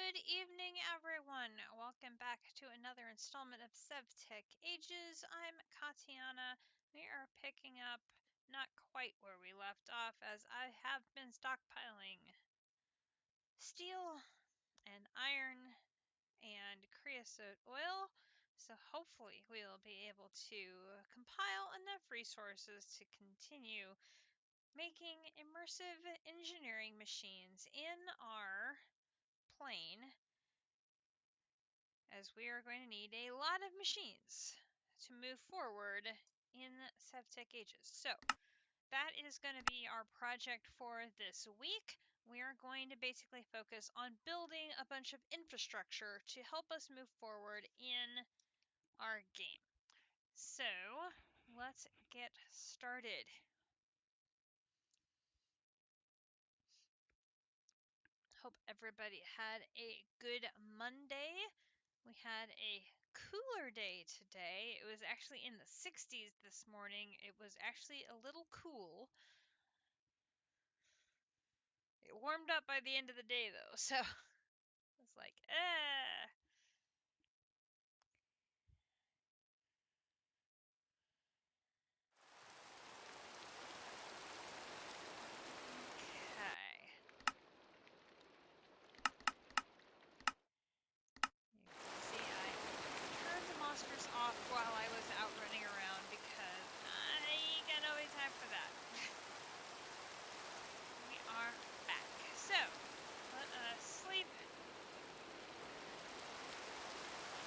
Good evening, everyone. Welcome back to another installment of Sevtech Ages. I'm Katiana. We are picking up not quite where we left off, as I have been stockpiling steel and iron and creosote oil. So hopefully we'll be able to compile enough resources to continue making immersive engineering machines in our plane, as we are going to need a lot of machines to move forward in Sevtech Ages. So that is going to be our project for this week. We are going to basically focus on building a bunch of infrastructure to help us move forward in our game. So let's get started. Hope everybody had a good Monday. We had a cooler day today. It was actually in the 60s this morning. It was actually a little cool. It warmed up by the end of the day, though, so it's like, Okay. You can see I turned the monsters off while I was out running around because I ain't got no time for that. We are back. So, let us sleep.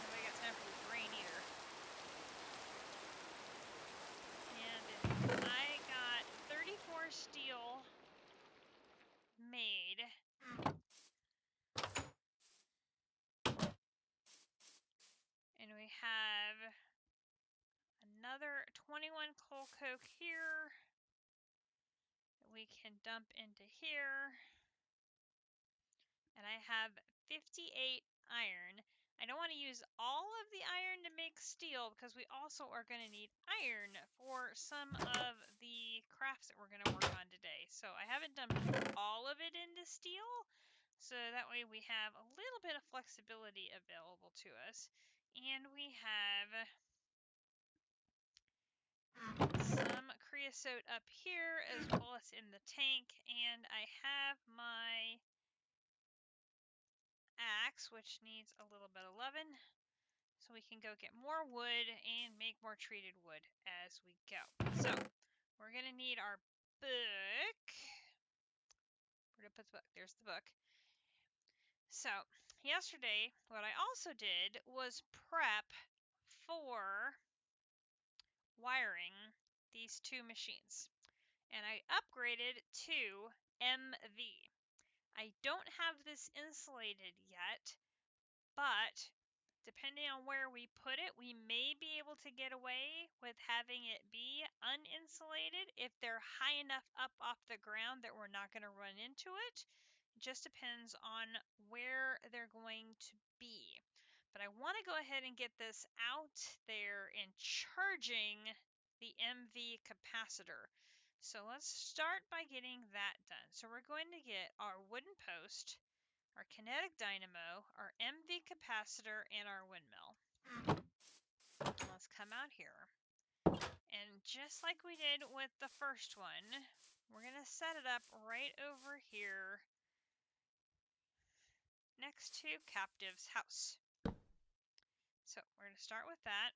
Nobody got time for the brain either. And I got 34 steel made. And we have another 21 coal coke here that we can dump into here. And I have 58 iron. I don't want to use all of the iron to make steel because we also are going to need iron for some of the crafts that we're going to work on today. So I haven't dumped all of it into steel, so that way we have a little bit of flexibility available to us. And we have some creosote up here as well as in the tank, and I have my axe, which needs a little bit of loving, so we can go get more wood and make more treated wood as we go. So we're gonna need our book. Where did I put the book? There's the book. So yesterday, what I also did was prep for wiring these two machines, and I upgraded to MV. I don't have this insulated yet, but depending on where we put it, we may be able to get away with having it be uninsulated if they're high enough up off the ground that we're not going to run into it. It just depends on where they're going to be. But I want to go ahead and get this out there and charging the MV capacitor. So let's start by getting that done. So we're going to get our wooden post, our kinetic dynamo, our MV capacitor, and our windmill. Let's come out here. And just like we did with the first one, we're going to set it up right over here next to Captive's house. So we're going to start with that.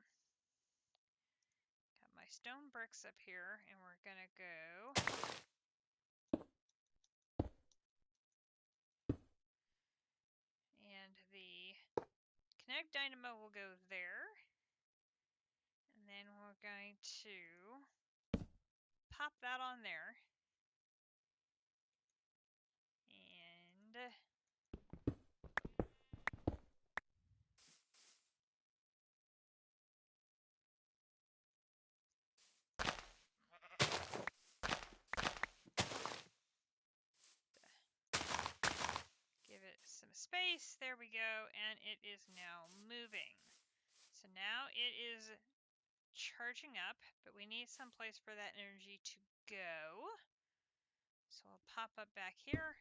Got my stone bricks up here, and we're going to go and the kinetic dynamo will go there. And then we're going to pop that on there. And give it some space. There we go. And it is now moving. So now it is charging up, but we need some place for that energy to go. So I'll pop up back here.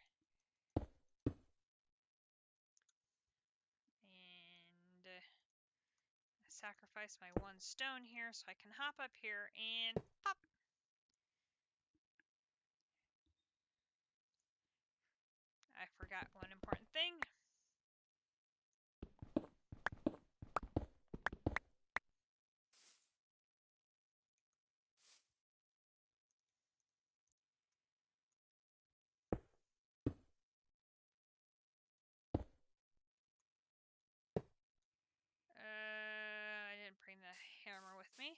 sacrifice my 1 stone here so I can hop up here and pop. I forgot one important thing. I didn't bring the hammer with me.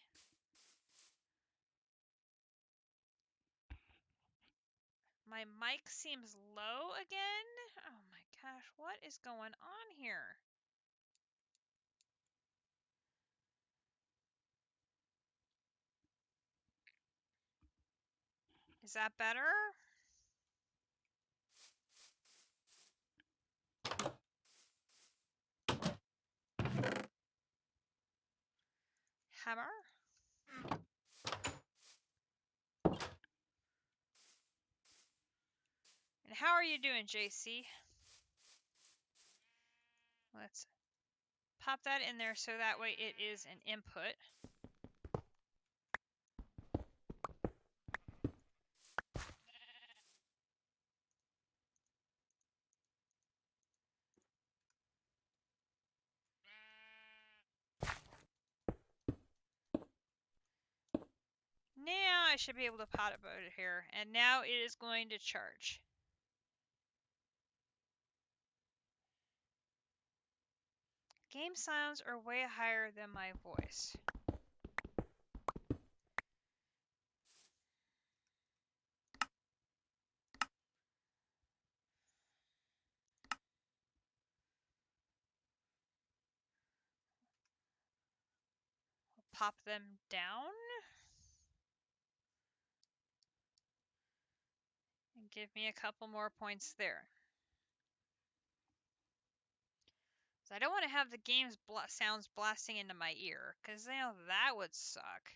My mic seems low again. Oh my gosh, what is going on here? Is that better? Hammer? And how are you doing, JC? Let's pop that in there so that way it is an input. Now I should be able to pot about it here, and now it is going to charge. Game sounds are way higher than my voice. I'll pop them down. And give me a couple more points there. So I don't want to have the game's sounds blasting into my ear, because that would suck.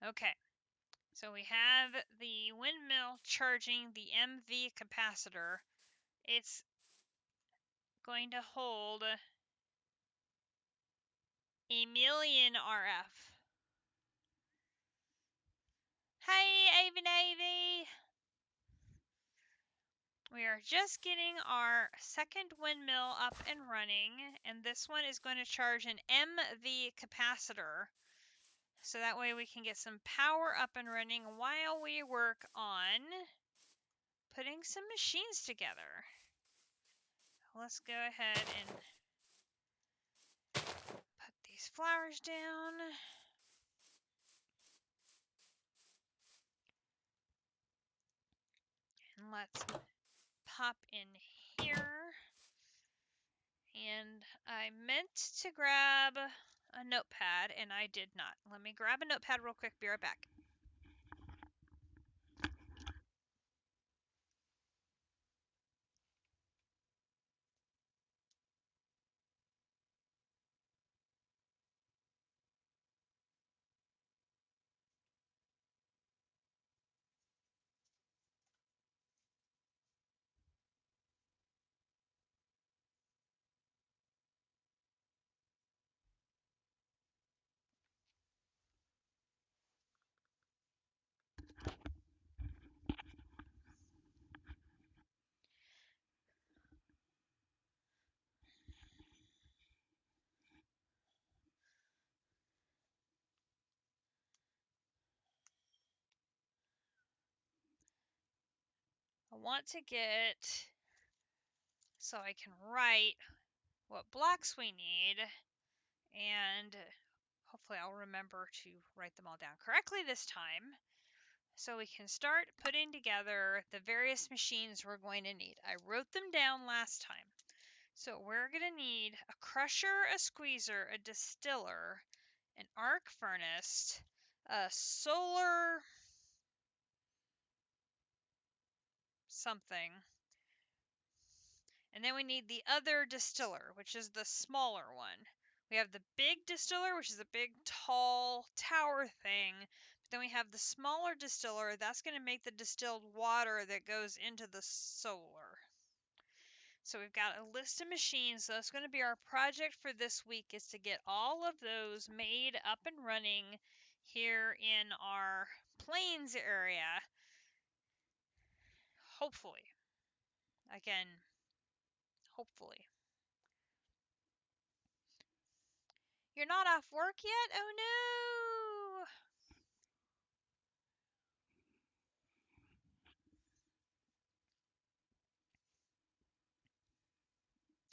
Okay, so we have the windmill charging the MV capacitor. It's going to hold a million RF. Hey, Avy Navy! We are just getting our second windmill up and running, and this one is going to charge an MV capacitor. So that way we can get some power up and running while we work on putting some machines together. Let's go ahead and put these flowers down. And let's pop in here. And I meant to grab a notepad, and I did not. Let me grab a notepad real quick. Be right back. I want to get so I can write what blocks we need, and hopefully I'll remember to write them all down correctly this time, so we can start putting together the various machines we're going to need. I wrote them down last time. So we're going to need a crusher, a squeezer, a distiller, an arc furnace, a solar something, and then we need the other distiller, which is the smaller one. We have the big distiller, which is a big, tall tower thing. But then we have the smaller distiller. That's going to make the distilled water that goes into the solar. So we've got a list of machines. So that's going to be our project for this week, is to get all of those made up and running here in our plains area. Hopefully. Again, hopefully. You're not off work yet? Oh no!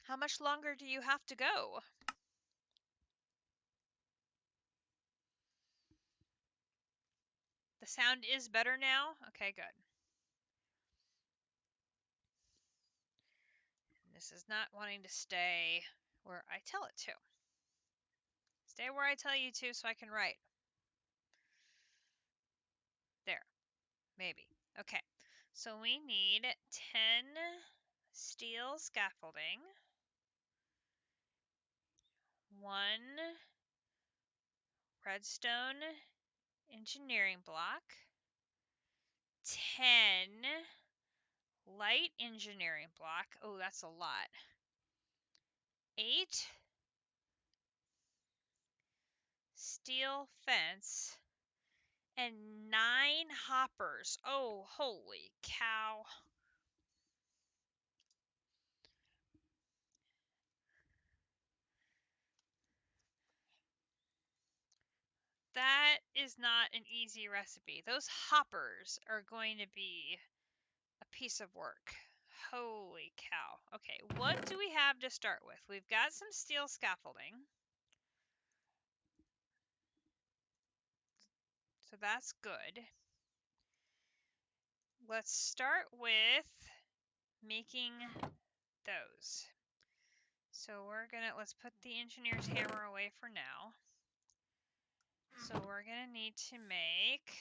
How much longer do you have to go? The sound is better now? Okay, good. This is not wanting to stay where I tell it to. Stay where I tell you to so I can write. There. Maybe. Okay. So we need 10 steel scaffolding, 1 redstone engineering block, 10 light engineering block. Oh, that's a lot. 8 steel fence, and 9 hoppers. Oh, holy cow. That is not an easy recipe. Those hoppers are going to be a piece of work. Holy cow. Okay, what do we have to start with? We've got some steel scaffolding. So that's good. Let's start with making those. So let's put the engineer's hammer away for now. So we're gonna need to make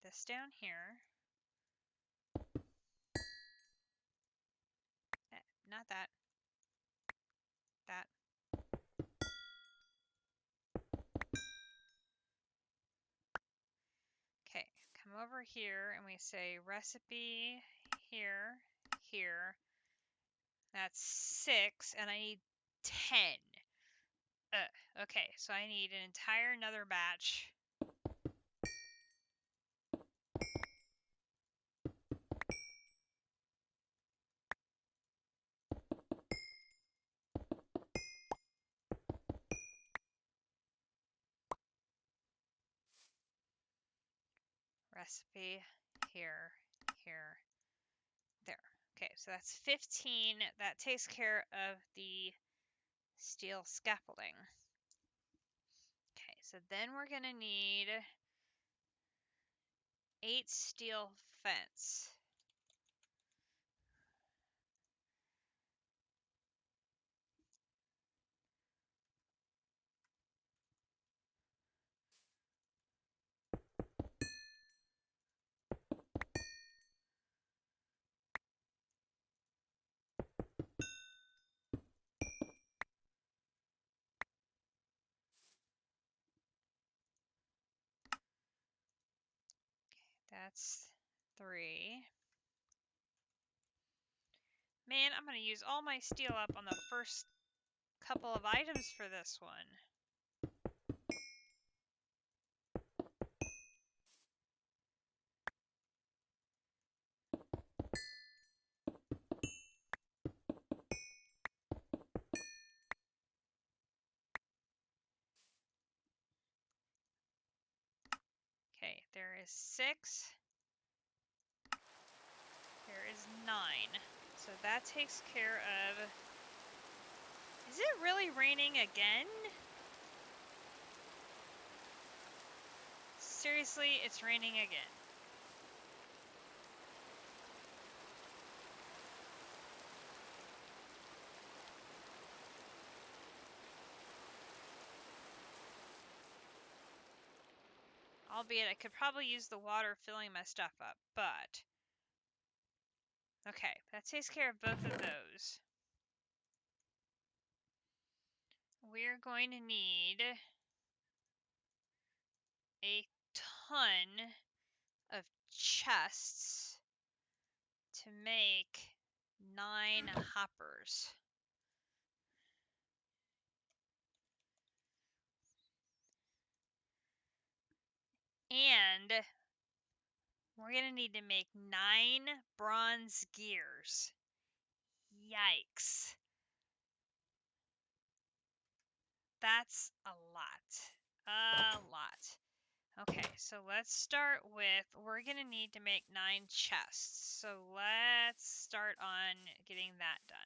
this down here. Not that. That. Okay, come over here and we say recipe here, here. That's 6, and I need 10. Okay, so I need an entire another batch. Recipe here, here, there. Okay, so that's 15. That takes care of the steel scaffolding. Okay, so then we're going to need 8 steel fence. That's 3. Man, I'm going to use all my steel up on the first couple of items for this one. Okay, there is 6. There is 9. So that takes care of... Is it really raining again? Seriously, it's raining again. Albeit I could probably use the water filling my stuff up, but Okay, that takes care of both of those. We're going to need a ton of chests to make 9 hoppers. And we're going to need to make 9 bronze gears. Yikes. That's a lot. A lot. Okay, so let's start with, we're going to need to make 9 chests. So let's start on getting that done.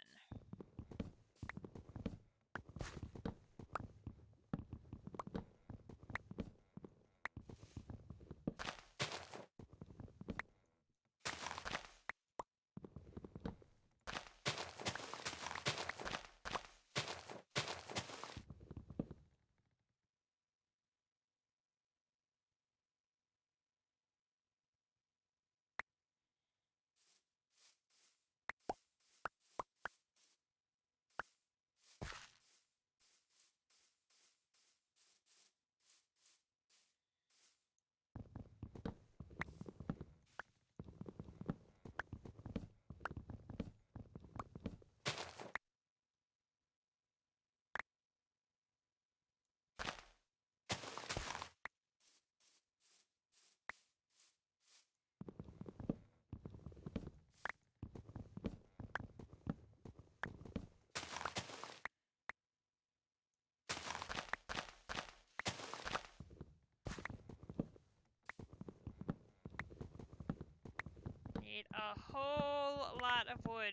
Need a whole lot of wood.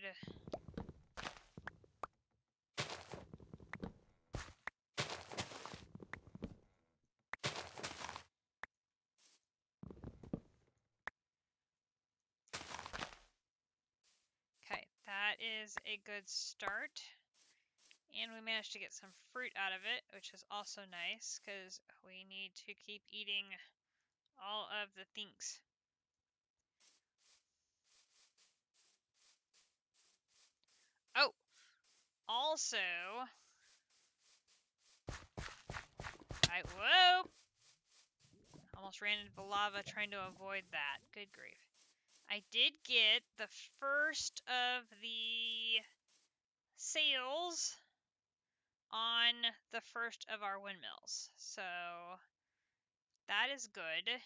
Okay, that is a good start. And we managed to get some fruit out of it, which is also nice because we need to keep eating all of the things. Oh, also, whoa! Almost ran into the lava trying to avoid that. Good grief. I did get the first of the sails on the first of our windmills. So that is good.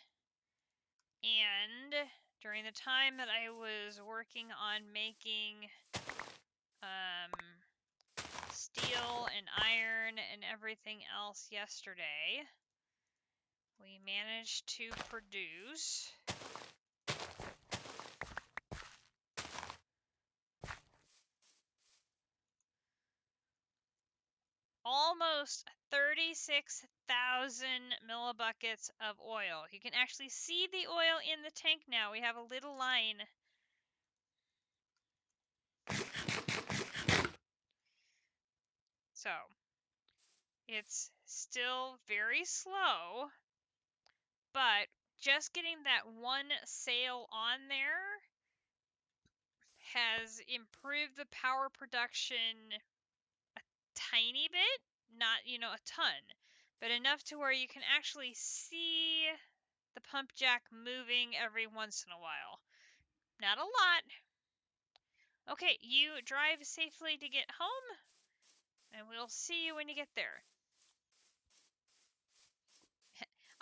And during the time that I was working on making steel and iron and everything else yesterday, we managed to produce almost 36,000 millibuckets of oil. You can actually see the oil in the tank now. We have a little line. So, it's still very slow, but just getting that one sail on there has improved the power production a tiny bit, not, a ton, but enough to where you can actually see the pump jack moving every once in a while. Not a lot. Okay, you drive safely to get home, and we'll see you when you get there.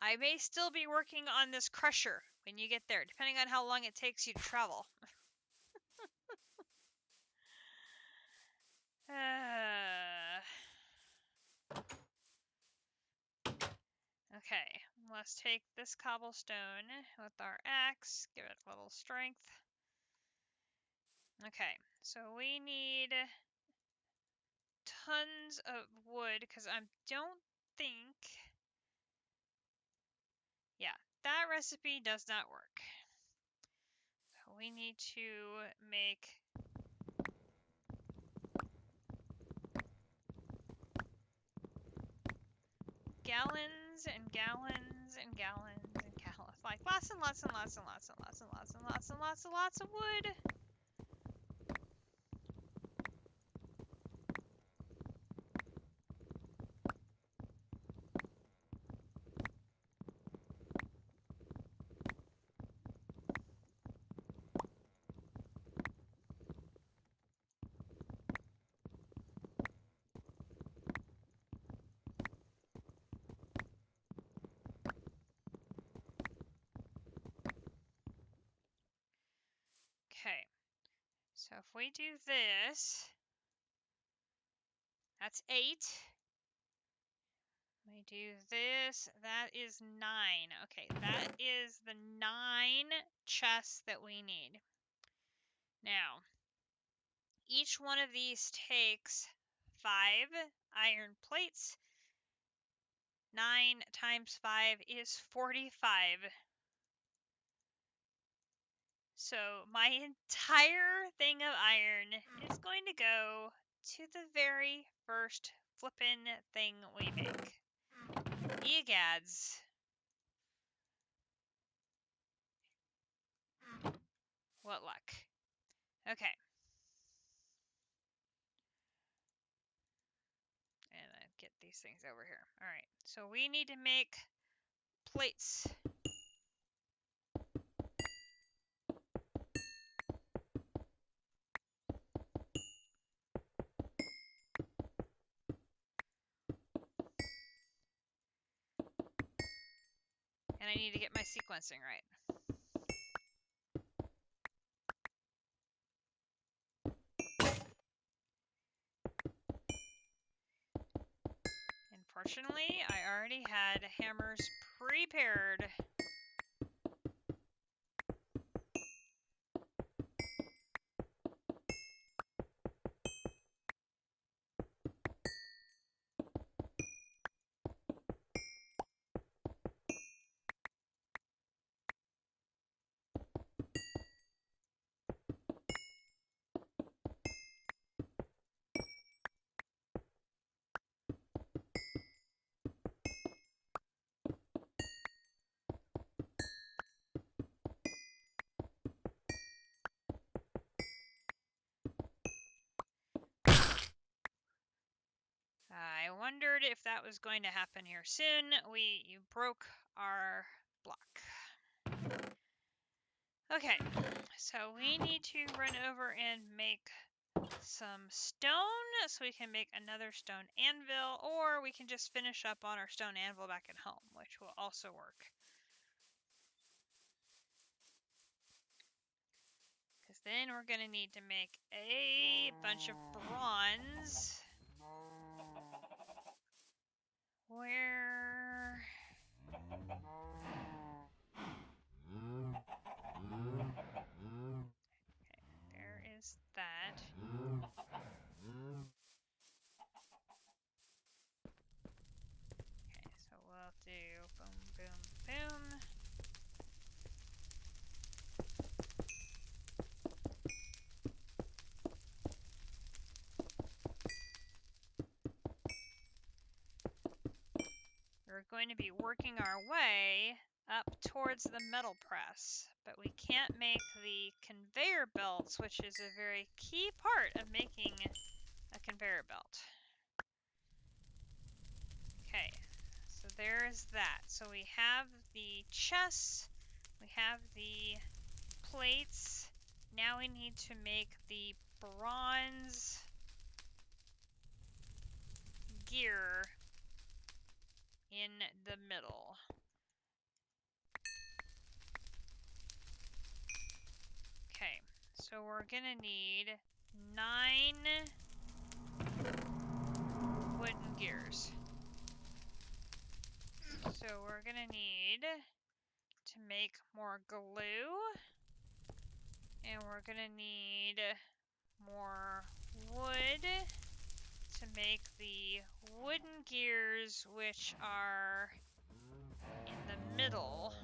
I may still be working on this crusher when you get there, depending on how long it takes you to travel. Okay, let's take this cobblestone with our axe, give it a little strength. Okay, so we need tons of wood because I don't think... Yeah, that recipe does not work. So we need to make gallons and gallons and gallons and gallons, like lots and lots and lots and lots and lots and lots and lots and lots and lots of wood. Okay, so if we do this, that's 8. We do this, that is 9. Okay, that is the 9 chests that we need. Now, each one of these takes 5 iron plates. 9 times 5 is 45. So my entire thing of iron is going to go to the very first flippin' thing we make. Egads. What luck. Okay. And I get these things over here. Alright, so we need to make plates. And I need to get my sequencing right. Unfortunately, I already had hammers prepared. I wondered if that was going to happen here soon. You broke our block. Okay, so we need to run over and make some stone so we can make another stone anvil, or we can just finish up on our stone anvil back at home, which will also work. Because then we're going to need to make a bunch of bronze. Where... Okay, there is that. Okay, so we'll do boom, boom, boom. We're going to be working our way up towards the metal press, but we can't make the conveyor belts, which is a very key part of making a conveyor belt. Okay, so there's that. So we have the chests, we have the plates. Now we need to make the bronze gear in the middle. Okay, so we're gonna need 9 wooden gears. So we're gonna need to make more glue, and we're gonna need more wood to make the wooden gears, which are in the middle.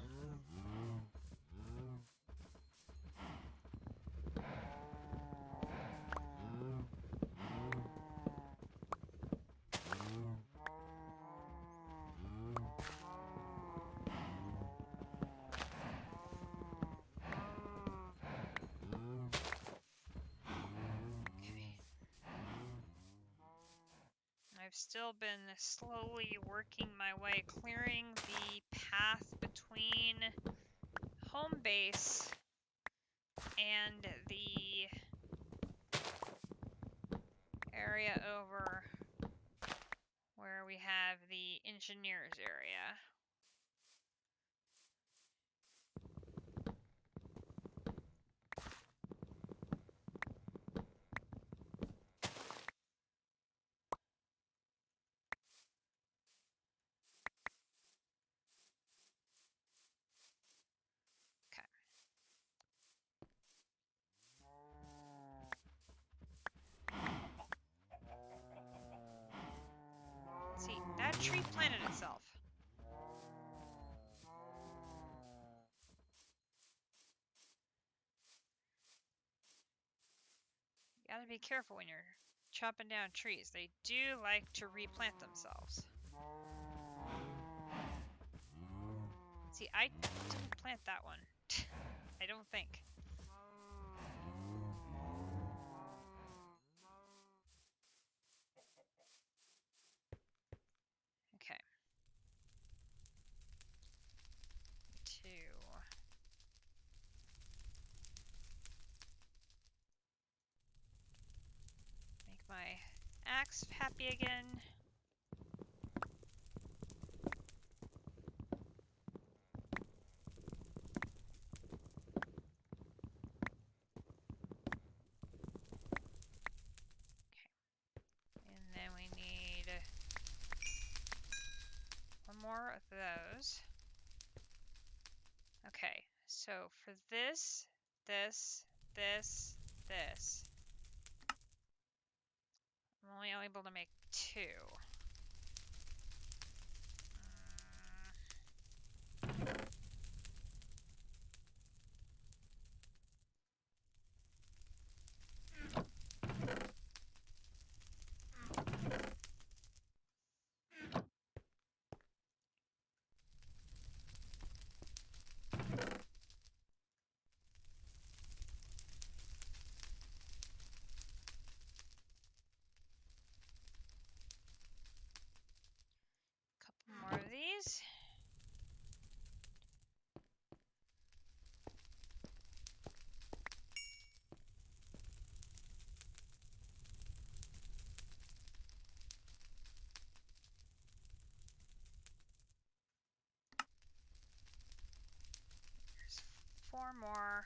I've still been slowly working my way, clearing the path between home base and the area over where we have the engineers area. tree planted itself? You gotta be careful when you're chopping down trees. They do like to replant themselves. See, I didn't plant that one. I don't think. Okay. Two. Make my axe happy again. And then we need one more of those. Okay, so for this, I'm only able to make 2. Couple more of these. There's 4 more.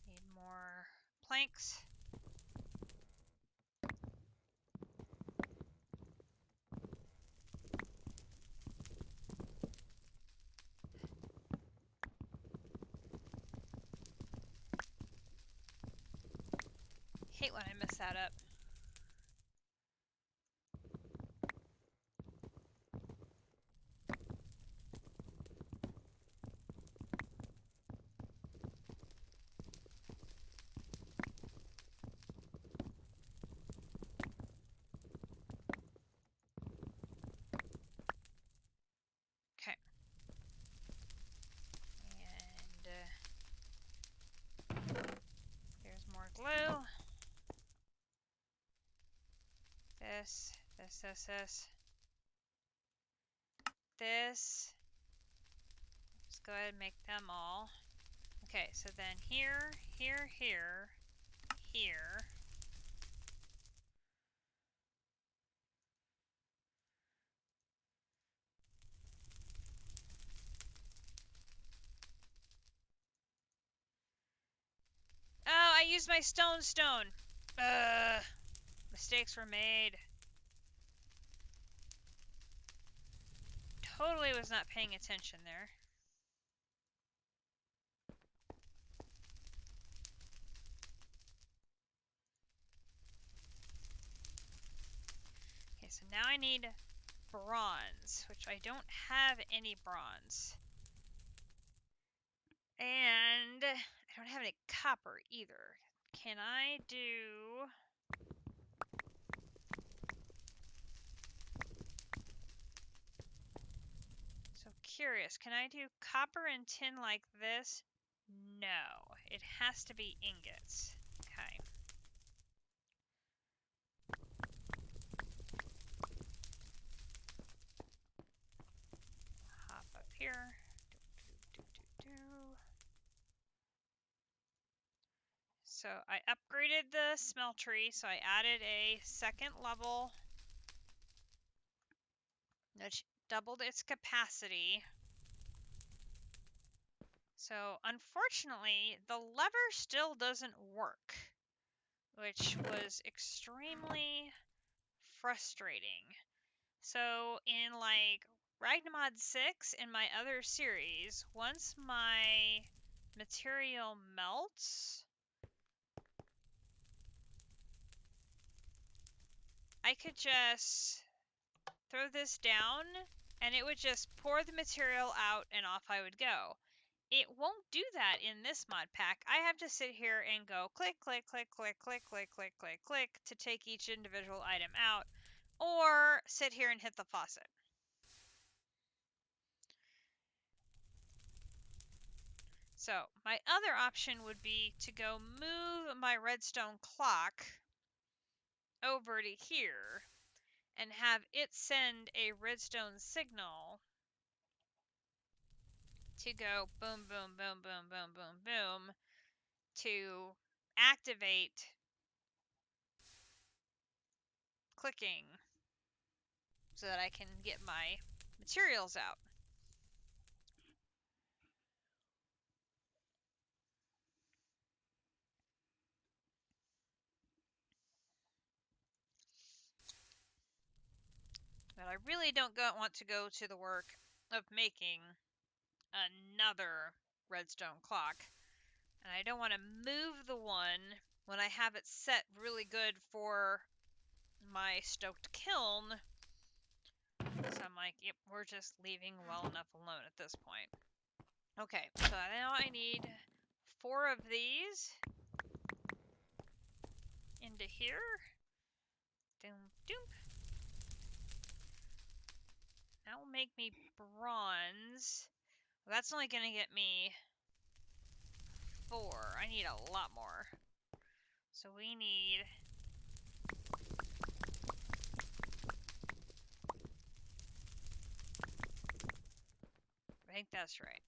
Need more planks. Hate when I mess that up. Okay. And here's more glue. This. This. Let's go ahead and make them all. Okay, so then here. Oh, I used my stone. Mistakes were made. Totally was not paying attention there. Okay, so now I need bronze, which I don't have any bronze. And I don't have any copper either. Can I do... So curious, can I do copper and tin like this? No, it has to be ingots. Okay. Hop up here. So I upgraded the smeltery, so I added a second level, which doubled its capacity. So unfortunately, the lever still doesn't work, which was extremely frustrating. So in like Ragnamod 6 in my other series, once my material melts, I could just throw this down, and it would just pour the material out and off I would go. It won't do that in this mod pack. I have to sit here and go click, click, click, click, click, click, click, click, click to take each individual item out, or sit here and hit the faucet. So my other option would be to go move my redstone clock over to here and have it send a redstone signal to go boom, boom, boom, boom, boom, boom, boom to activate clicking so that I can get my materials out. But I really don't want to go to the work of making another redstone clock. And I don't want to move the one when I have it set really good for my stoked kiln. So I'm like, yep, we're just leaving well enough alone at this point. Okay, so now I need 4 of these into here. Doom, doom. That will make me bronze. Well, that's only going to get me 4. I need a lot more. So we need... I think that's right.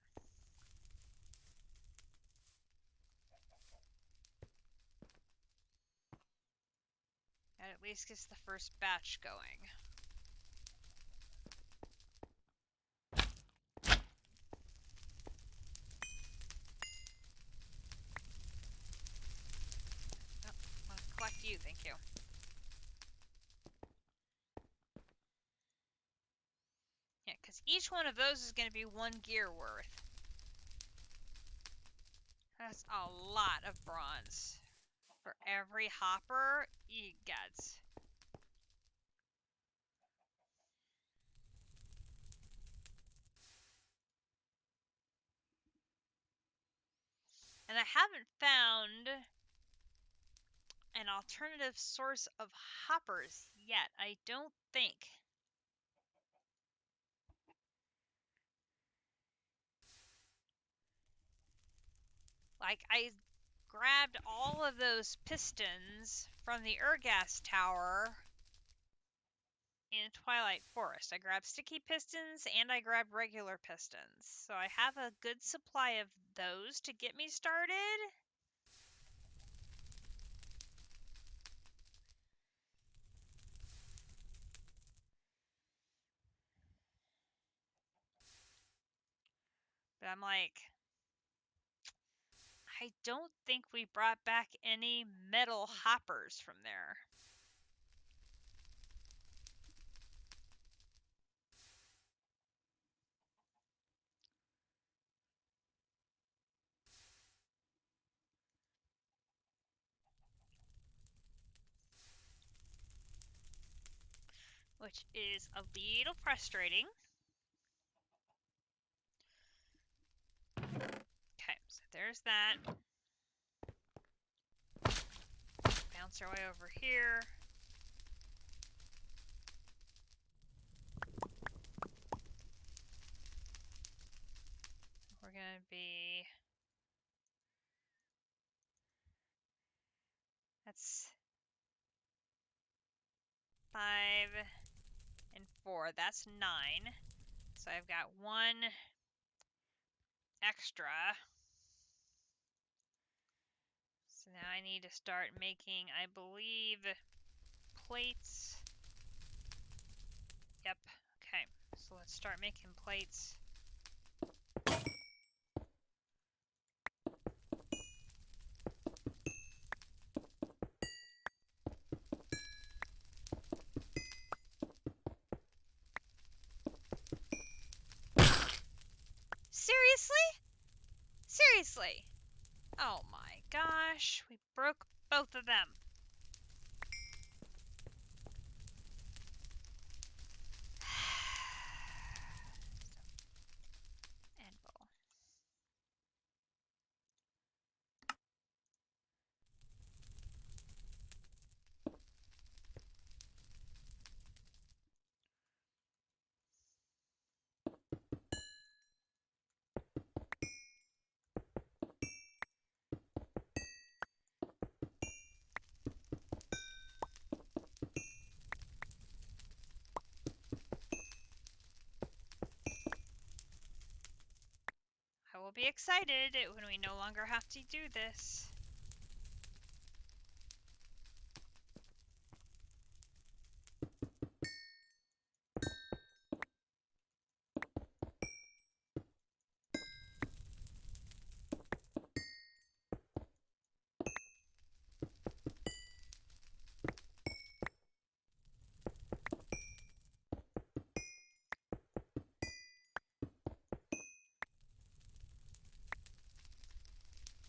That at least gets the first batch going. Oh, I want to collect you, thank you. Yeah, because each one of those is going to be 1 gear worth. That's a lot of bronze. For every hopper, egads. And I haven't found an alternative source of hoppers yet, I don't think. Like, I grabbed all of those pistons from the Ergas tower in Twilight Forest. I grabbed sticky pistons and I grabbed regular pistons. So I have a good supply of those to get me started. But I'm like, I don't think we brought back any metal hoppers from there. Which is a little frustrating. Okay, so there's that. Bounce our way over here. We're going to be... That's 5 and 4. That's 9. So I've got 1 extra. So now I need to start making, I believe, plates. Yep. Okay. So let's start making plates. Seriously? Seriously? Oh my gosh. We broke both of them. be excited when we no longer have to do this.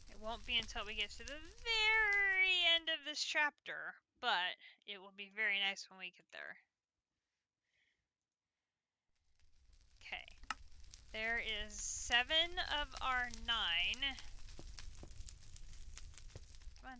It won't be until we get to the very end of this chapter, but it will be very nice when we get there. Okay, there is 7 of our 9. Come on.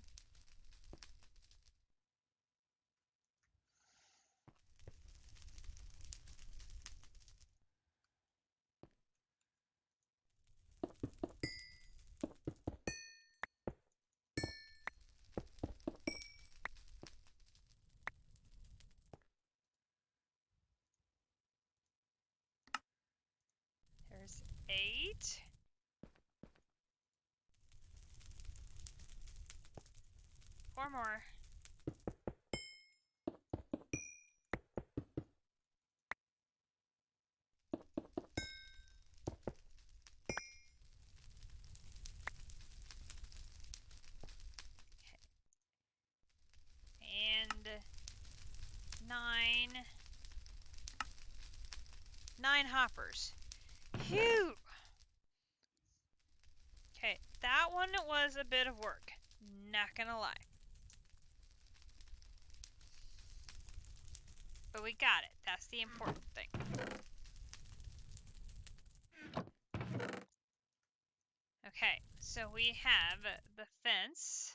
There's 8. Four more. And 9. 9 hoppers. Phew! Okay, that one was a bit of work. Not gonna lie. But we got it. That's the important thing. Okay, so we have the fence,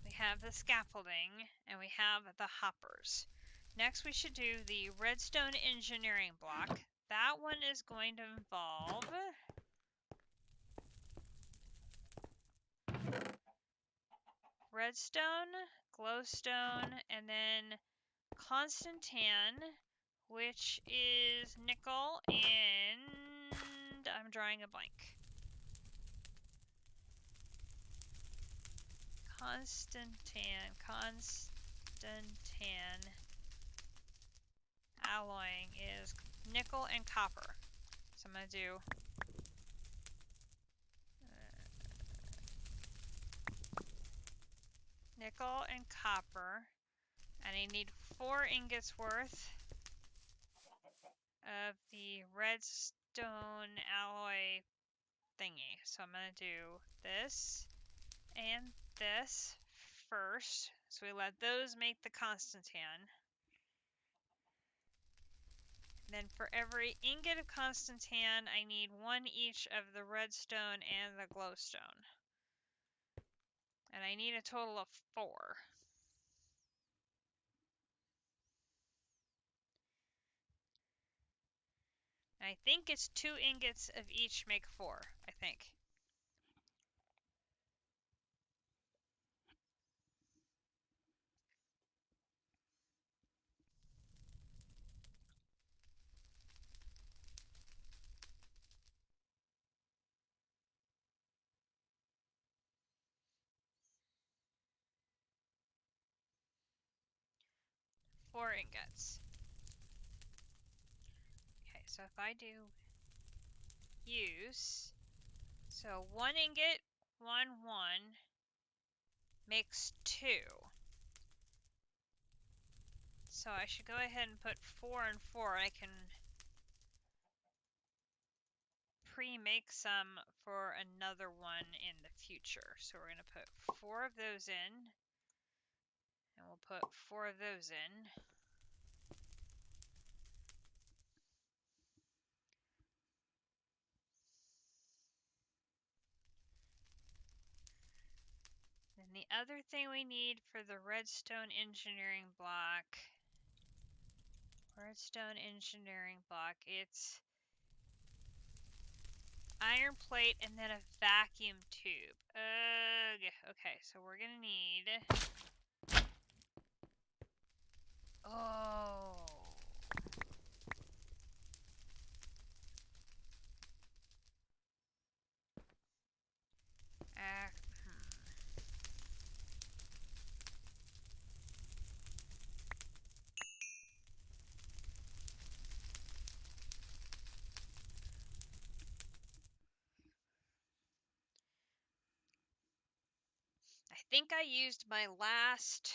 we have the scaffolding, and we have the hoppers. Next we should do the redstone engineering block. That one is going to involve redstone, glowstone, and then constantan, which is nickel, and I'm drawing a blank. Constantan alloying is nickel and copper. So I'm going to do nickel and copper, and I need 4 ingots worth of the redstone alloy thingy. So I'm going to do this and this first. So we let those make the constantan. Then for every ingot of constantan, I need 1 each of the redstone and the glowstone. And I need a total of 4. I think it's 2 ingots of each make 4, I think. Four ingots. Okay, so if I do use, so 1 ingot, 1, 1 makes 2. So I should go ahead and put 4 and 4. I can pre-make some for another one in the future. So we're going to put 4 of those in, and we'll put 4 of those in. Then the other thing we need for the redstone engineering block, it's iron plate and then a vacuum tube. Okay, so we're gonna need... Oh. think I used my last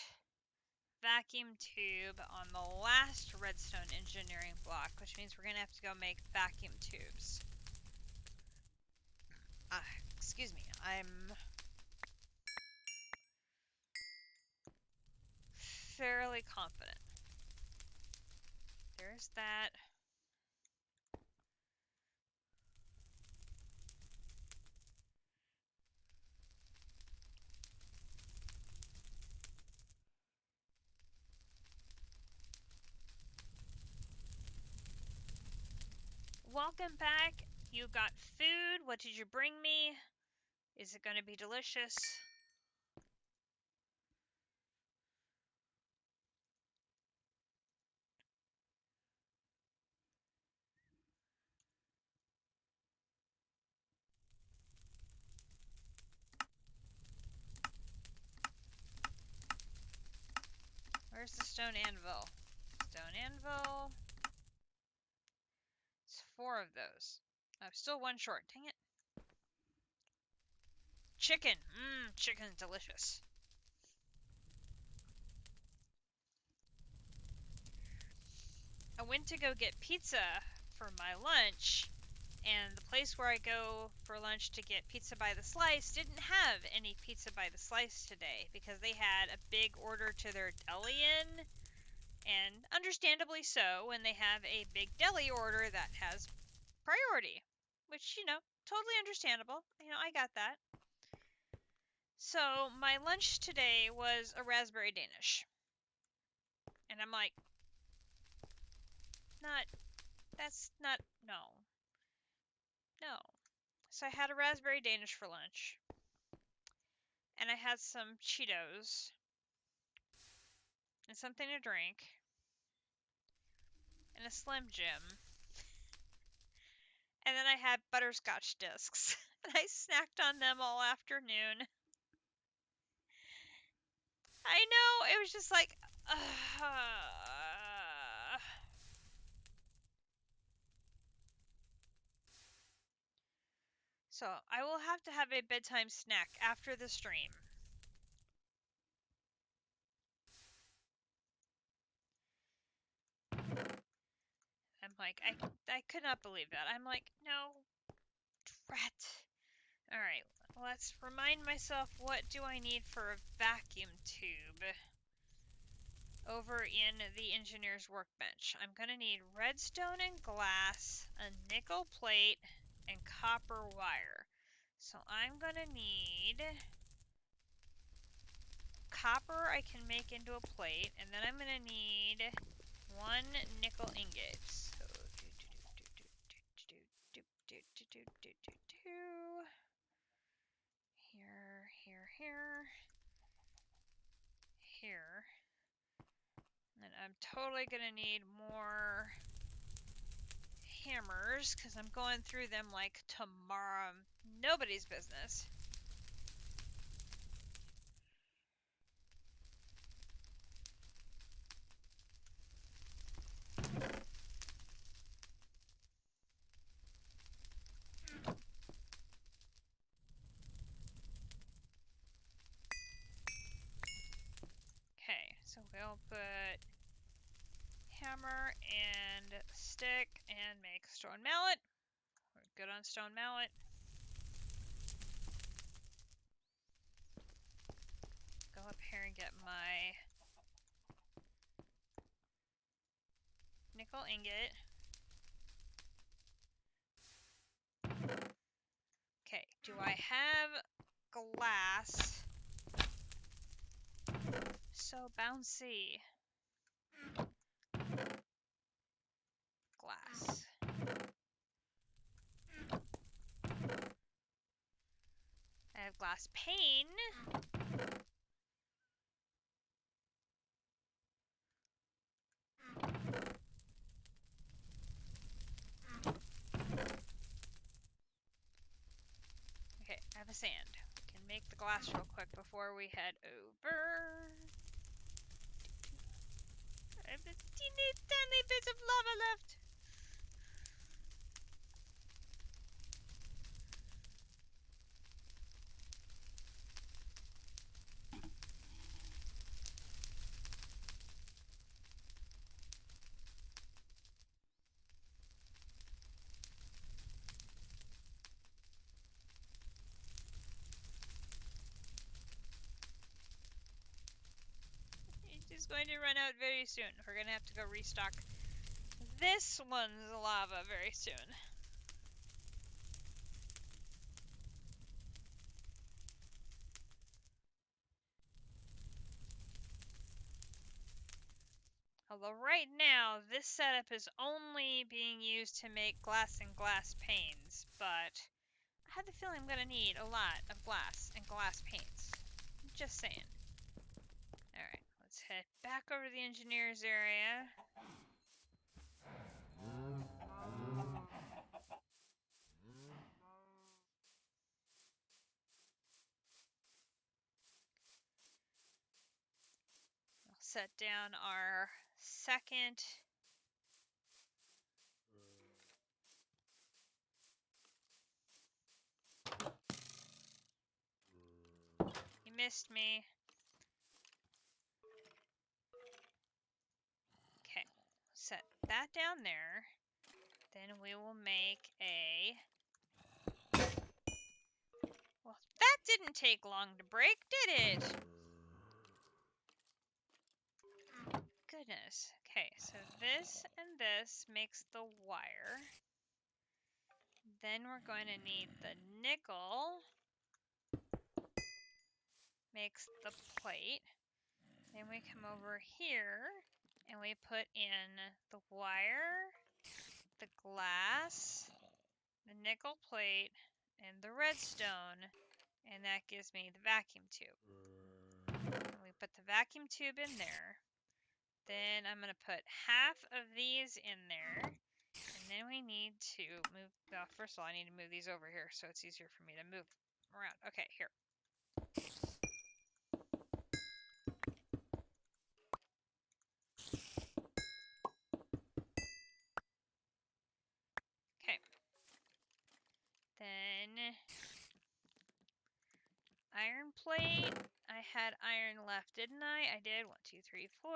vacuum tube on the last redstone engineering block, which means we're gonna have to go make vacuum tubes. Excuse me, I'm fairly confident. There's that. Welcome back. You got food. What did you bring me? Is it going to be delicious? Where's the stone anvil? Stone anvil. It's 4 of those. I'm still 1 short. Dang it. Chicken. Chicken's delicious. I went to go get pizza for my lunch, and the place where I go for lunch to get pizza by the slice didn't have any pizza by the slice today because they had a big order to their deli in, and understandably so when they have a big deli order that has priority, which, totally understandable. I got that. So my lunch today was a raspberry Danish. And I'm like, no. No. So I had a raspberry Danish for lunch. And I had some Cheetos. And something to drink. And a Slim Jim. And then I had butterscotch discs. And I snacked on them all afternoon. I know, it was just like, So, I will have to have a bedtime snack after the stream. I'm like, I could not believe that. I'm like, no, drat. Alright, let's remind myself, what do I need for a vacuum tube over in the engineer's workbench? I'm going to need redstone and glass, a nickel plate, and copper wire. So I'm going to need copper I can make into a plate, and then I'm going to need 1 nickel ingot. So, here. And I'm totally going to need more hammers, because I'm going through them like tomorrow. Nobody's business. Okay, so we'll put hammer and stick and make stone mallet. We're good on stone mallet. Go up here and get my nickel ingot. Okay, do I have glass? So bouncy. Glass. I have glass pane. Okay, I have a sand. We can make the glass real quick before we head over. I have a teeny tiny bit of lava left. is going to run out very soon. We're going to have to go restock this one's lava very soon. Although right now, this setup is only being used to make glass and glass panes, but I have the feeling I'm going to need a lot of glass and glass panes. Just saying. Alright, let's head back over to the engineer's area. I'll set down our second. You missed me. Okay, set that down there. Then we will make a... Well, that didn't take long to break, did it? Goodness. Okay, so this and this makes the wire. Then we're going to need the nickel. Makes the plate. Then we come over here and we put in the wire, the glass, the nickel plate, and the redstone, and that gives me the vacuum tube. And we put the vacuum tube in there. Then I'm going to put half of these in there, and then we need to move, well, first of all, I need to move these over here so it's easier for me to move around. Okay, here. Okay. Then iron plate. I had iron left, didn't I? I did. 1, 2, 3, 4.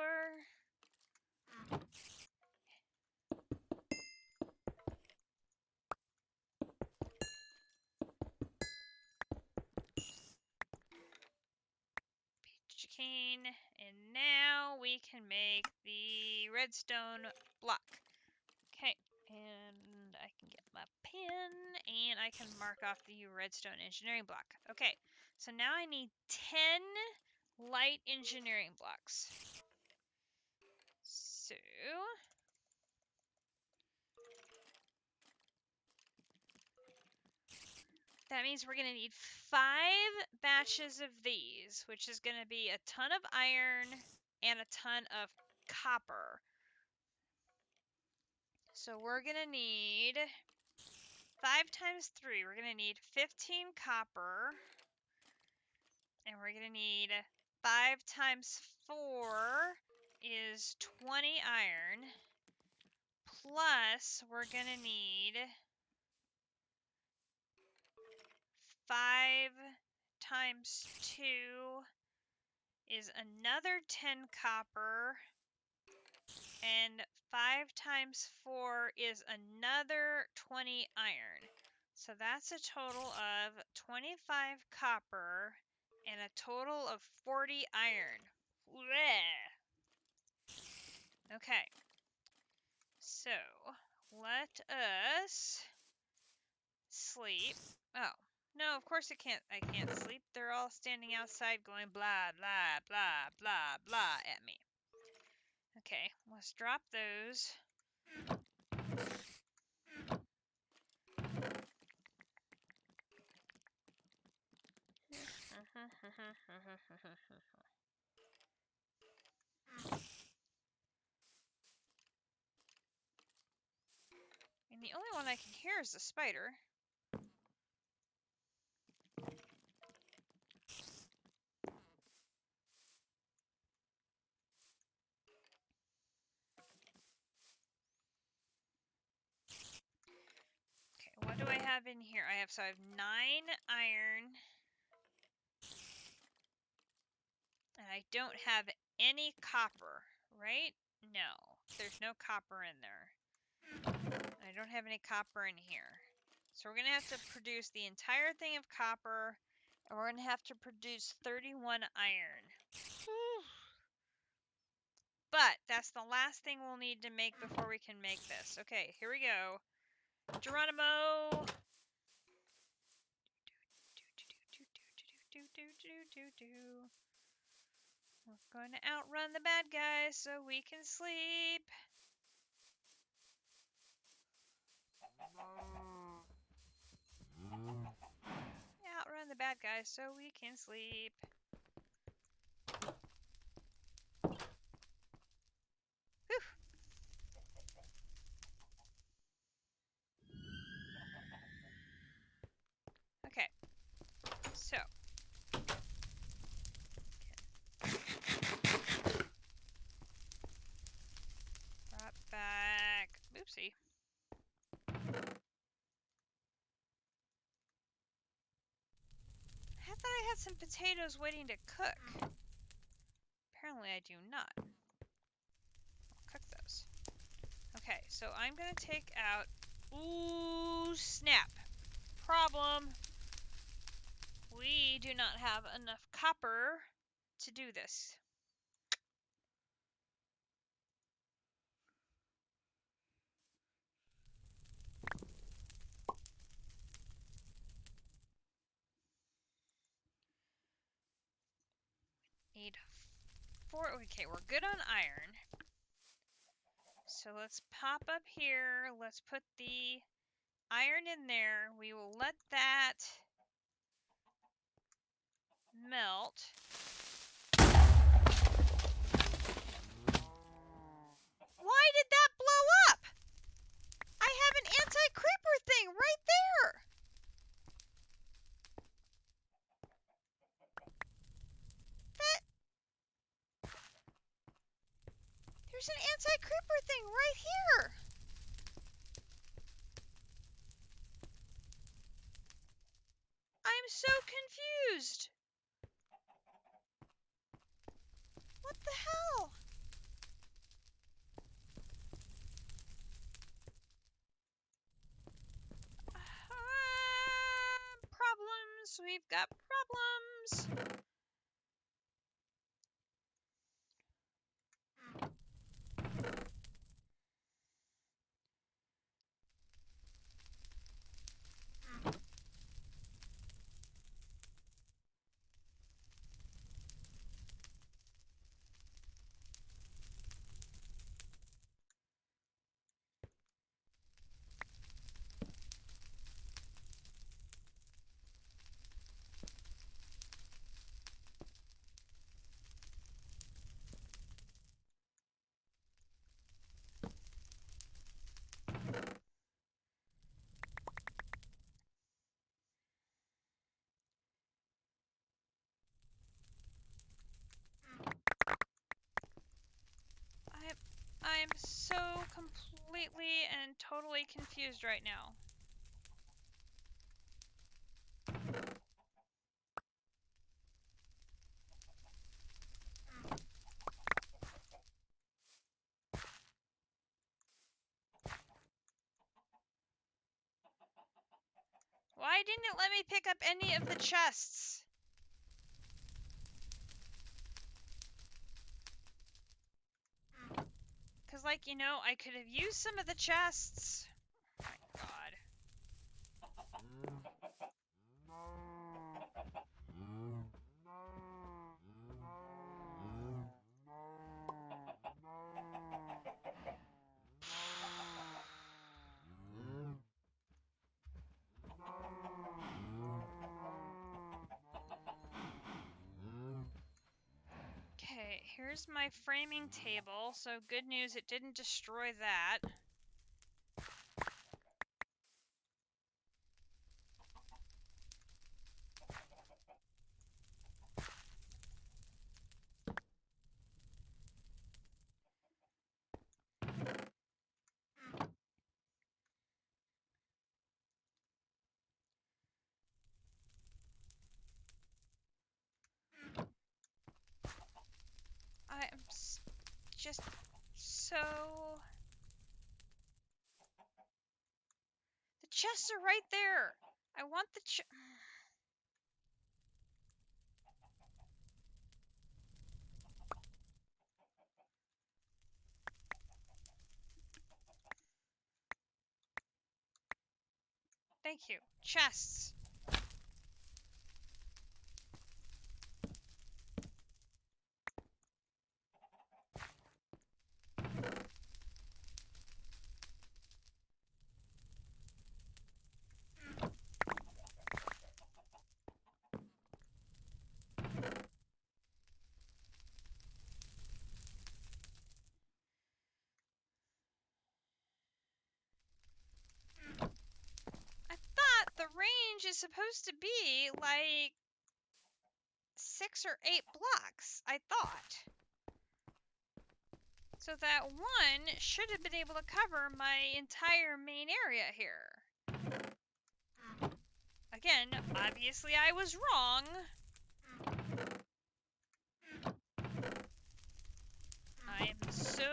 Peach cane. And now we can make the redstone block. Okay. And I can get my pen and I can mark off the redstone engineering block. Okay. So now I need 10 light engineering blocks. So that means we're going to need 5 batches of these, which is going to be a ton of iron and a ton of copper. So we're going to need 5 times 3. We're going to need 15 copper. And we're going to need 5 times 4 is 20 iron. Plus, we're going to need 5 times 2 is another 10 copper. And 5 times 4 is another 20 iron. So that's a total of 25 copper and a total of 40 iron. Blech. Okay. So, let us sleep. Oh, no, of course I can't sleep. They're all standing outside going blah, blah, blah, blah, blah at me. Okay, let's drop those. And the only one I can hear is the spider. Okay, what do I have in here? I have 9 iron. And I don't have any copper, right? No, there's no copper in there. I don't have any copper in here. So we're going to have to produce the entire thing of copper, and we're going to have to produce 31 iron. But that's the last thing we'll need to make before we can make this. Okay, here we go. Geronimo! We're going to outrun the bad guys so we can sleep. Outrun the bad guys so we can sleep. Whew. Okay, so brought back. Oopsie. I thought I had some potatoes waiting to cook. Apparently I do not. I'll cook those. Okay, so I'm going to take out... Ooh, snap. Problem. We do not have enough copper to do this. Need 4. Okay, we're good on iron. So let's pop up here. Let's put the iron in there. We will let that melt. Why did that blow up? I have an anti-creeper thing right there. There's an anti-creeper thing right here. I'm so confused. What the hell? Problems. We've got problems. I'm so completely and totally confused right now. Why didn't it let me pick up any of the chests? Because, like, you know, I could have used some of the chests. Oh my god. Okay, here's my framing table. So good news, it didn't destroy that. I'm just so... The chests are right there. I want the Thank you. Chests. I thought the range is supposed to be like 6 or 8 blocks, I thought. So that one should have been able to cover my entire main area here. Again, obviously I was wrong. I am so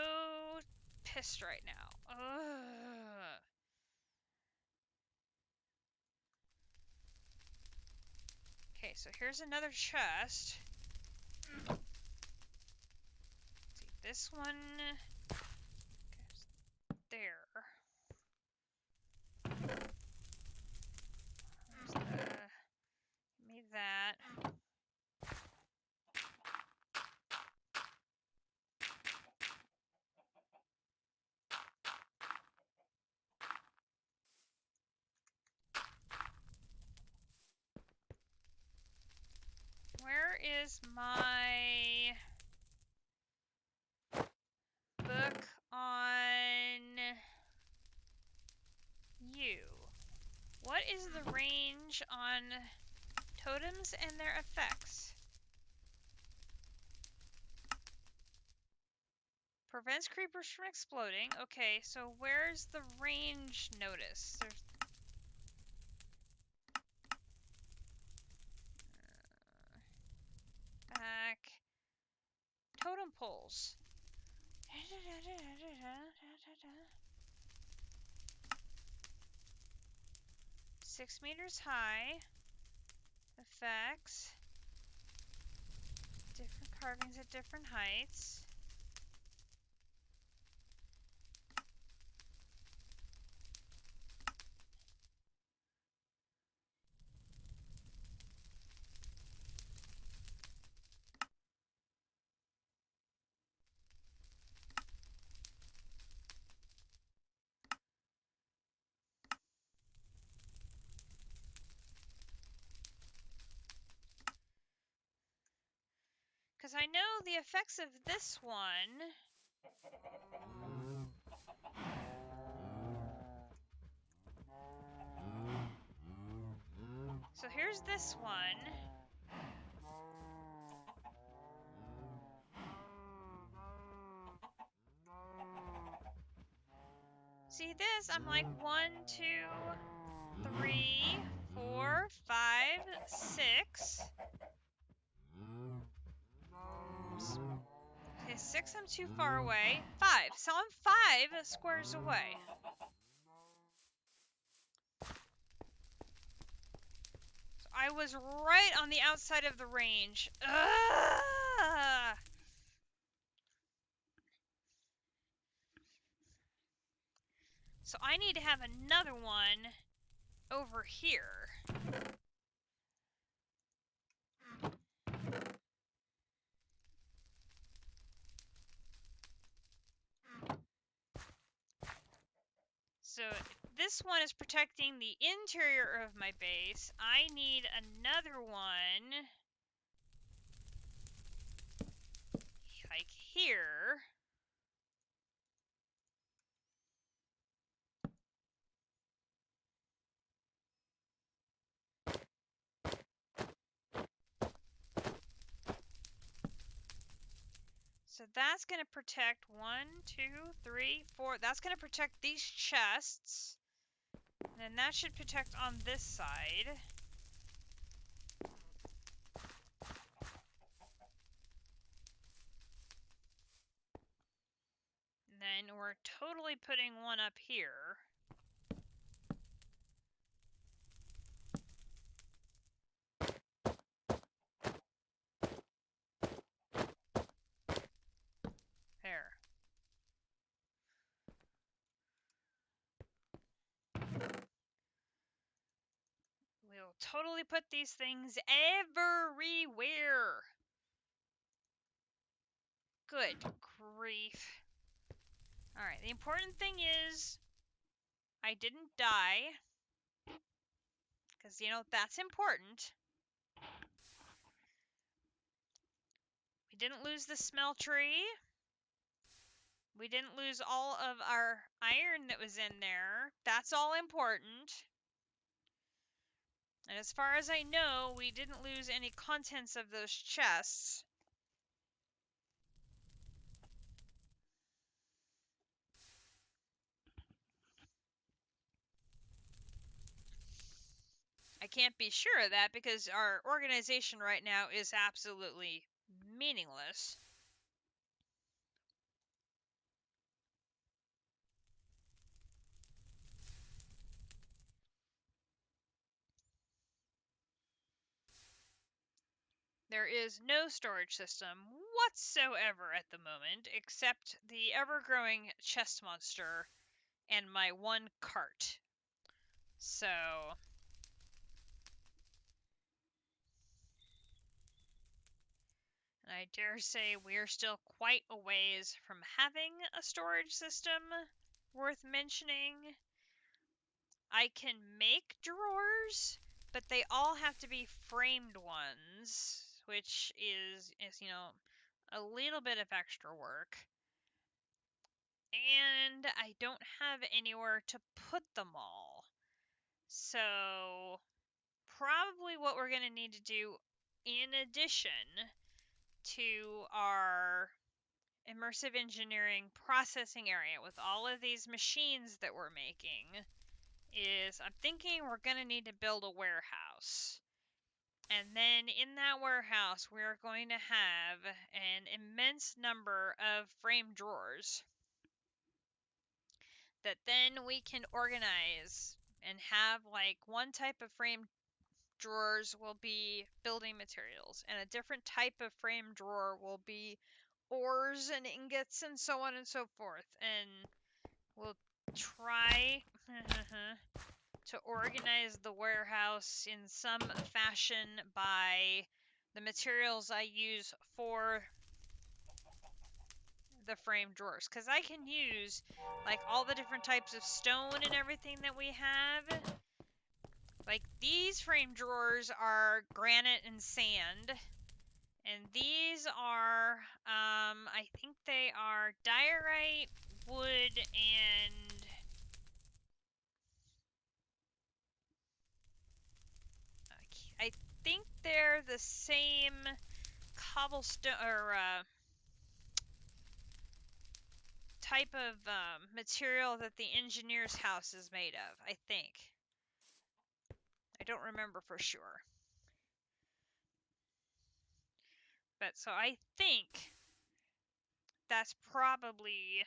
pissed right now. Ugh. Okay, so here's another chest. Let's see, this one goes there. Give me that. Where is my book on you? What is the range on totems and their effects? Prevents creepers from exploding. Okay, so where's the range notice? There's back. Totem poles. 6 meters high. Effects. Different carvings at different heights. Because I know the effects of this one. So here's this one. See this? I'm like 1, 2, 3, 4, 5, 6. Okay, 6 I'm too far away. 5. So I'm 5 squares away. So I was right on the outside of the range. Ugh! So I need to have another one over here. So this one is protecting the interior of my base. I need another one like here. So that's going to protect 1, 2, 3, 4. That's going to protect these chests. And then that should protect on this side. And then we're totally putting one up here. There. totally put these things everywhere. Good grief. Alright, the important thing is I didn't die. Because, that's important. We didn't lose the smeltery. We didn't lose all of our iron that was in there. That's all important. And as far as I know, we didn't lose any contents of those chests. I can't be sure of that because our organization right now is absolutely meaningless. There is no storage system whatsoever at the moment except the ever-growing chest monster and my one cart. So, I dare say we're still quite a ways from having a storage system worth mentioning. I can make drawers, but they all have to be framed ones, which is a little bit of extra work. And I don't have anywhere to put them all. So, probably what we're going to need to do in addition to our immersive engineering processing area with all of these machines that we're making is I'm thinking we're going to need to build a warehouse. And then in that warehouse, we're going to have an immense number of frame drawers that then we can organize and have like one type of frame drawers will be building materials, and a different type of frame drawer will be ores and ingots and so on and so forth. And we'll try to organize the warehouse in some fashion by the materials I use for the frame drawers, because I can use like all the different types of stone and everything that we have. Like these frame drawers are granite and sand, and these are I think they are diorite, wood, and I think they're the same cobblestone or type of material that the engineer's house is made of, I think. I don't remember for sure. But so I think that's probably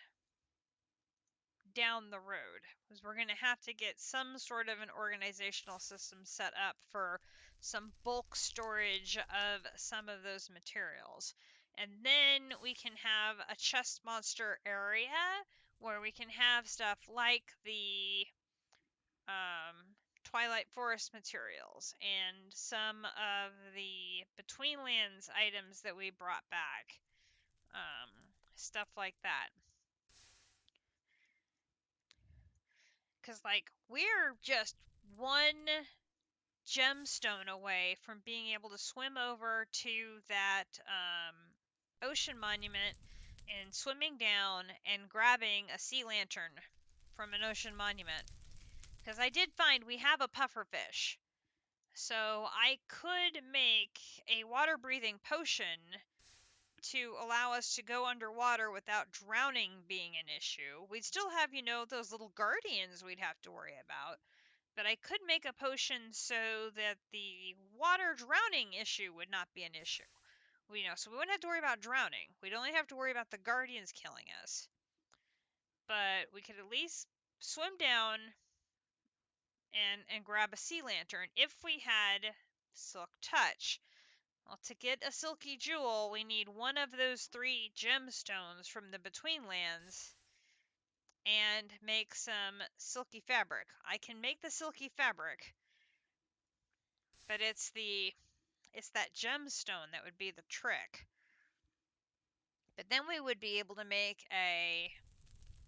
down the road, because we're going to have to get some sort of an organizational system set up for some bulk storage of some of those materials. And then we can have a chest monster area where we can have stuff like the Twilight Forest materials and some of the Betweenlands items that we brought back. Stuff like that. Because, like, we're just one gemstone away from being able to swim over to that ocean monument and swimming down and grabbing a sea lantern from an ocean monument. Because I did find we have a pufferfish. So I could make a water-breathing potion to allow us to go underwater without drowning being an issue. We'd still have, those little guardians we'd have to worry about. But I could make a potion so that the water drowning issue would not be an issue. So we wouldn't have to worry about drowning. We'd only have to worry about the guardians killing us. But we could at least swim down and grab a sea lantern if we had Silk Touch. Well, to get a Silky Jewel, we need one of those 3 gemstones from the Betweenlands and make some silky fabric. I can make the silky fabric, but it's that gemstone that would be the trick. But then we would be able to make a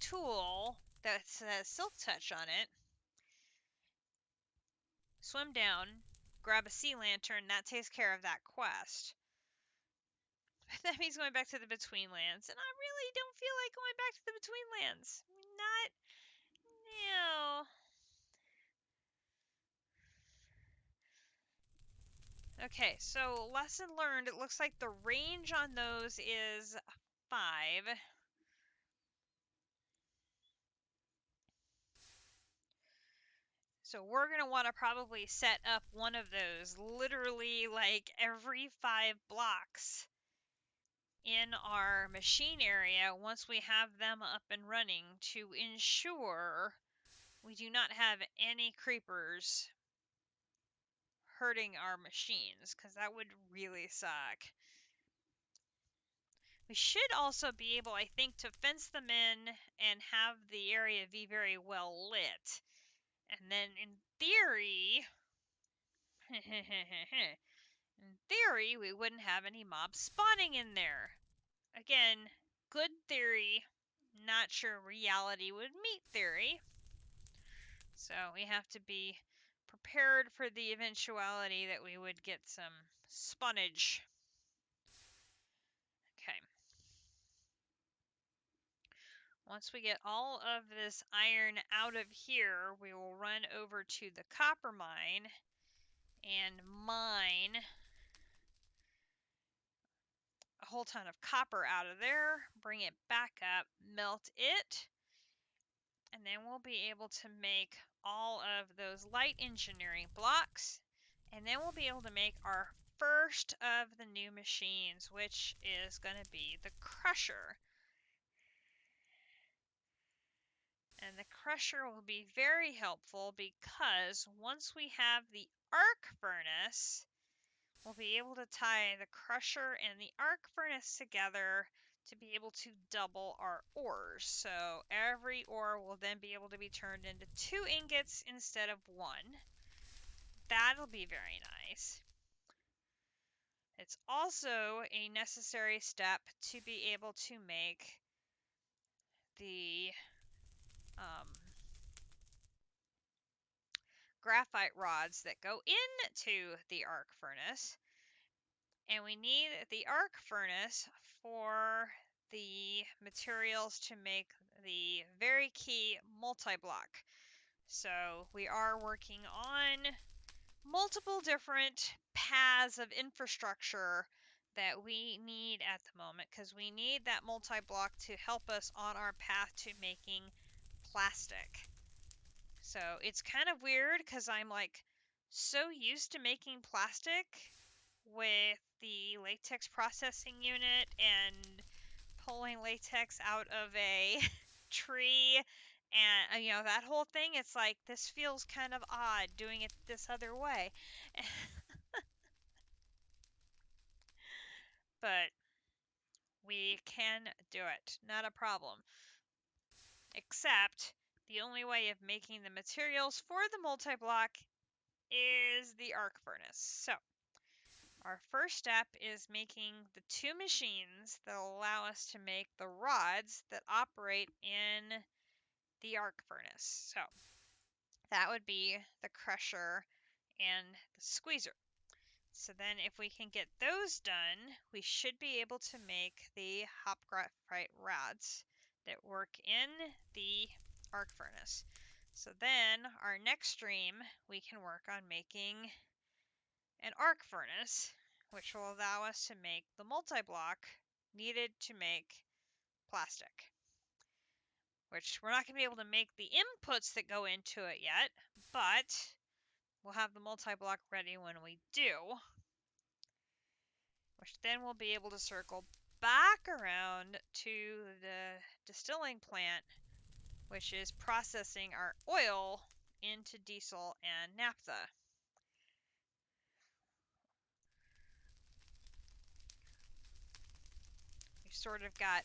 tool that says Silk Touch on it. Swim down, grab a sea lantern, that takes care of that quest. That means going back to the Between Lands, and I really don't feel like going back to the Between Lands. Not now. Okay, so lesson learned. It looks like the range on those is 5. So we're going to want to probably set up one of those literally like every 5 blocks in our machine area once we have them up and running to ensure we do not have any creepers hurting our machines, because that would really suck. We should also be able, I think, to fence them in and have the area be very well lit. And then in theory, we wouldn't have any mobs spawning in there. Again, good theory, not sure reality would meet theory. So we have to be prepared for the eventuality that we would get some spawnage. Okay. Once we get all of this iron out of here, we will run over to the copper mine and mine a whole ton of copper out of there, bring it back up, melt it, and then we'll be able to make all of those light engineering blocks, and then we'll be able to make our first of the new machines, which is going to be the crusher. And the crusher will be very helpful because once we have the arc furnace, we'll be able to tie the crusher and the arc furnace together to be able to double our ores. So every ore will then be able to be turned into 2 ingots instead of 1. That'll be very nice. It's also a necessary step to be able to make the graphite rods that go into the arc furnace. And we need the arc furnace for the materials to make the very key multi-block. So we are working on multiple different paths of infrastructure that we need at the moment, because we need that multi-block to help us on our path to making plastic. So it's kind of weird because I'm like so used to making plastic with the latex processing unit and pulling latex out of a tree and that whole thing. It's like this feels kind of odd doing it this other way. But we can do it, not a problem. Except the only way of making the materials for the multi-block is the arc furnace. So our first step is making the 2 machines that will allow us to make the rods that operate in the arc furnace. So that would be the crusher and the squeezer. So then if we can get those done, we should be able to make the hop graphite rods that work in the arc furnace. So then our next stream, we can work on making an arc furnace, which will allow us to make the multi-block needed to make plastic. Which we're not going to be able to make the inputs that go into it yet, but we'll have the multi-block ready when we do. Which then we'll be able to circle back around to the distilling plant, which is processing our oil into diesel and naphtha. We've sort of got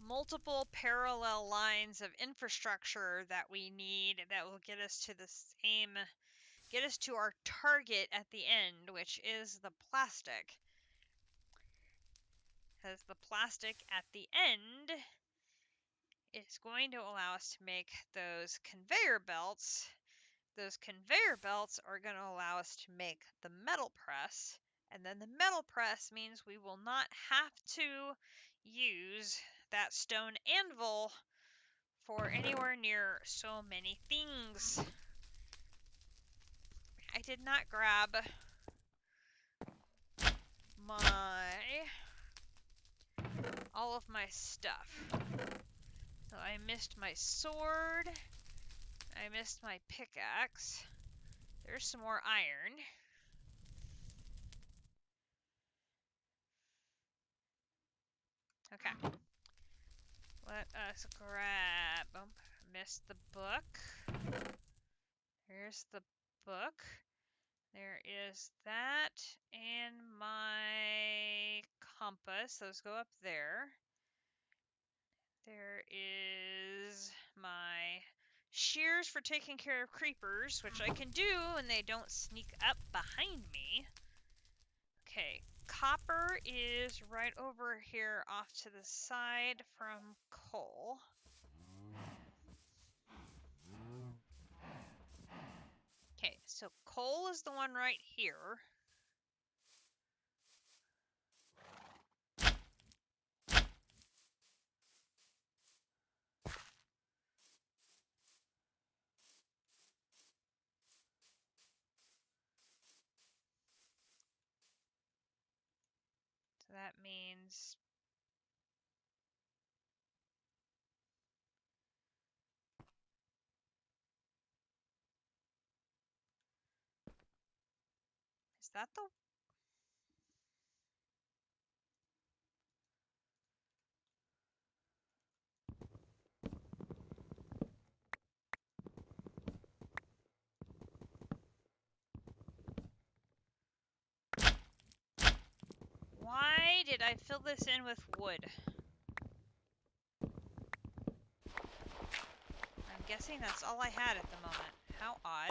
multiple parallel lines of infrastructure that we need that will get us to the same, get us to our target at the end, which is the plastic. Because the plastic at the end is going to allow us to make those conveyor belts. Those conveyor belts are going to allow us to make the metal press. And then the metal press means we will not have to use that stone anvil for anywhere near so many things. I did not grab all of my stuff. So I missed my sword. I missed my pickaxe. There's some more iron. Okay. Let us grab... Oh, missed the book. Here's the book. There is that and my compass. Those go up there. There is my shears for taking care of creepers, which I can do and they don't sneak up behind me. Okay, copper is right over here off to the side from coal. Okay, so coal is the one right here. So that means... Is that the... Why did I fill this in with wood? I'm guessing that's all I had at the moment. How odd.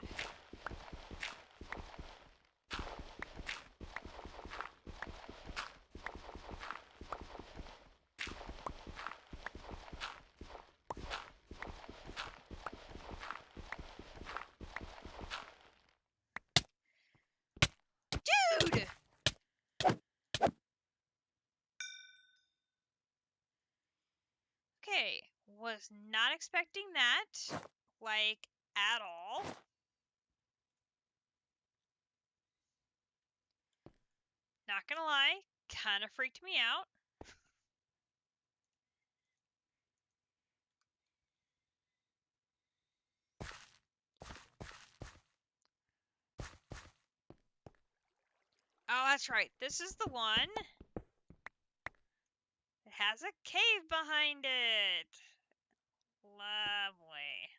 Dude! Okay, was not expecting that, like, at all. Not gonna lie, kind of freaked me out. Oh, that's right. This is the one. It has a cave behind it. Lovely.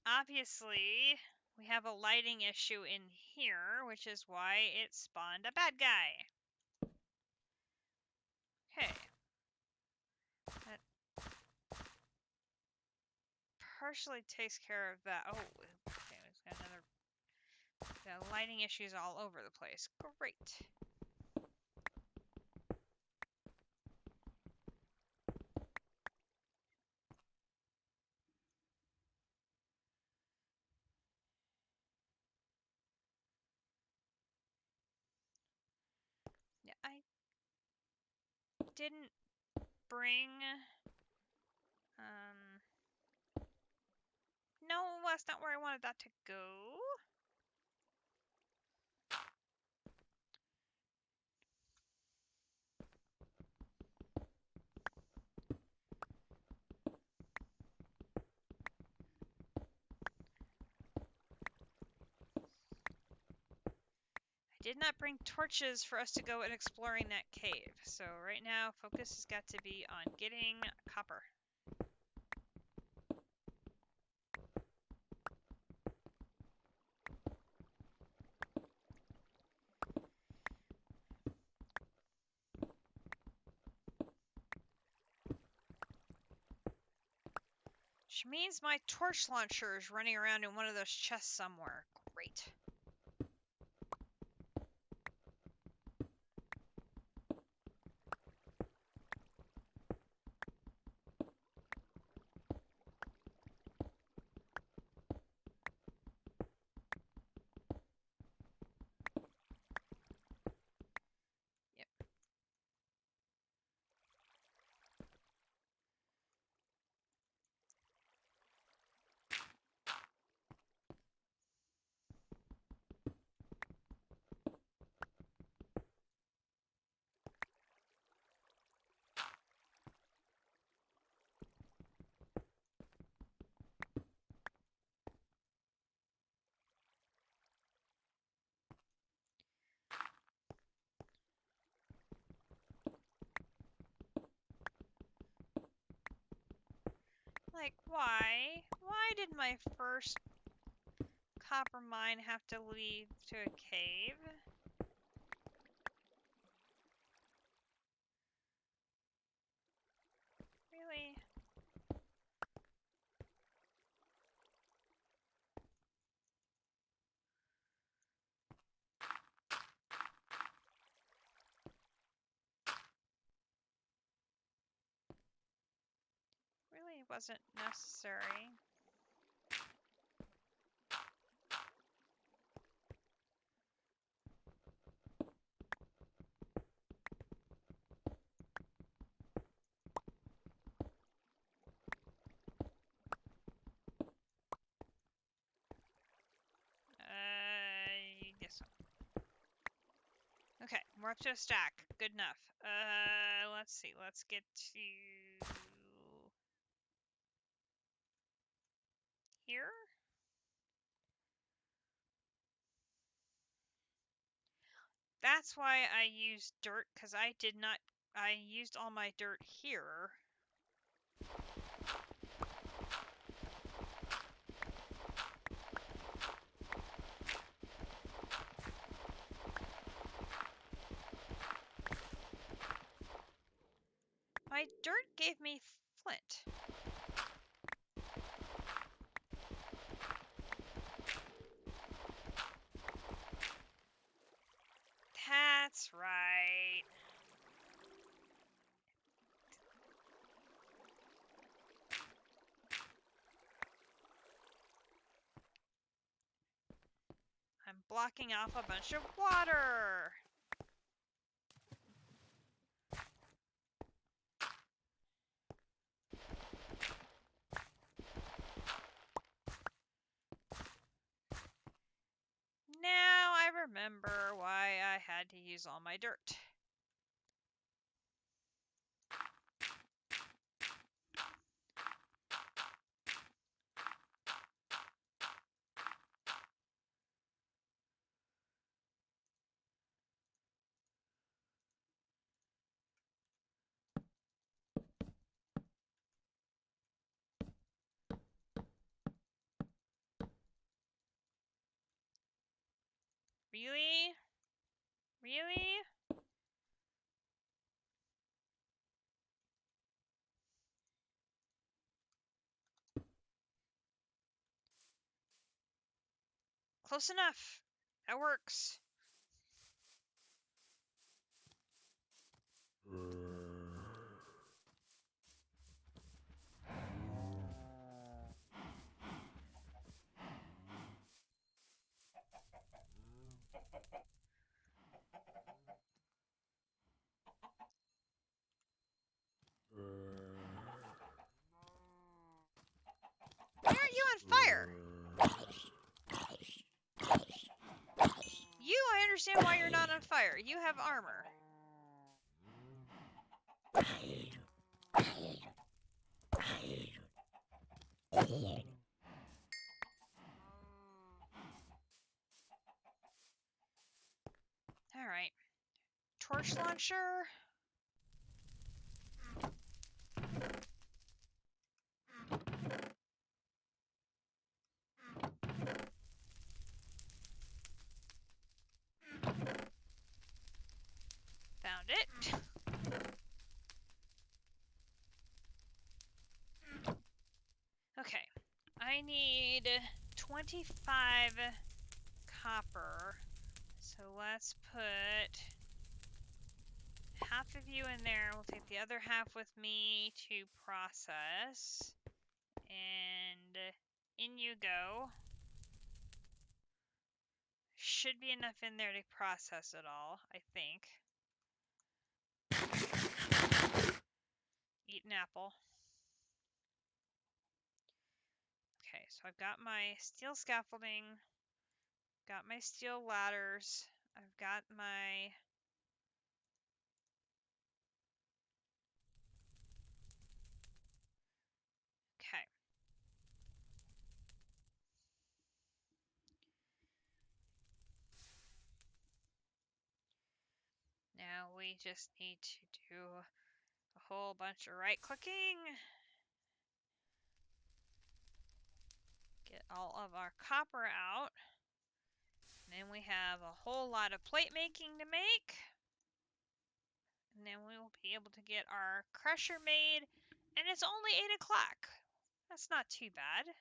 Obviously, we have a lighting issue in here, which is why it spawned a bad guy. Okay. That partially takes care of that. Oh, okay, we've got another... Got lighting issues all over the place. Great. Yeah, I didn't bring... No, that's not where I wanted that to go. I did not bring torches for us to go and exploring that cave. So right now, focus has got to be on getting copper. Which means my torch launcher is running around in one of those chests somewhere. Great. Like, why? Why did my first copper mine have to lead to a cave? Really? Really wasn't necessary. This one. Okay, we're up to a stack. Good enough. Let's see. Let's get to here. That's why I used dirt, because I used all my dirt here. My dirt gave me flint. That's right. I'm blocking off a bunch of water. Now I remember why I had to use all my dirt. Really? Really? Close enough. That works. Why aren't you on fire? I understand why you're not on fire. You have armor. Alright. Torch launcher. Found it. Okay. 25 copper. So let's put half of you in there. We'll take the other half with me to process. And in you go. Should be enough in there to process it all, I think. Eat an apple. Okay, so I've got my steel scaffolding, got my steel ladders, I've got my... Okay. Now we just need to do a whole bunch of right-clicking. Get all of our copper out. And then we have a whole lot of plate making to make. And then we will be able to get our crusher made. And it's only 8 o'clock. That's not too bad.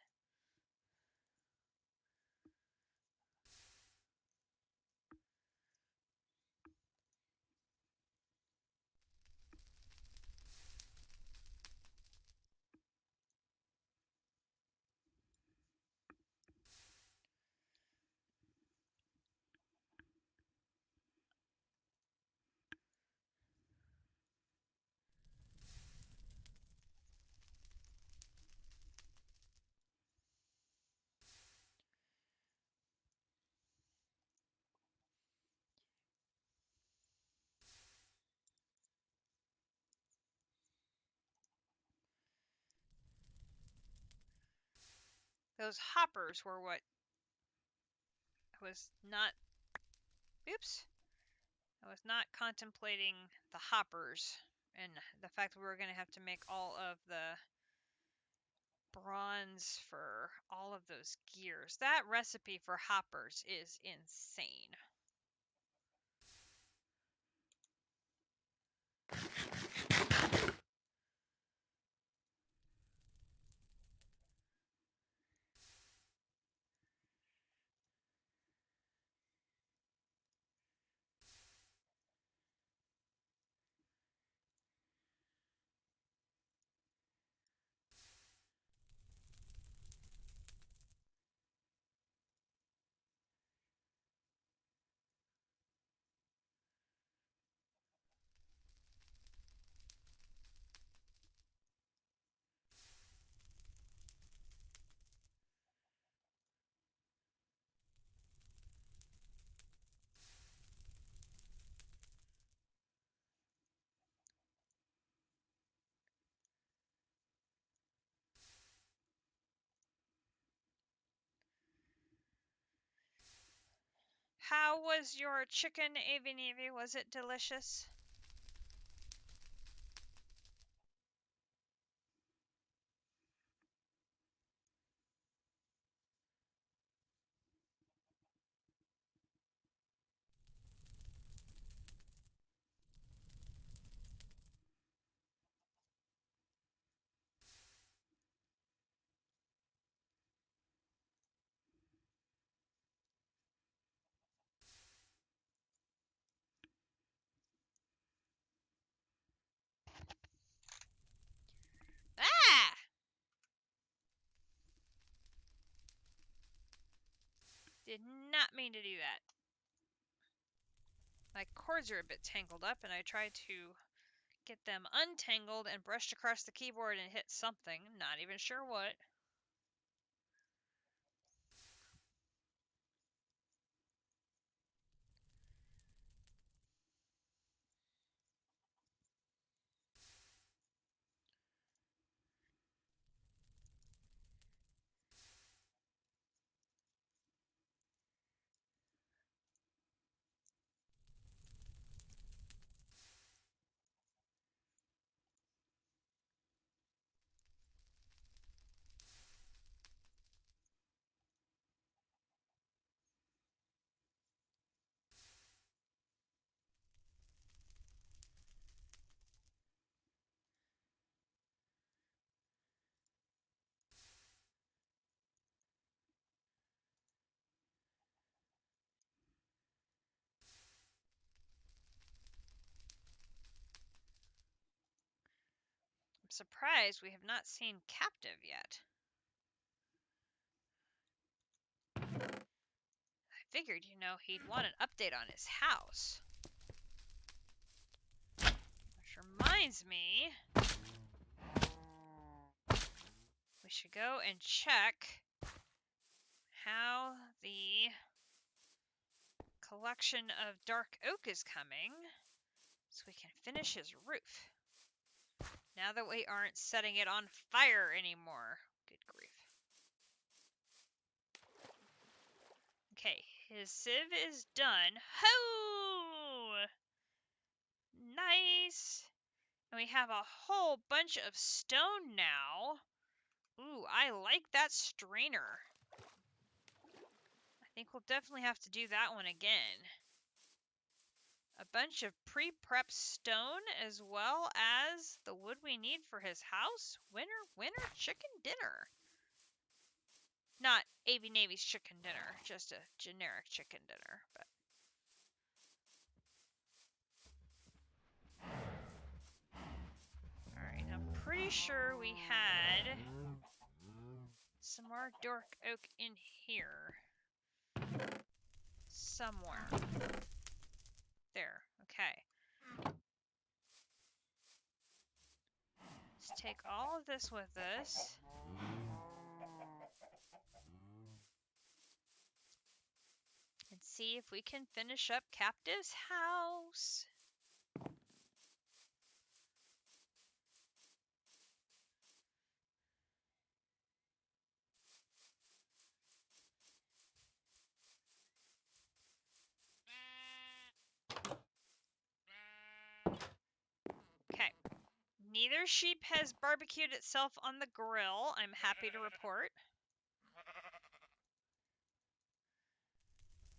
Those hoppers were what I was not... Oops. I was not contemplating the hoppers and the fact that we were going to have to make all of the bronze for all of those gears. That recipe for hoppers is insane. How was your chicken, Avi? Was it delicious? Ah! Did not mean to do that. My cords are a bit tangled up, and I tried to get them untangled and brushed across the keyboard and hit something. Not even sure what. surprised we have not seen Captive yet. I figured, you know, he'd want an update on his house. Which reminds me, we should go and check how the collection of dark oak is coming, so we can finish his roof. Now that we aren't setting it on fire anymore. Good grief. Okay, his sieve is done. Ho! Nice! And we have a whole bunch of stone now. Ooh, I like that strainer. I think we'll definitely have to do that one again. A bunch of pre-prep stone as well as the wood we need for his house. Winner, winner, chicken dinner. Not AV Navy's chicken dinner, just a generic chicken dinner. But alright, I'm pretty sure we had some more dark oak in here. Somewhere. There, okay. Let's take all of this with us. And see if we can finish up Captive's house. Okay. Neither sheep has barbecued itself on the grill, I'm happy to report.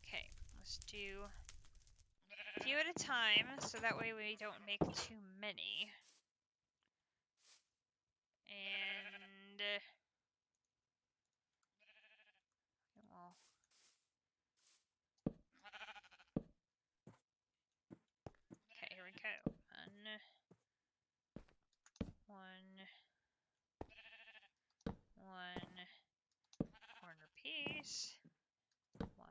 Okay, let's do a few at a time, so that way we don't make too many. And well, okay, here we go. One corner piece. One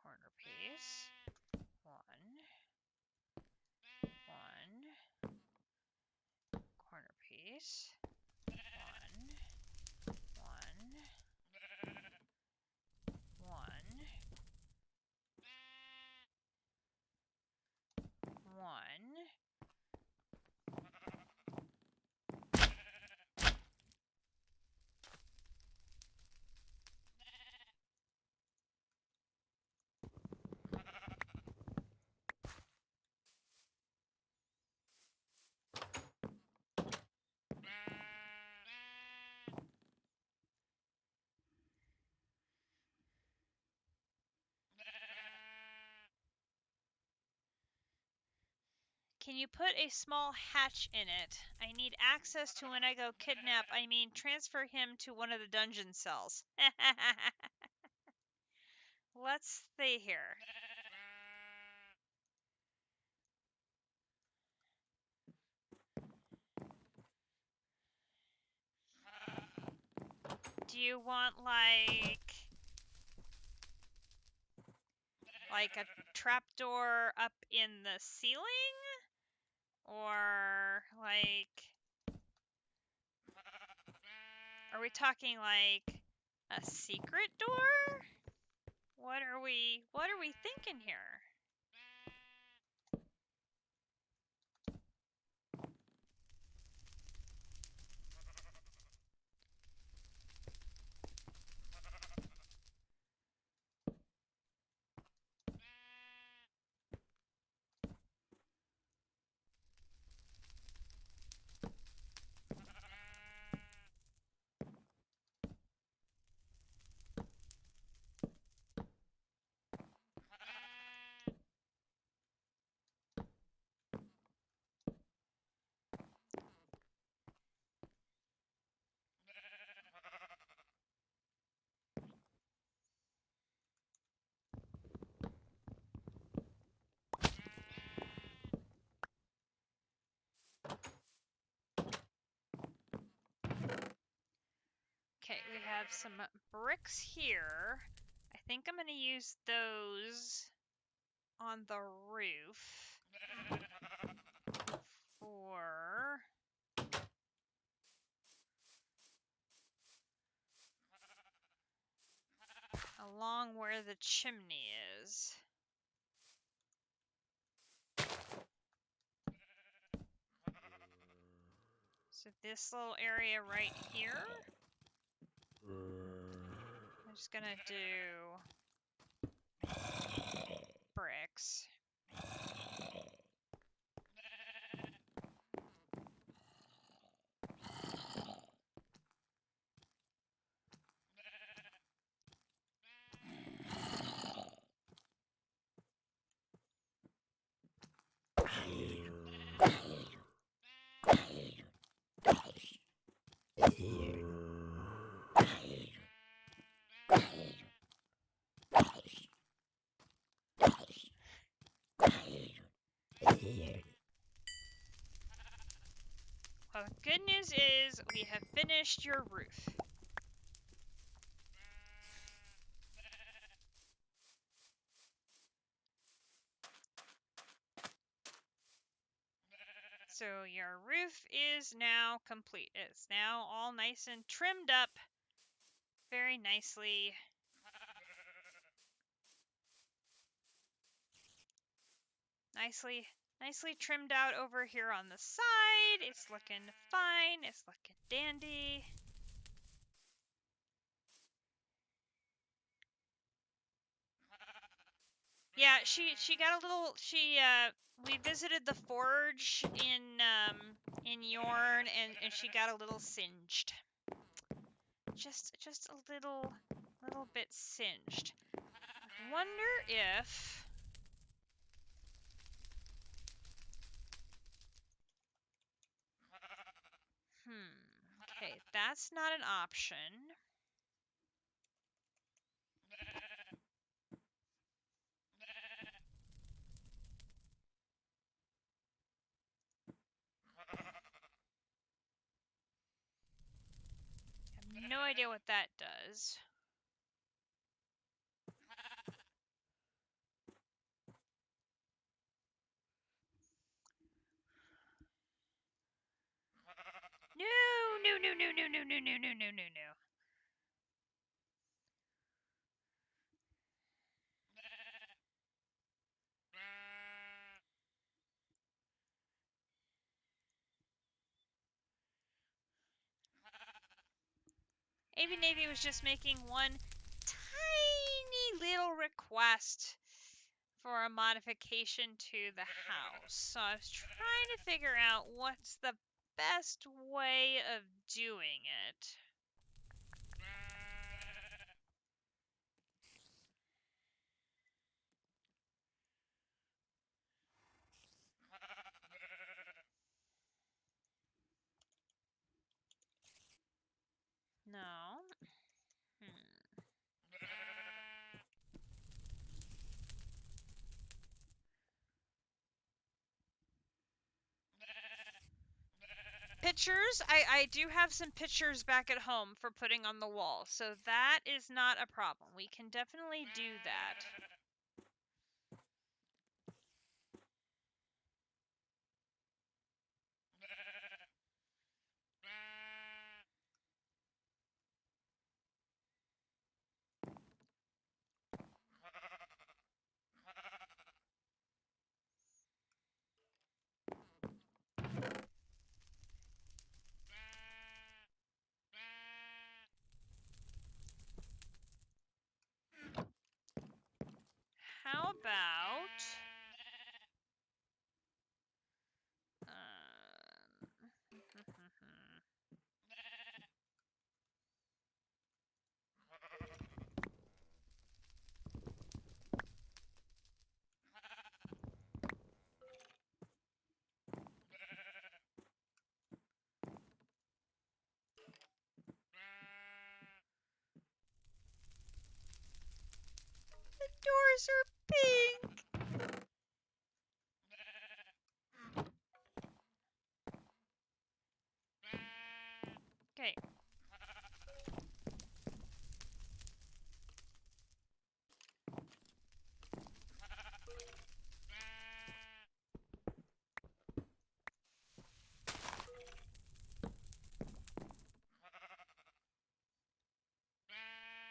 corner piece. One corner piece. One. Can you put a small hatch in it? I need access to when I go kidnap, I mean transfer him to one of the dungeon cells. Let's stay here. Do you want like a trapdoor up in the ceiling? Or like, are we talking like a secret door? What are we thinking here? Okay, we have some bricks here. I think I'm going to use those on the roof for along where the chimney is. So this little area right here, I'm just gonna do bricks. Well, the good news is we have finished your roof. So your roof is now complete. It's now all nice and trimmed up very nicely. Nicely trimmed out over here on the side. It's looking fine. It's looking dandy. Yeah, she got a little we visited the forge in Yorn and she got a little singed. Just a little bit singed. I wonder if okay, that's not an option. I have no idea what that does. No. Avi Navy was just making one tiny little request for a modification to the house. So I was trying to figure out what's the best way of doing it. No. Pictures. I do have some pictures back at home for putting on the wall, so that is not a problem. We can definitely do that. How about the doors are pink. Okay.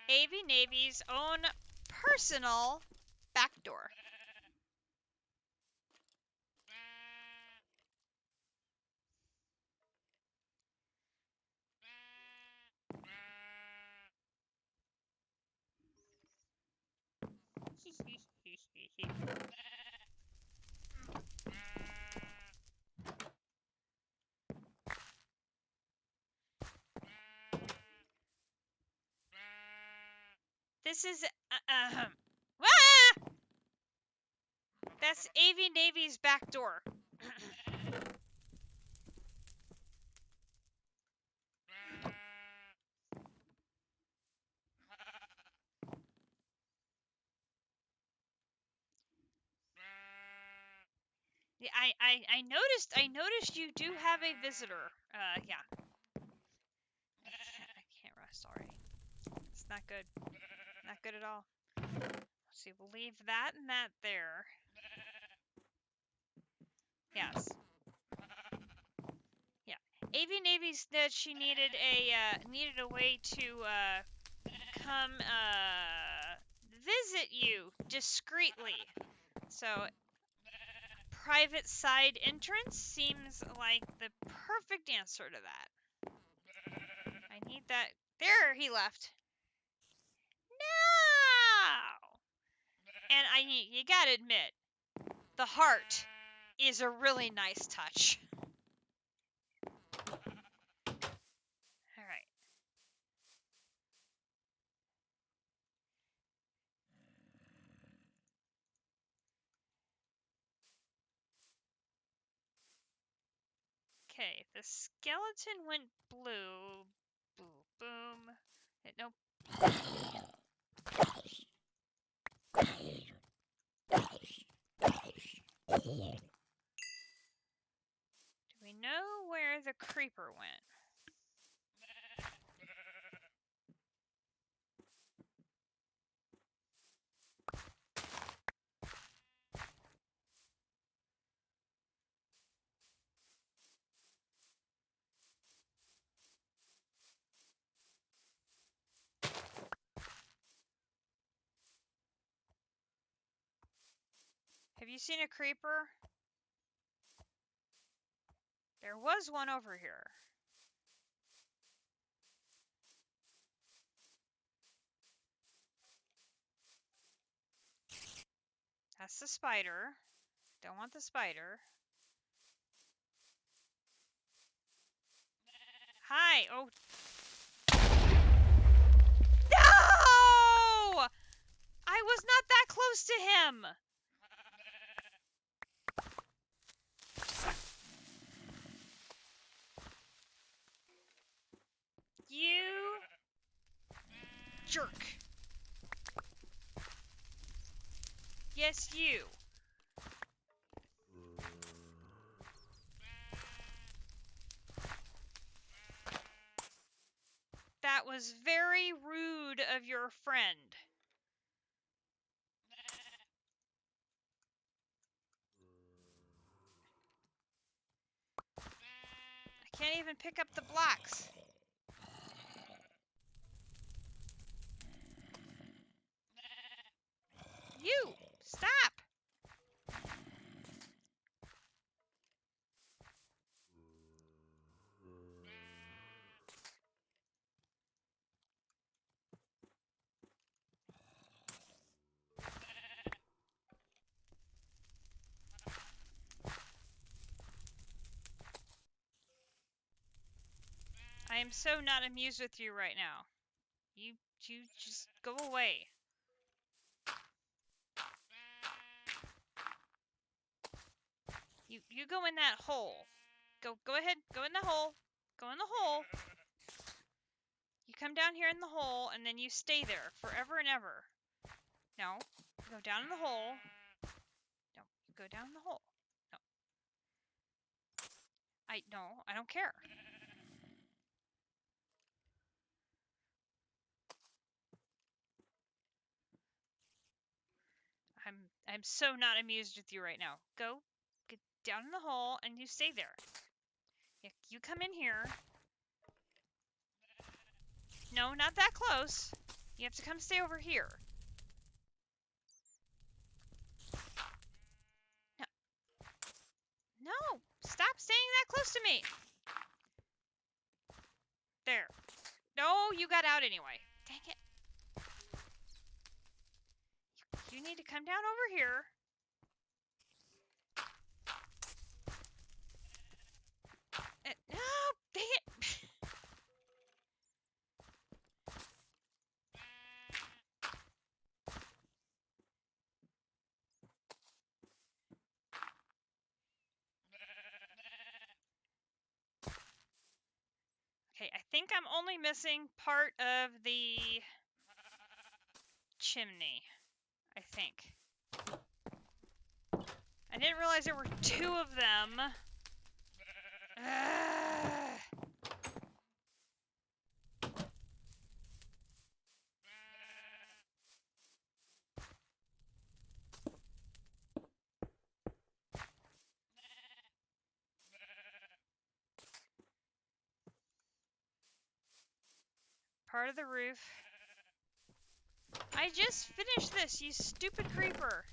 AV Navy's own personal backdoor. This is that's AV Navy's back door. Yeah, I noticed you do have a visitor. Yeah. I can't rest already. It's not good. Not good at all. Let's see, we'll leave that and that there. Yes. Yeah. AV Navy said she needed a way to come visit you discreetly. So private side entrance seems like the perfect answer to that. I need that. There, he left. No! And you gotta admit, the heart is a really nice touch. Alright. Okay, the skeleton went blue. Boom, boom. Nope. Do we know where the creeper went? Have you seen a creeper? There was one over here. That's the spider. Don't want the spider. Hi! Oh. No! I was not that close to him! You jerk. Yes, you. That was very rude of your friend. I can't even pick up the blocks. You! Stop! I am so not amused with you right now. You just go away. You go in that hole. Go ahead. Go in the hole. Go in the hole. You come down here in the hole, and then you stay there forever and ever. No. Go down in the hole. No. Go down in the hole. No. I don't care. I'm so not amused with you right now. Go get down in the hole, and you stay there. You come in here. No, not that close. You have to come stay over here. No. No! Stop staying that close to me! There. No, you got out anyway. Dang it. You need to come down over here. No! Dang it! Okay, I think I'm only missing part of the chimney. I think. I didn't realize there were two of them. Ugh. Part of the roof. I just finished this, you stupid creeper.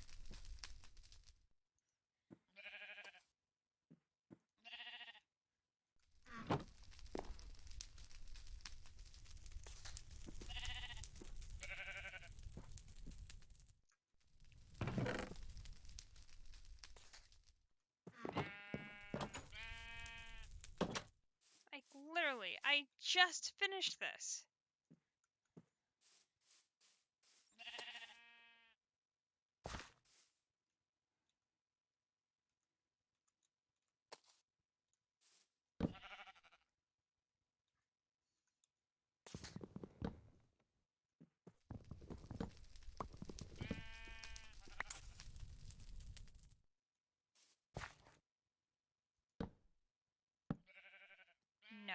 I just finished this. No.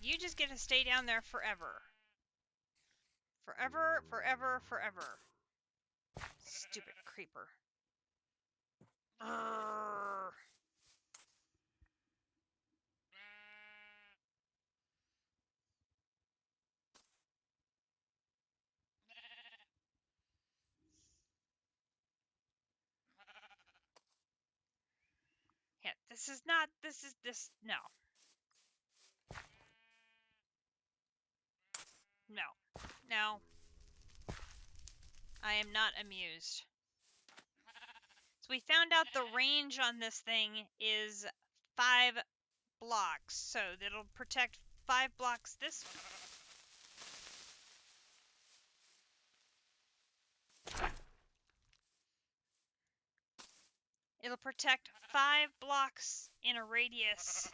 You just get to stay down there forever. Forever, forever, forever. Stupid creeper. Urgh. Yeah, no. No. No. I am not amused. So we found out the range on this thing is 5 blocks. So it'll protect 5 blocks this way. It'll protect 5 blocks in a radius.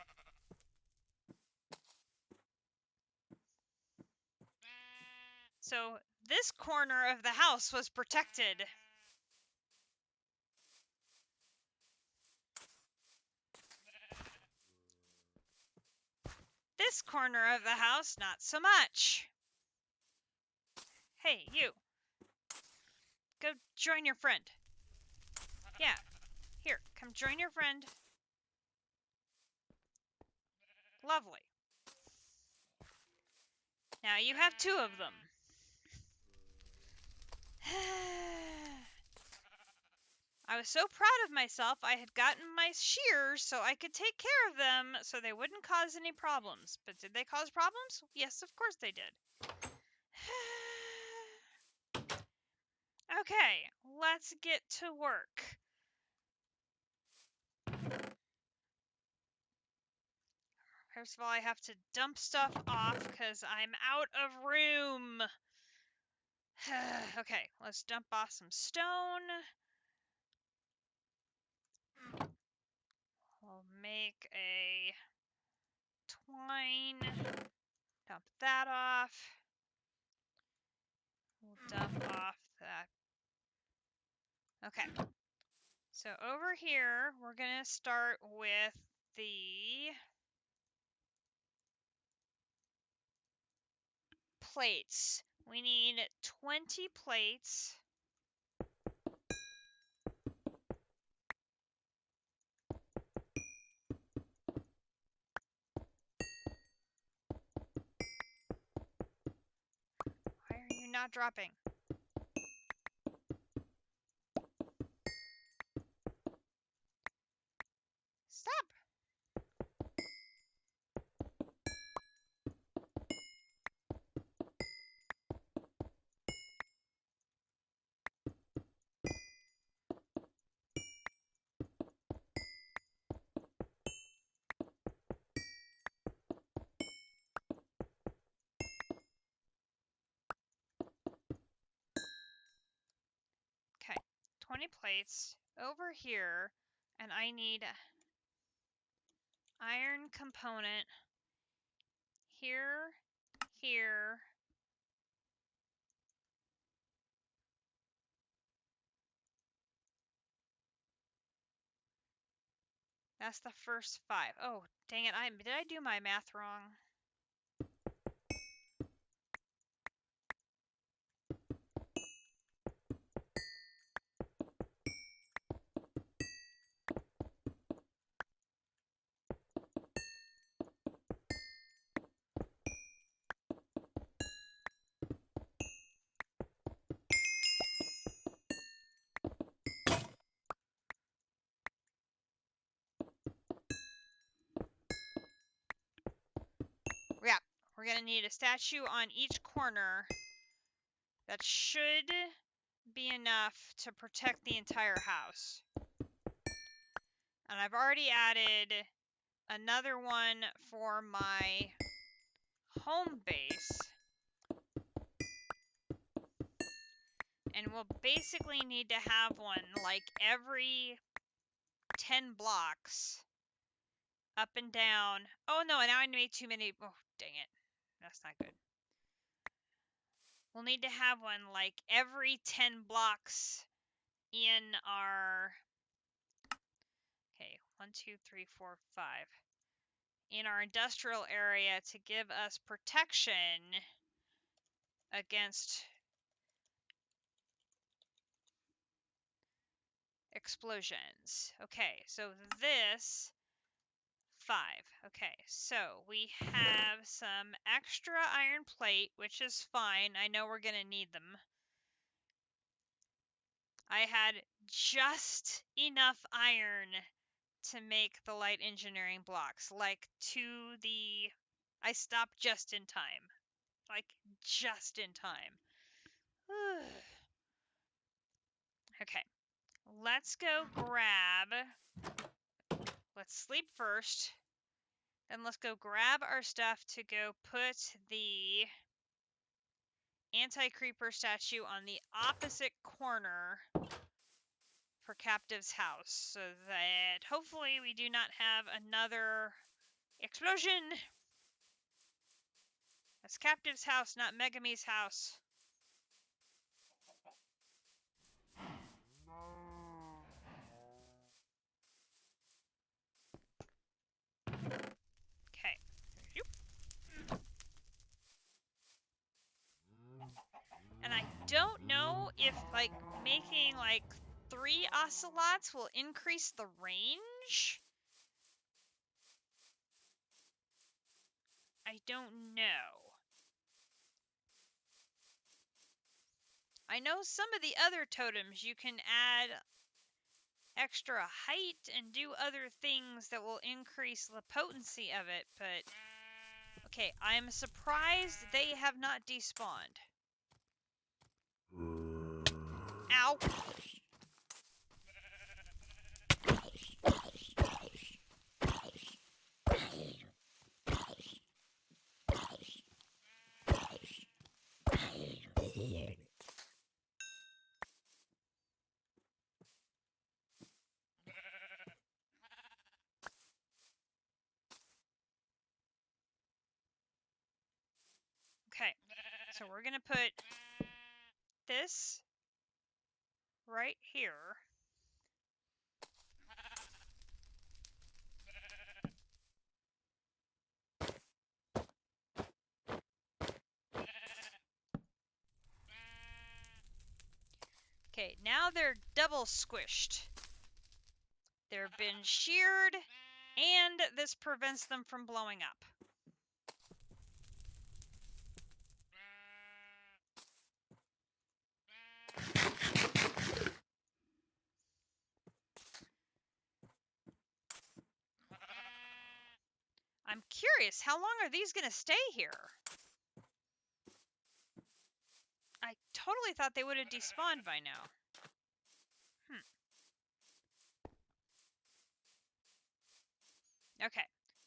So this corner of the house was protected. This corner of the house, not so much. Hey, you. Go join your friend. Yeah. Here, come join your friend. Lovely. Now you have 2 of them. I was so proud of myself, I had gotten my shears so I could take care of them so they wouldn't cause any problems. But did they cause problems? Yes, of course they did. Okay, let's get to work. First of all, I have to dump stuff off because I'm out of room. Okay, let's dump off some stone. We'll make a twine. Dump that off. We'll dump off that. Okay. So over here, we're going to start with the plates. We need 20 plates. Why are you not dropping? Stop! Okay, 20 plates over here, and I need iron component here, here. That's the first 5. Oh, dang it. Did I do my math wrong? Yeah, we're going to need a statue on each corner. That should be enough to protect the entire house. And I've already added another one for my home base. And we'll basically need to have one like every 10 blocks up and down. Oh no, now I made too many. Oh, dang it. That's not good. We'll need to have one like every 10 blocks in our, okay, 1, 2, 3, 4, 5, in our industrial area to give us protection against explosions. Okay, so this 5. Okay, so we have some extra iron plate, which is fine. I know we're going to need them. I had just enough iron to make the light engineering blocks, like I stopped just in time. Like, just in time. Okay, let's go grab, let's sleep first. Then let's go grab our stuff to go put the anti-creeper statue on the opposite corner for Captive's house, so that hopefully we do not have another explosion. That's Captive's house, not Megumi's house. Okay. And I don't know if, like, making, like, 3 ocelots will increase the range. I don't know. I know some of the other totems you can add extra height and do other things that will increase the potency of it, but okay, I'm surprised they have not despawned. Ow! Okay, so we're gonna put this right here. Okay, now they're double squished. They've been sheared, and this prevents them from blowing up. I'm curious, how long are these going to stay here? I totally thought they would have despawned by now. Okay,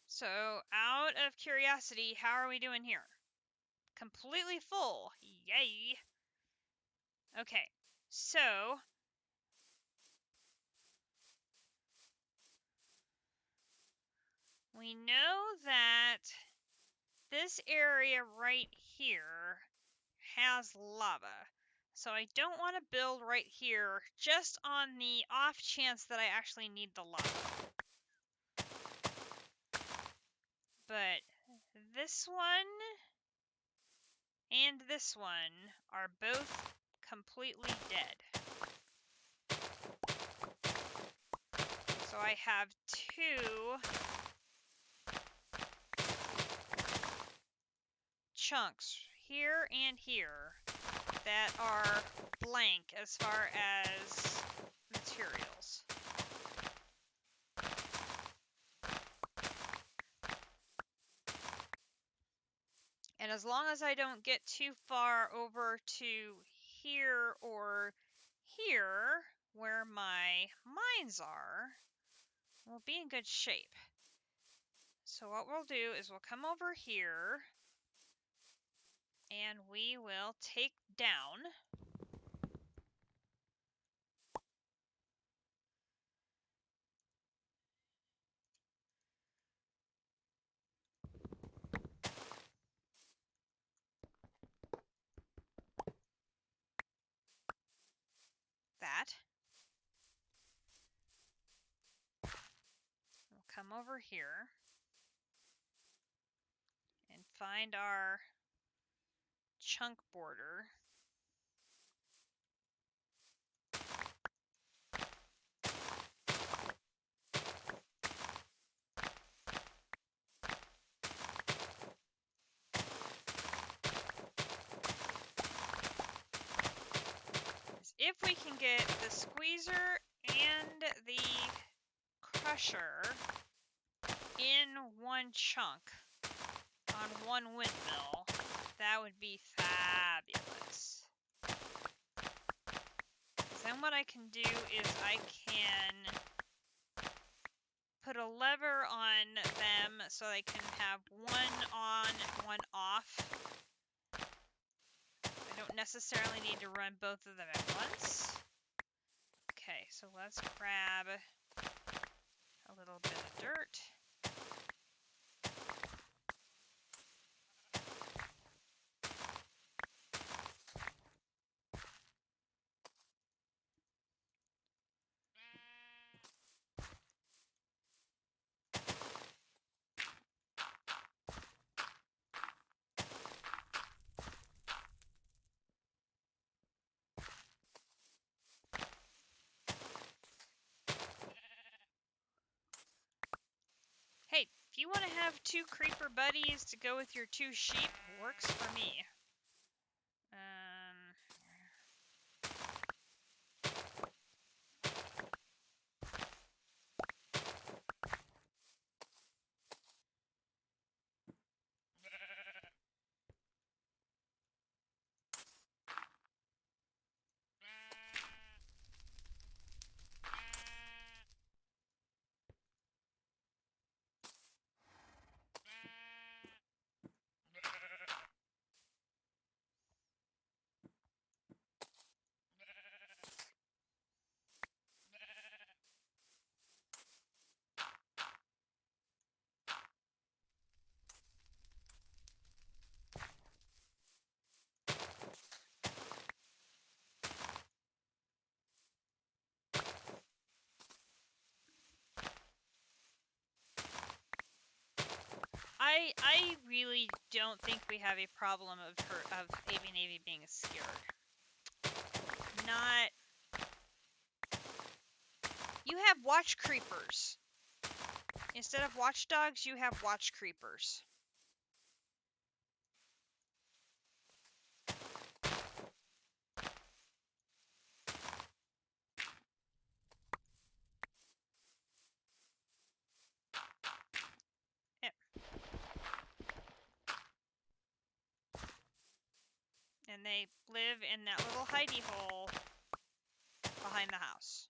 so out of curiosity, how are we doing here? Completely full. Yay. Okay, so we know that this area right here has lava. So I don't want to build right here just on the off chance that I actually need the lava. But this one and this one are both completely dead. So I have two chunks here and here that are blank as far as materials. And as long as I don't get too far over to here or here, where my mines are, we'll be in good shape. So what we'll do is we'll come over here and we will take down that. We'll come over here and find our chunk border. If we can get the squeezer and the crusher in one chunk on one windmill, that would be fabulous. Then what I can do is I can put a lever on them so I can have one on, one off. I don't necessarily need to run both of them at once. Okay, so let's grab a little bit of dirt. Hey, if you want to have two creeper buddies to go with your two sheep, works for me. I really don't think we have a problem of Avy Navy being scared. Not You have watch creepers. Instead of watchdogs, you have watch creepers. Yep. And they live in that little hidey hole behind the house.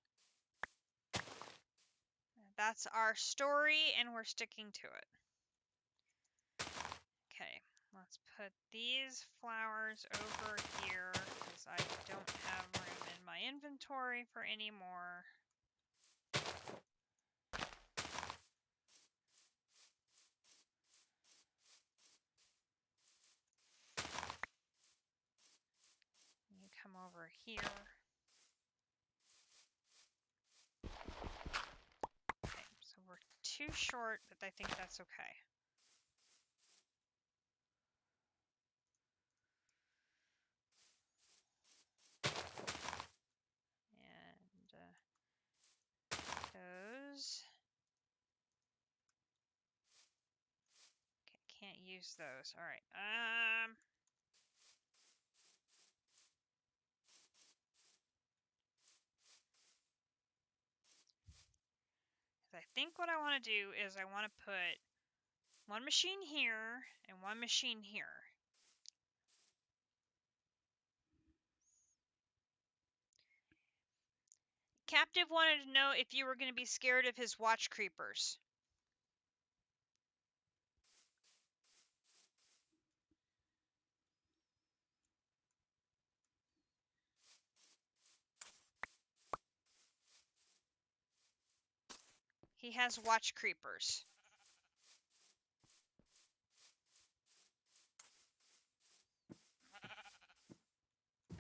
That's our story, and we're sticking to it. Okay, let's put these flowers over here, because I don't have room in my inventory for any more. You come over here. Okay, so we're too short, but I think that's okay. And those. Okay, can't use those. All right. I think what I want to do is I want to put one machine here and one machine here. Captive wanted to know if you were going to be scared of his watch creepers. He has watch creepers.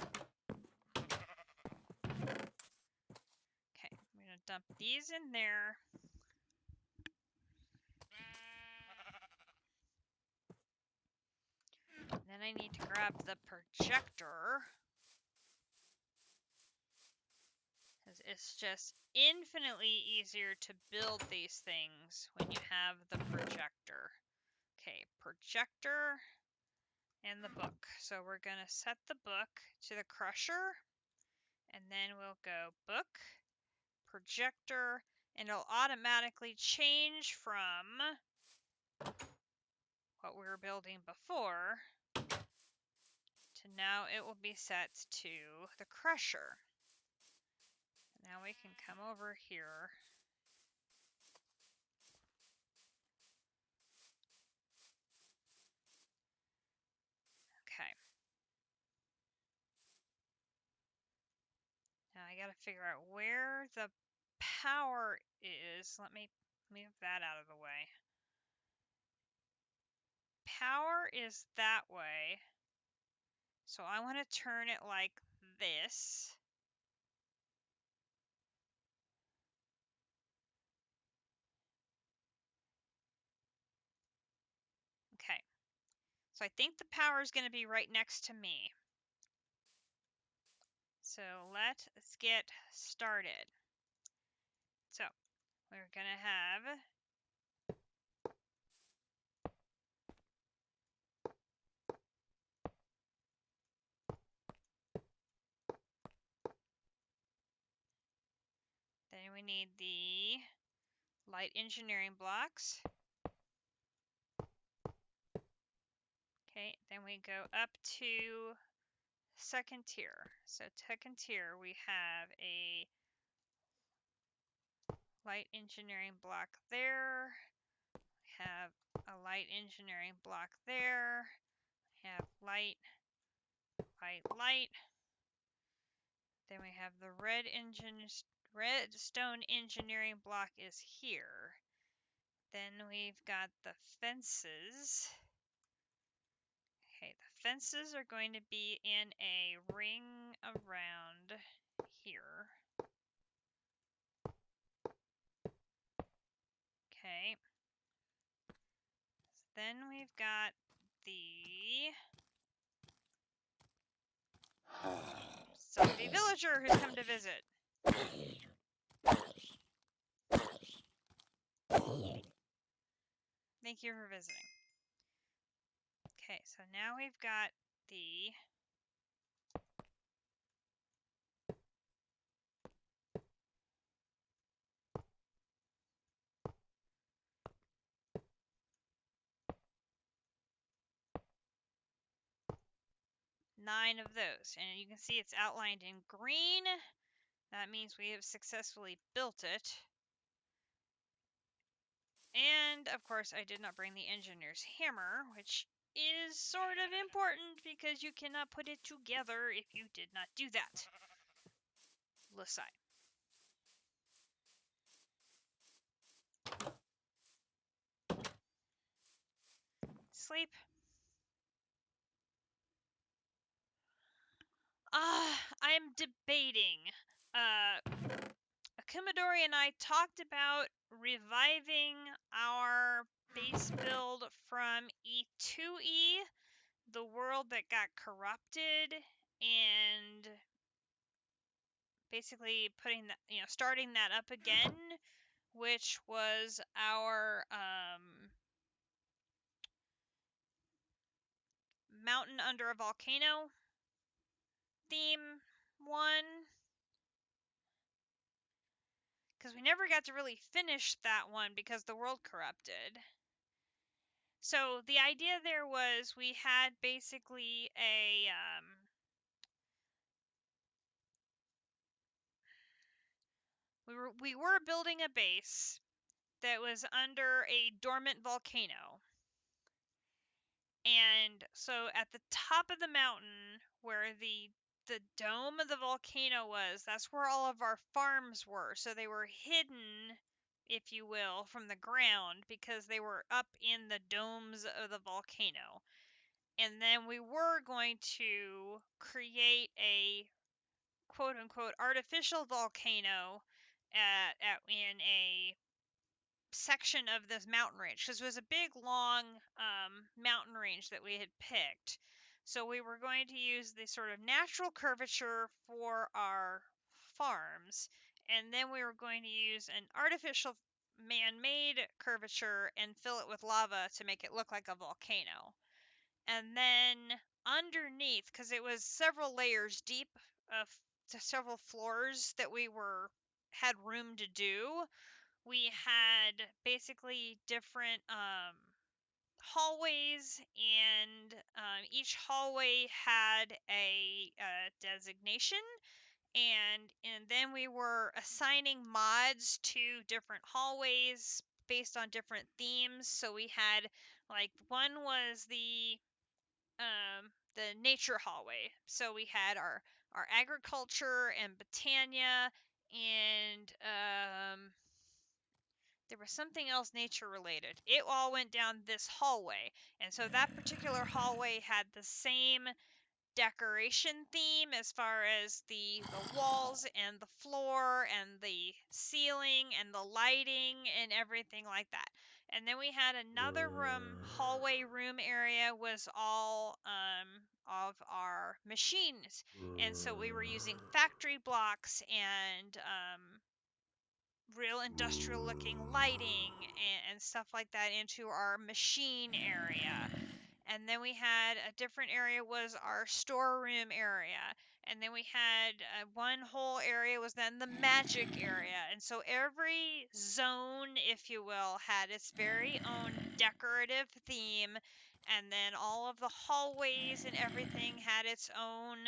Okay, I'm going to dump these in there. Then I need to grab the projector. Because it's just infinitely easier to build these things when you have the projector. Okay, projector and the book. So we're going to set the book to the crusher. And then we'll go book, projector, and it'll automatically change from what we were building before to now it will be set to the crusher. Now we can come over here. Okay. Now I gotta figure out where the power is. Let me move that out of the way. Power is that way. So I want to turn it like this. Okay. So I think the power is going to be right next to me. So let's get started. So we're going to have then we need the light engineering blocks. Okay, then we go up to second tier. So second tier, we have a light engineering block there. We have a light engineering block there. We have light, light, light. Then we have the redstone engineering block is here. Then we've got the fences. Okay, the fences are going to be in a ring around here. Okay. Then we've got the zombie villager who's come to visit. Thank you for visiting. Okay, so now we've got the nine of those, and you can see it's outlined in green. That means we have successfully built it. And of course I did not bring the engineer's hammer, which is sort of important because you cannot put it together if you did not do that. Loci. Sleep. I'm debating. Akumidori and I talked about reviving our base build from E2E, the world that got corrupted, and basically putting that, starting that up again, which was our mountain under a volcano theme one. Because we never got to really finish that one because the world corrupted. So the idea there was we had basically we were building a base that was under a dormant volcano. And so at the top of the mountain where the dome of the volcano was, that's where all of our farms were. So they were hidden, if you will, from the ground because they were up in the domes of the volcano. And then we were going to create a quote unquote artificial volcano in a section of this mountain range, because it was a big long mountain range that we had picked. So we were going to use the sort of natural curvature for our farms, and then we were going to use an artificial man-made curvature and fill it with lava to make it look like a volcano. And then underneath, because it was several layers deep, to several floors that we had room to do, we had basically different hallways, and each hallway had a designation, and then we were assigning mods to different hallways based on different themes. So we had, like, one was the nature hallway. So we had our agriculture and botania, and there was something else nature related. It all went down this hallway. And so that particular hallway had the same decoration theme as far as the walls and the floor and the ceiling and the lighting and everything like that. And then we had another hallway room area was all of our machines. And so we were using factory blocks and real industrial looking lighting and stuff like that into our machine area. And then we had a different area was our storeroom area. And then we had one whole area was then the magic area. And so every zone, if you will, had its very own decorative theme. And then all of the hallways and everything had its own,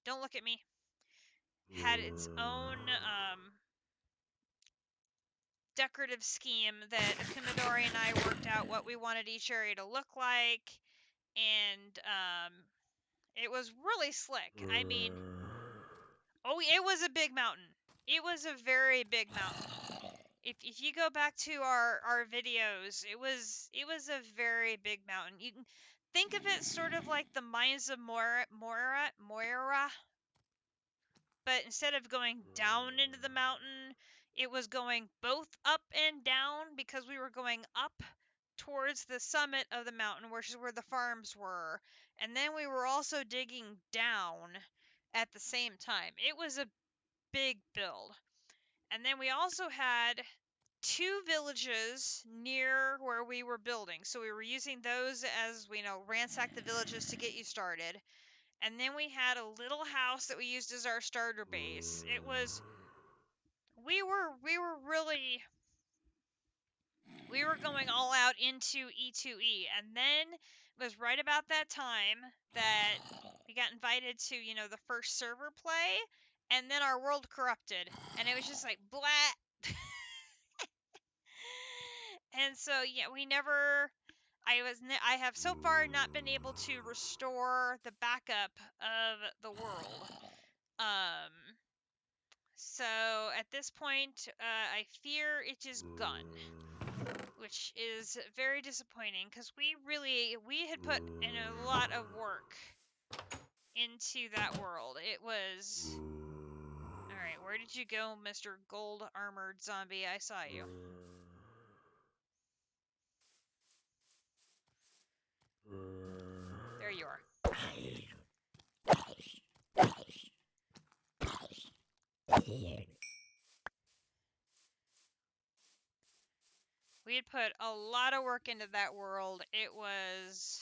don't look at me, had its own decorative scheme that Akumidori and I worked out what we wanted each area to look like, and it was really slick. I mean, it was a big mountain. It was a very big mountain. If you go back to our videos, it was a very big mountain. You can think of it sort of like the mines of Moira, but instead of going down into the mountain, it was going both up and down because we were going up towards the summit of the mountain, which is where the farms were. And then we were also digging down at the same time. It was a big build. And then we also had 2 villages near where we were building. So we were using those as we ransack the villages to get you started. And then we had a little house that we used as our starter base. It was we were really going all out into E2E, and then it was right about that time that we got invited to, the first server play, and then our world corrupted, and it was just like blah. And so yeah, I have so far not been able to restore the backup of the world. So at this point, I fear it is gone, which is very disappointing because we had put in a lot of work into that world. It was all right. Where did you go, Mr. Gold Armored Zombie? I saw you. There you are. We had put a lot of work into that world. It was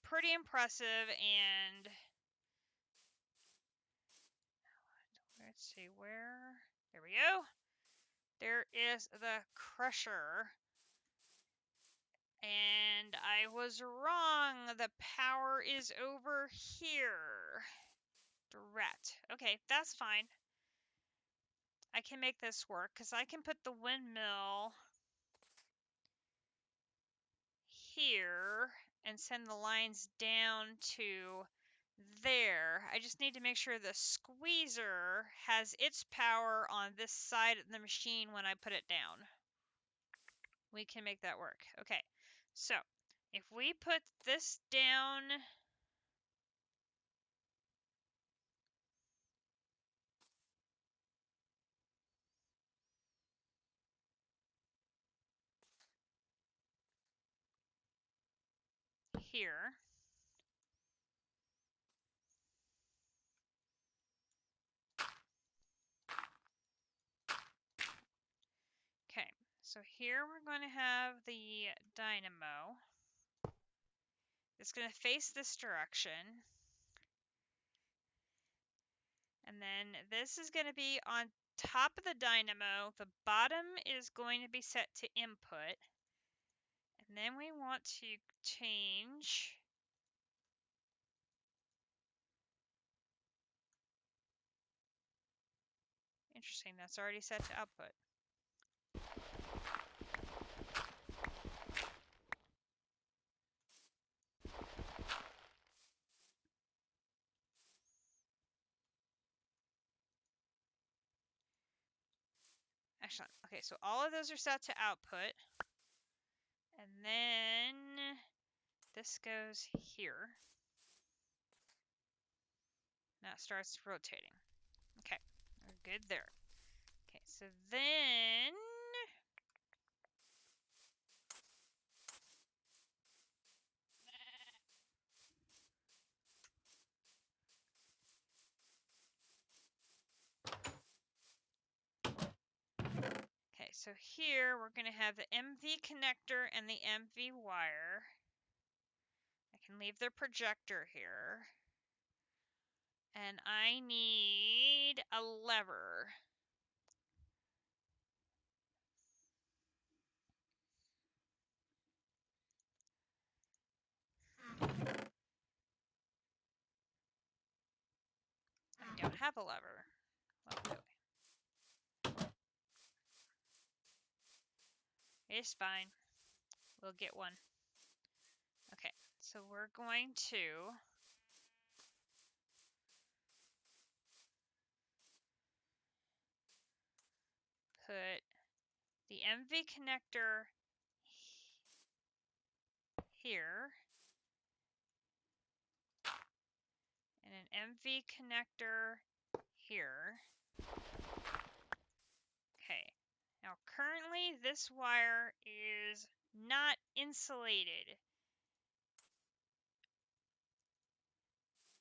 pretty impressive, and let's see where. There we go. There is the Crusher. And I was wrong. The power is over here. Drat. Okay, that's fine. I can make this work because I can put the windmill here and send the lines down to there. I just need to make sure the squeezer has its power on this side of the machine when I put it down. We can make that work. Okay, so if we put this down here. Okay, so here we're going to have the dynamo. It's going to face this direction. And then this is going to be on top of the dynamo. The bottom is going to be set to input. And then we want to change interesting, that's already set to output. Excellent. Okay, so all of those are set to output. And then this goes here. Now it starts rotating. Okay, we're good there. Okay, so then okay, so here we're going to have the MV connector and the MV wire. I can leave the projector here. And I need a lever. I don't have a lever. Well, do I? It's fine. We'll get one. Okay, so we're going to put the MV connector here and an MV connector here. Okay, now currently this wire is not insulated.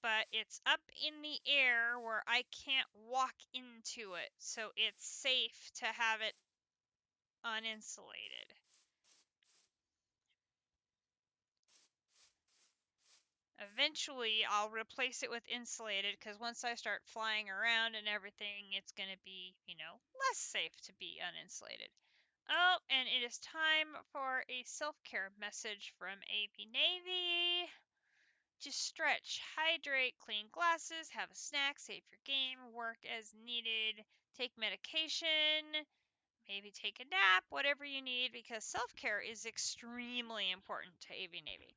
but it's up in the air where I can't walk into it, so it's safe to have it uninsulated. Eventually, I'll replace it with insulated because once I start flying around and everything, it's going to be, less safe to be uninsulated. Oh, and it is time for a self-care message from AP Navy. Just stretch, hydrate, clean glasses, have a snack, save your game, work as needed, take medication, maybe take a nap, whatever you need, because self-care is extremely important to AV Navy.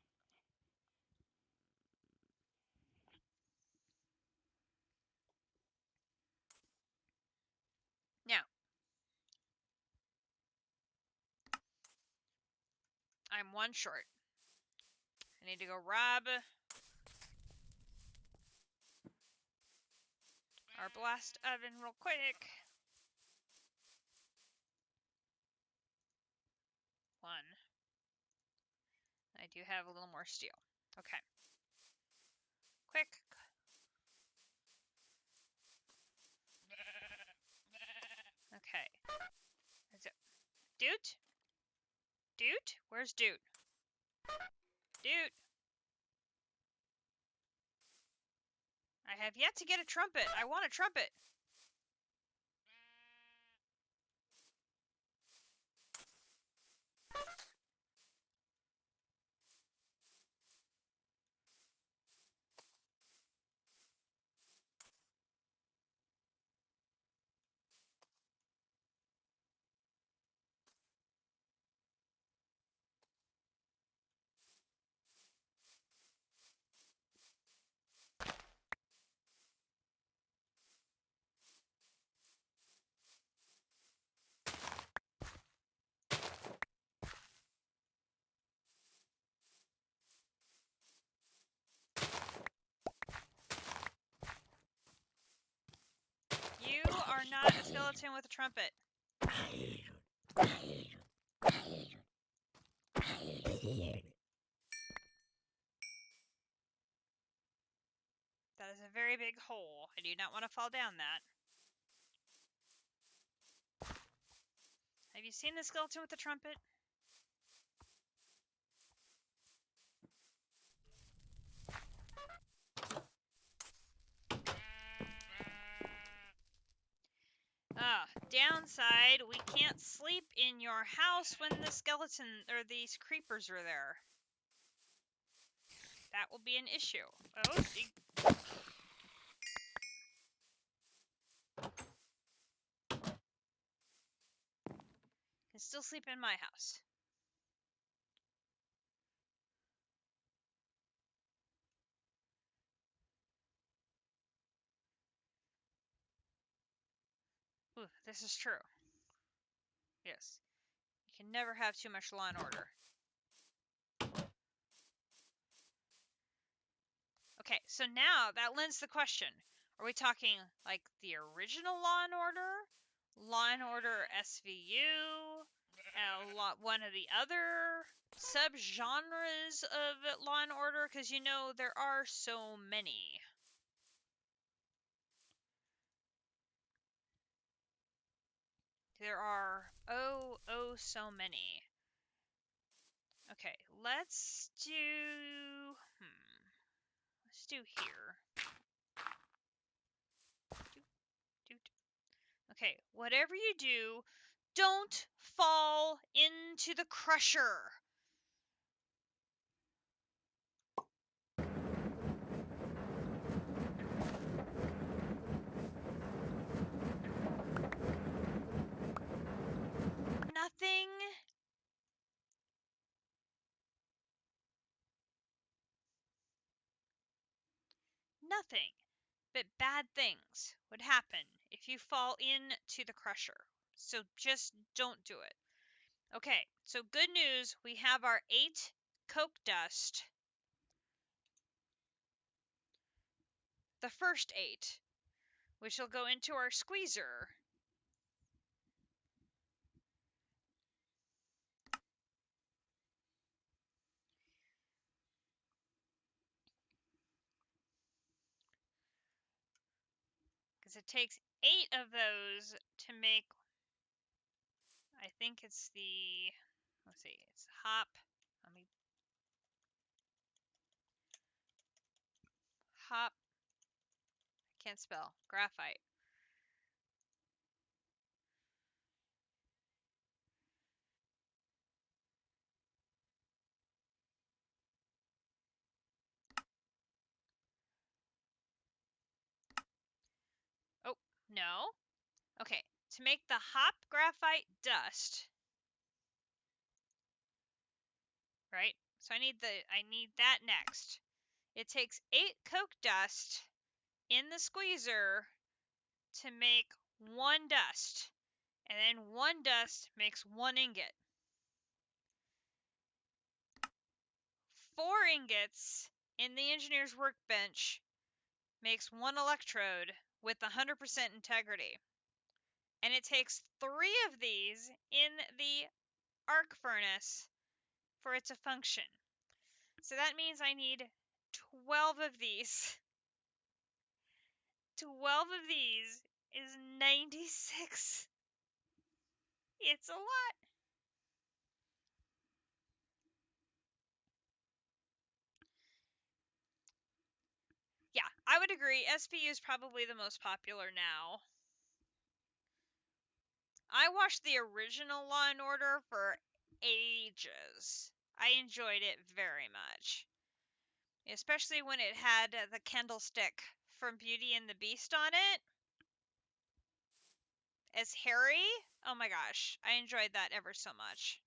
Now, I'm one short. I need to go rob our blast oven real quick. One. I do have a little more steel. Okay. Quick. Okay. Is it Dude? Dude? Where's Dude? Dude. I have yet to get a trumpet. I want a trumpet. You are not a skeleton with a trumpet. That is a very big hole. I do not want to fall down that. Have you seen the skeleton with the trumpet? Downside, we can't sleep in your house when the skeleton or these creepers are there. That will be an issue. Oh, can still sleep in my house. Ooh, this is true. Yes. You can never have too much law and order. Okay, so now that lends the question. Are we talking like the original Law and Order? Law and Order SVU? One of the other subgenres of Law and Order? Because there are so many. There are so many. Okay, let's do here. Okay, whatever you do, don't fall into the crusher. Nothing. Nothing but bad things would happen if you fall into the crusher. So just don't do it. Okay, so good news, we have our 8 coke dust. The first 8, which will go into our squeezer. Because it takes 8 of those to make, I think it's the, let's see, it's hop. Let me, hop, I can't spell, graphite. Oh, no. Okay, to make the hop graphite dust, right? So I need that next. It takes 8 coke dust in the squeezer to make 1 dust, and then 1 dust makes 1 ingot. 4 ingots in the engineer's workbench makes 1 electrode with 100% integrity. And it takes 3 of these in the arc furnace for it to function. So that means I need 12 of these. 12 of these is 96. It's a lot. Yeah, I would agree. SPU is probably the most popular now. I watched the original Law and Order for ages. I enjoyed it very much. Especially when it had the candlestick from Beauty and the Beast on it. As Harry. Oh my gosh, I enjoyed that ever so much.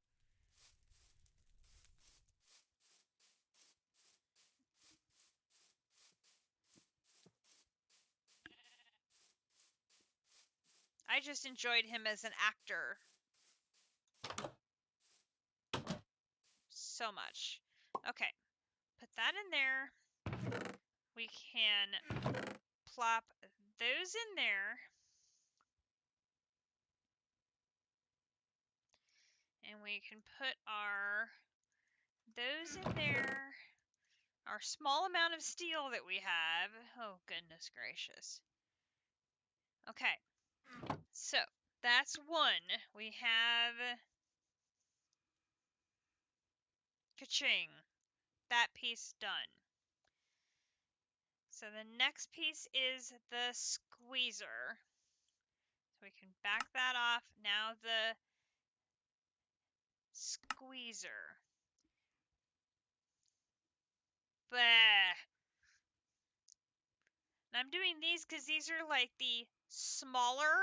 I just enjoyed him as an actor so much. Okay, put that in there. We can plop those in there. And we can put those in there. Our small amount of steel that we have. Oh, goodness gracious. Okay, so that's 1. We have ka-ching. That piece done. So the next piece is the squeezer. So we can back that off. Now the squeezer. Bah. And I'm doing these because these are like the smaller,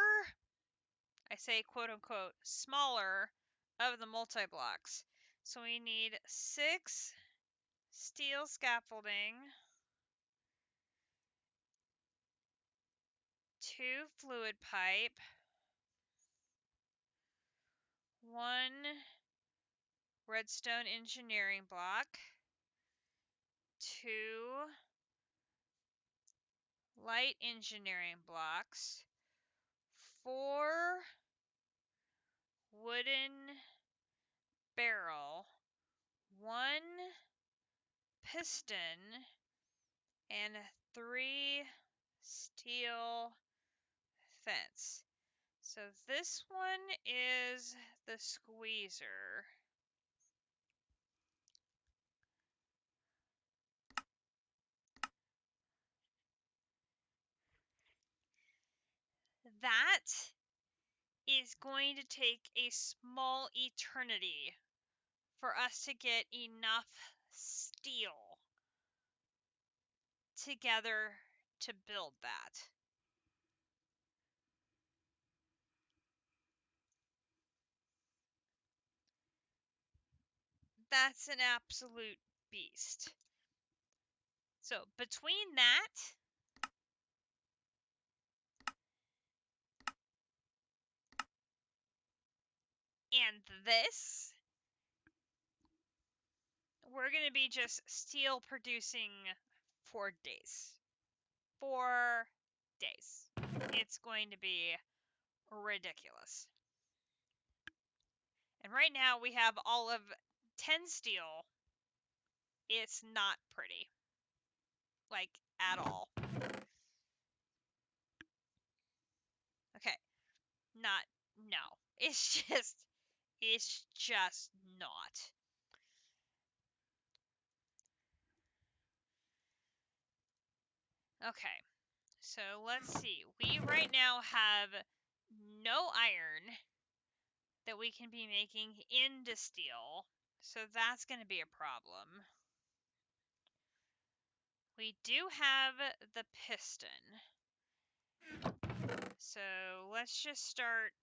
I say quote unquote, smaller of the multi-blocks. So we need 6 steel scaffolding, 2 fluid pipe, 1 redstone engineering block, 2 light engineering blocks, 4 wooden barrel, 1 piston, and 3 steel fence. So this one is the squeezer. That is going to take a small eternity for us to get enough steel together to build that. That's an absolute beast. So between that and this, we're going to be just steel producing for days. 4 days. It's going to be ridiculous. And right now we have all of 10 steel. It's not pretty. Like, at all. not, no. It's just not. Okay, so let's see. We right now have no iron that we can be making into steel, so that's going to be a problem. We do have the piston. So let's just start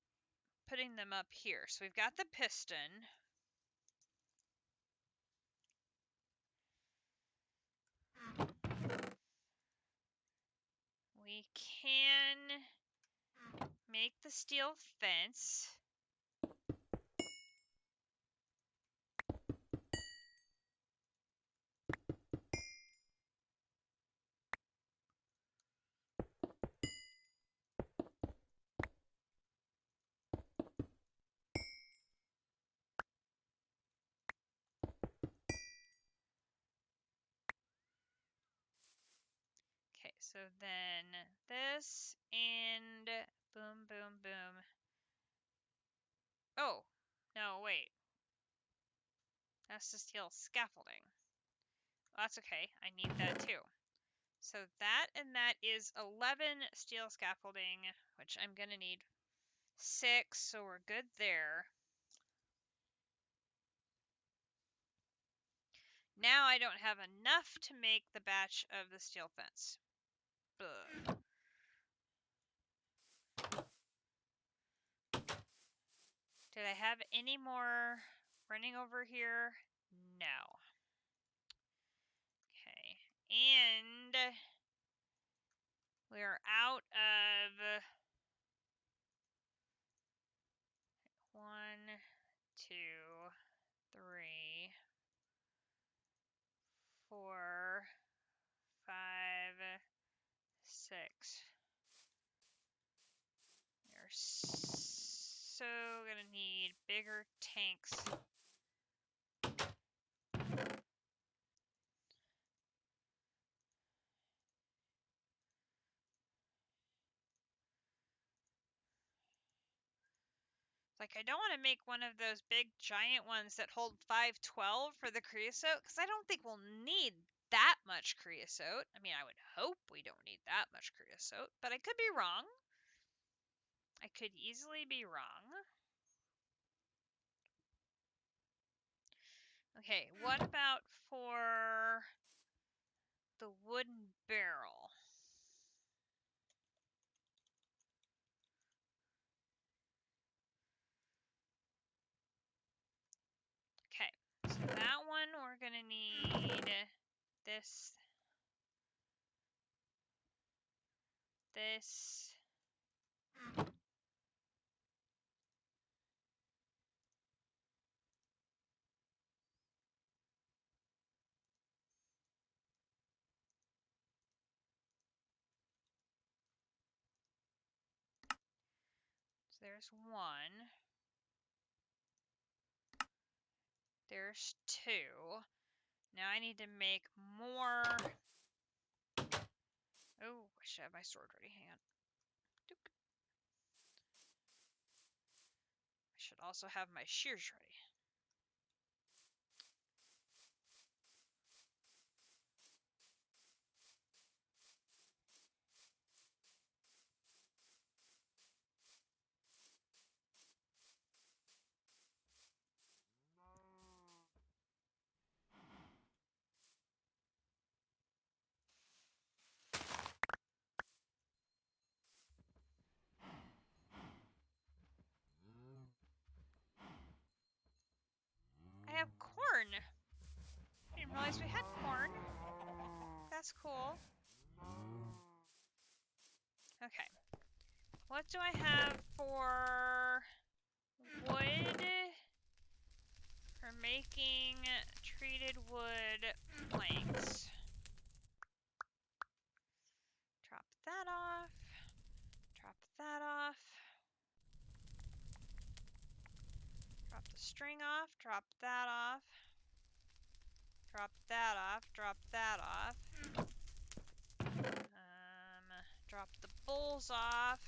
putting them up here. So we've got the piston. We can make the steel fence. Okay, so then this and boom, boom, boom. Oh, no, wait. That's the steel scaffolding. Well, that's okay. I need that too. So that and that is 11 steel scaffolding, which I'm going to need 6, so we're good there. Now I don't have enough to make the batch of the steel fence. Ugh. Did I have any more running over here? No. Okay. And we are out of 1, 2, 3, 4, 5, 6. We're so gonna need bigger tanks. Like, I don't want to make one of those big giant ones that hold 512 for the creosote, because I don't think we'll need that much creosote. I mean, I would hope we don't need that much creosote, but I could be wrong. I could easily be wrong. Okay, what about for the wooden barrel? Okay, so that one we're gonna need this, this, so there's 1. There's 2. Now I need to make more. Oh, I should have my sword ready. Hang on. I should also have my shears ready. I have corn. I didn't realize we had corn. That's cool. Okay. What do I have for wood? For making treated wood planks. Drop that off. Drop that off. Drop the string off. Drop that off. Drop that off. Drop that off. Drop the bowls off.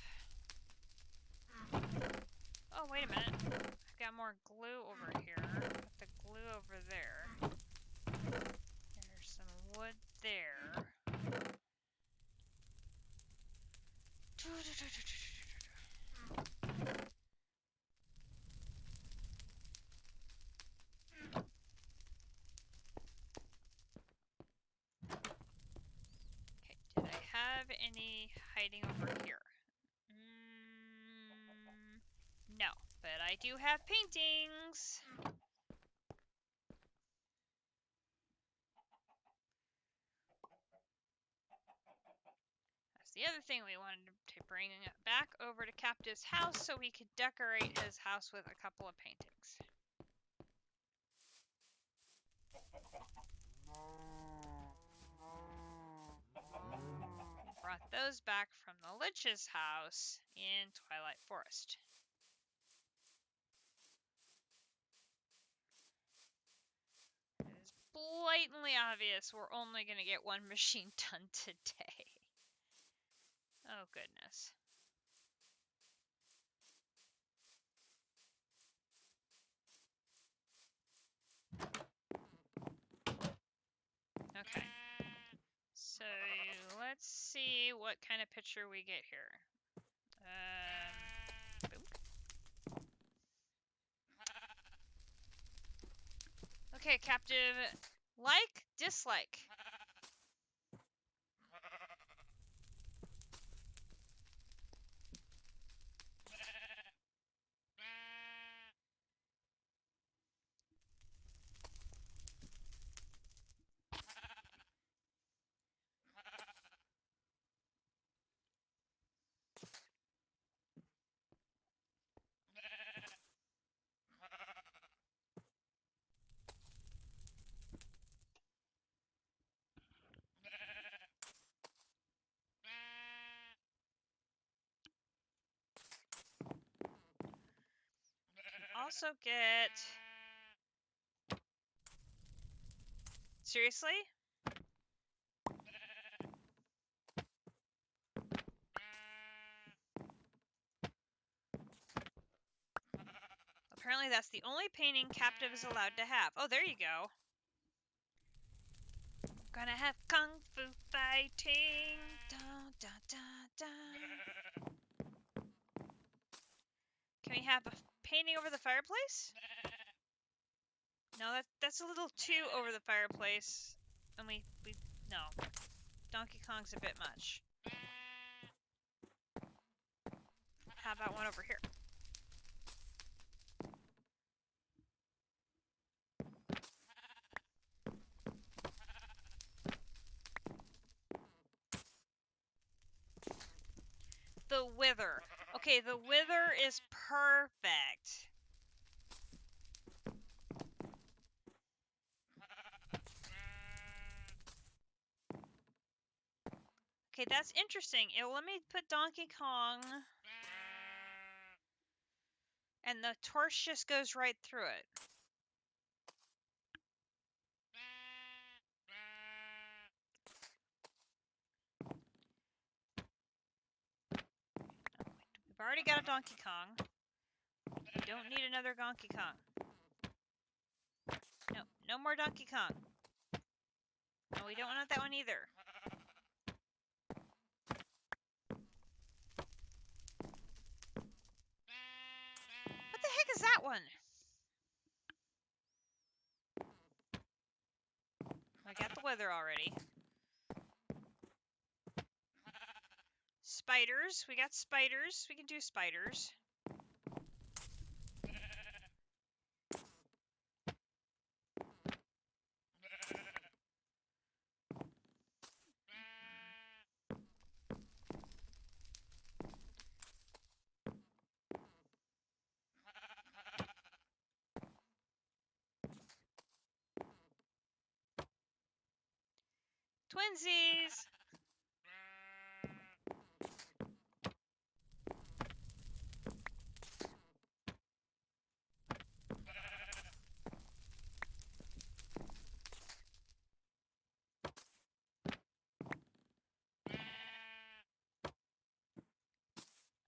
Oh, wait a minute. I've got more glue over here. Put the glue over there. There's some wood there. Okay, did I have any hiding over here? No, but I do have paintings. That's the other thing we wanted to bring back over to Captive's house so we could decorate his house with a couple of paintings. Brought those back from the Lich's house in Twilight Forest. It is blatantly obvious we're only going to get one machine done today. Oh, goodness. Okay. So, let's see what kind of picture we get here. Boom. Okay, Captive. Like, dislike. Also get... Seriously? Apparently that's the only painting Captive is allowed to have. Oh, there you go. Gonna have kung fu fighting. Dun, dun, dun, dun. Can we have a painting over the fireplace? No, that's a little too over the fireplace. And we no. Donkey Kong's a bit much. How about one over here? The wither. Okay, the wither is perfect. Okay, that's interesting. It'll let me put Donkey Kong, and the torch just goes right through it. We've already got a Donkey Kong. We don't need another Donkey Kong. No, no more Donkey Kong. No, we don't want that one either. What the heck is that one? I got the wither already. Spiders. We got spiders. We can do spiders. Twinsies!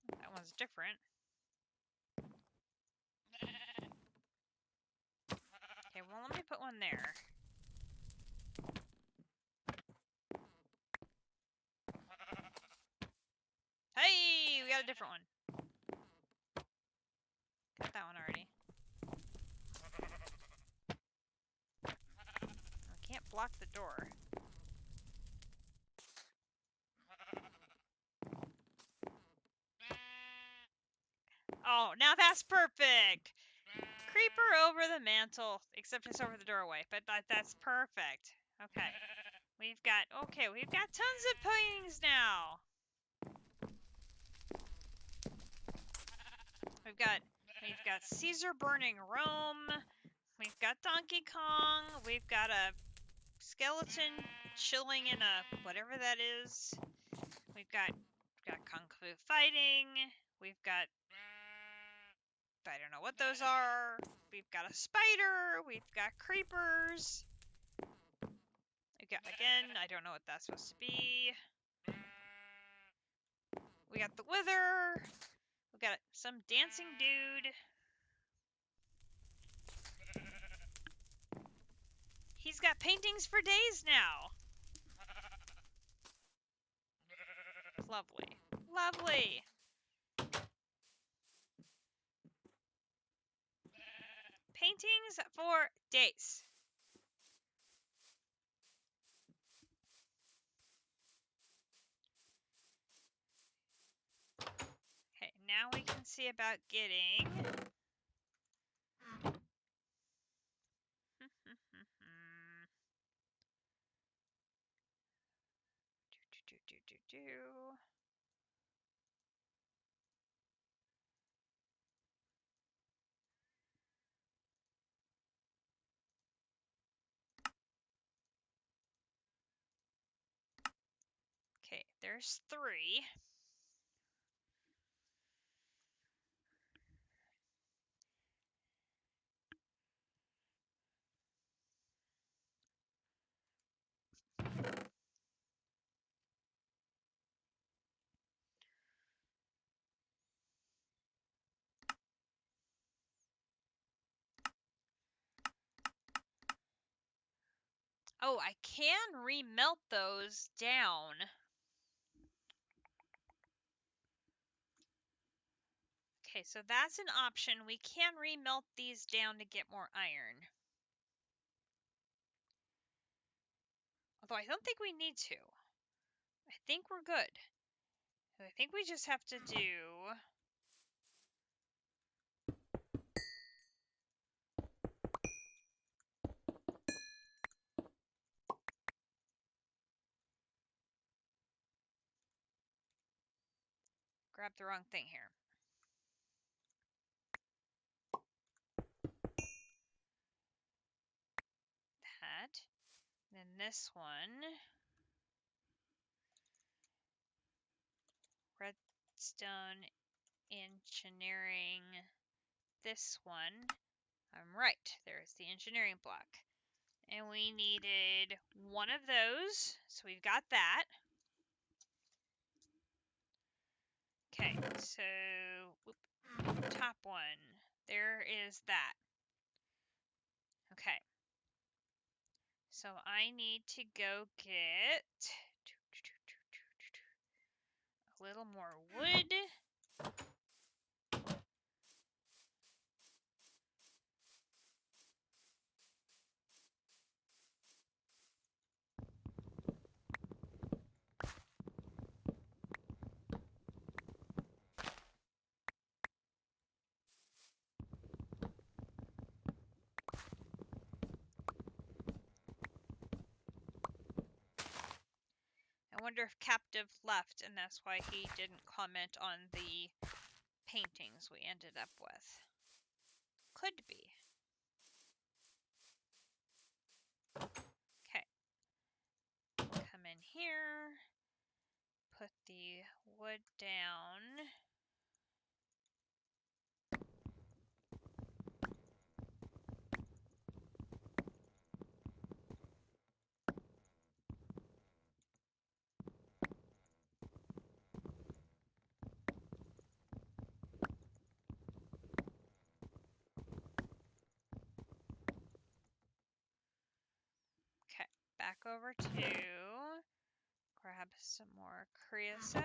That one's different. put one there. Hey, we got a different one. Got that one already. I can't block the door. Oh, now that's perfect! Creeper over the mantle, except it's over the doorway, but that's perfect. Okay. We've got tons of paintings now. We've got Caesar burning Rome. We've got Donkey Kong. We've got a skeleton chilling in a whatever that is. We've got Kung Fu fighting. We've got, I don't know what those are. We've got a spider. We've got creepers. Again, I don't know what that's supposed to be. We got the Wither. We got some dancing dude. He's got paintings for days now. Lovely. Lovely. Paintings for days. Okay, now we can see about getting... Okay, there's 3. Oh, I can remelt those down. Okay, so that's an option. We can remelt these down to get more iron. Although I don't think we need to. I think we're good. I think we just have to do... Grab the wrong thing here. That. Then this one. Redstone engineering. This one. I'm right. There's the engineering block. And we needed one of those. So we've got that. Okay, so top one. There is that. Okay. So I need to go get a little more wood. I wonder if Captive left, and that's why he didn't comment on the paintings we ended up with. Could be. Okay. Come in here. Put the wood down. over to grab some more creosote.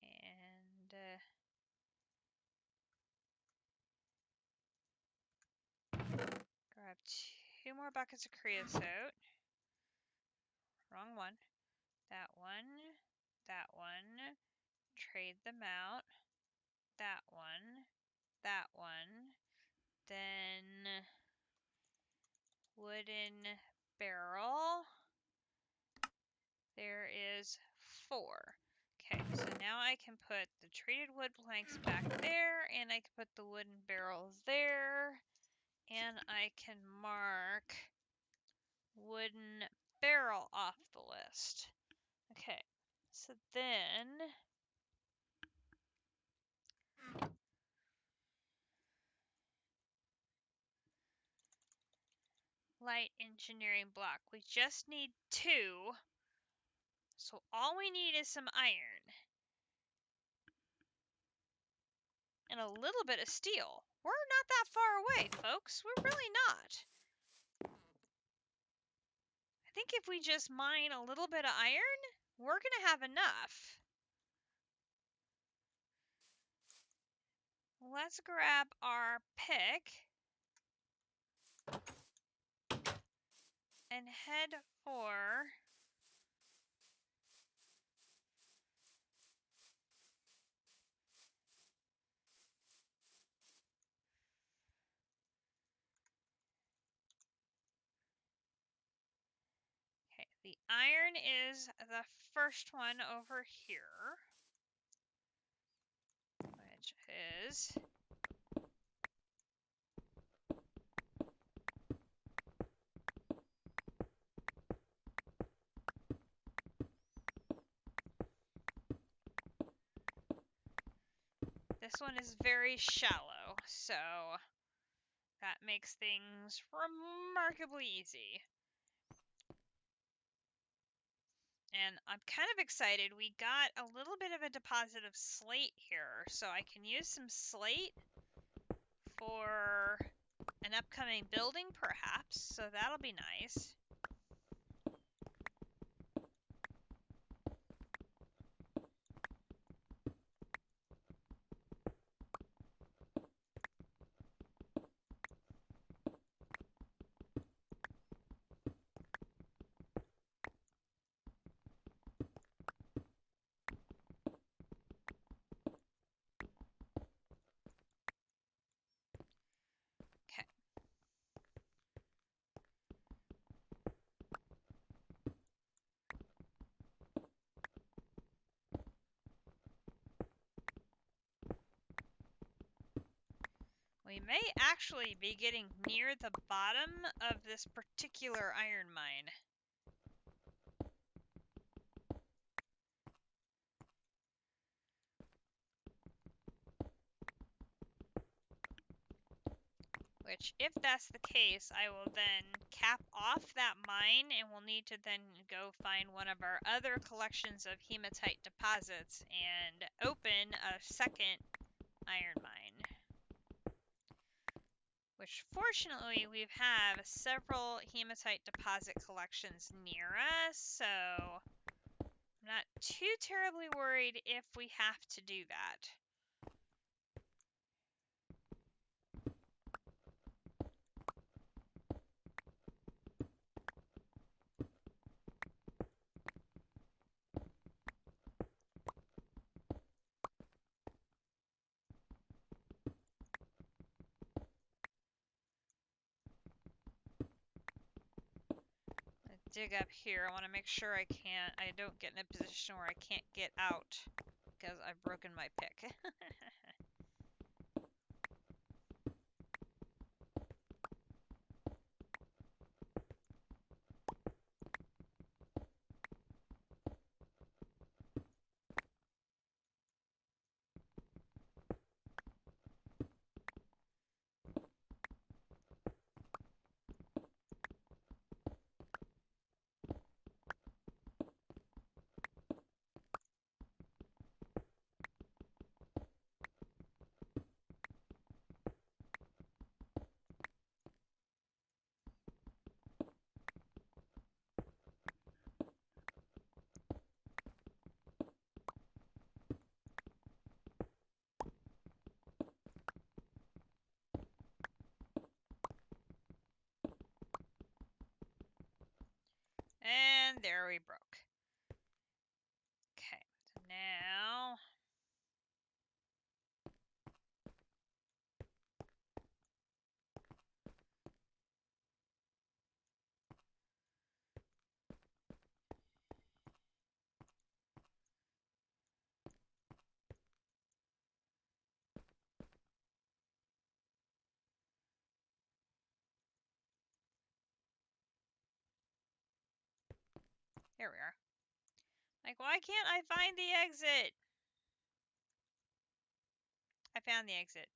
And grab 2 more buckets of creosote. Wrong one. That one. That one. Trade them out. That one. That one. Then wooden barrel. There is 4. Okay, so now I can put the treated wood planks back there, and I can put the wooden barrels there, and I can mark wooden barrel off the list. Okay, so then light engineering block. We just need 2. So all we need is some iron. And a little bit of steel. We're not that far away, folks. We're really not. I think if we just mine a little bit of iron, we're going to have enough. Let's grab our pick and head for okay, the iron is the first one over here, which is this one is very shallow, so that makes things remarkably easy. And I'm kind of excited. We got a little bit of a deposit of slate here, so I can use some slate for an upcoming building, perhaps. So that'll be nice. Okay. We may actually be getting near the bottom of this particular iron mine. Which, if that's the case, I will then cap off that mine, and we'll need to then go find one of our other collections of hematite deposits and open a second iron mine. Which, fortunately, we have several hematite deposit collections near us, so I'm not too terribly worried if we have to do that. Dig up here. I want to make sure I don't get in a position where I can't get out because I've broken my pick. There, we broke. Okay, so now... Here we are. Like, why can't I find the exit? I found the exit.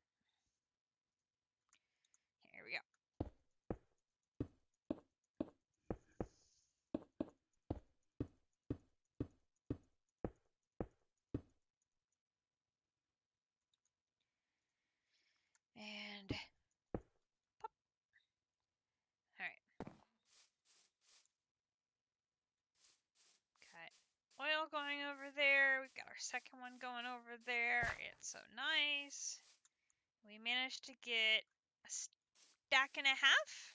Here we go. And pop. All right. Got oil going over there. We've got our second one going over there. It's so nice. We managed to get a stack and a half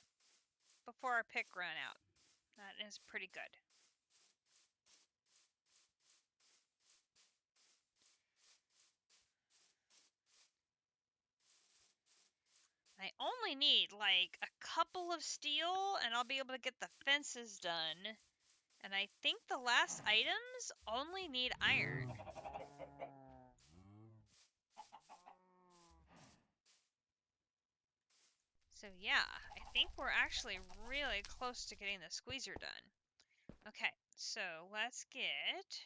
before our pick ran out. That is pretty good. I only need like a couple of steel and I'll be able to get the fences done. And I think the last items only need iron. So yeah, I think we're actually really close to getting the squeezer done. Okay, so let's get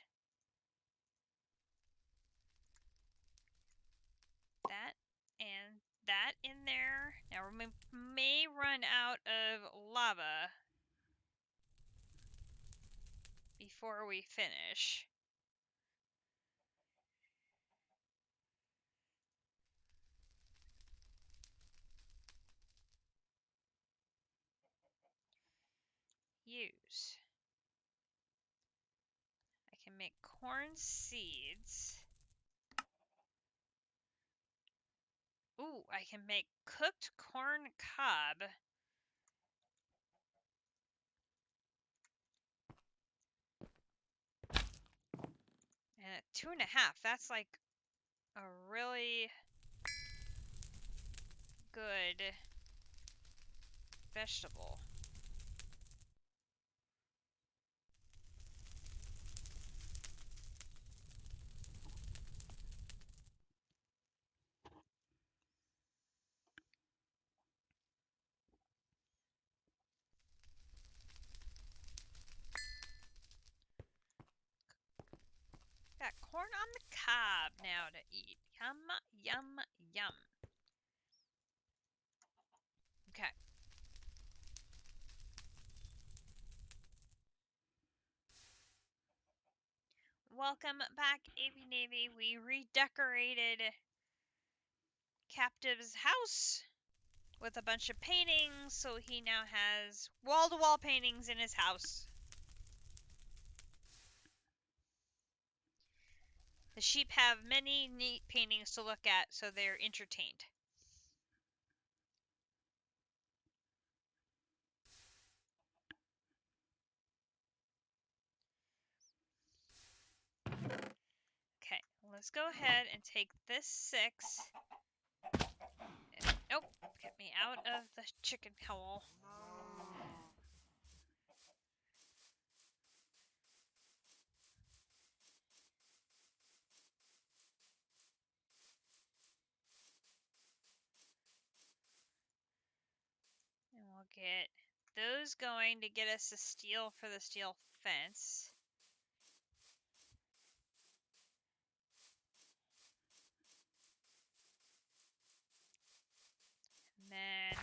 that and that in there. Now we may run out of lava before we finish. Use. I can make corn seeds. Ooh, I can make cooked corn cob. And at 2.5, that's like a really good vegetable. Got corn on the cob now to eat. Yum, yum, yum. Okay. Welcome back, Avy Navy. We redecorated Captive's house with a bunch of paintings, so he now has wall-to-wall paintings in his house. The sheep have many neat paintings to look at, so they're entertained. Okay, let's go ahead and take this 6. Nope, get me out of the chicken hole. And we'll get those going to get us the steel for the steel fence. And then,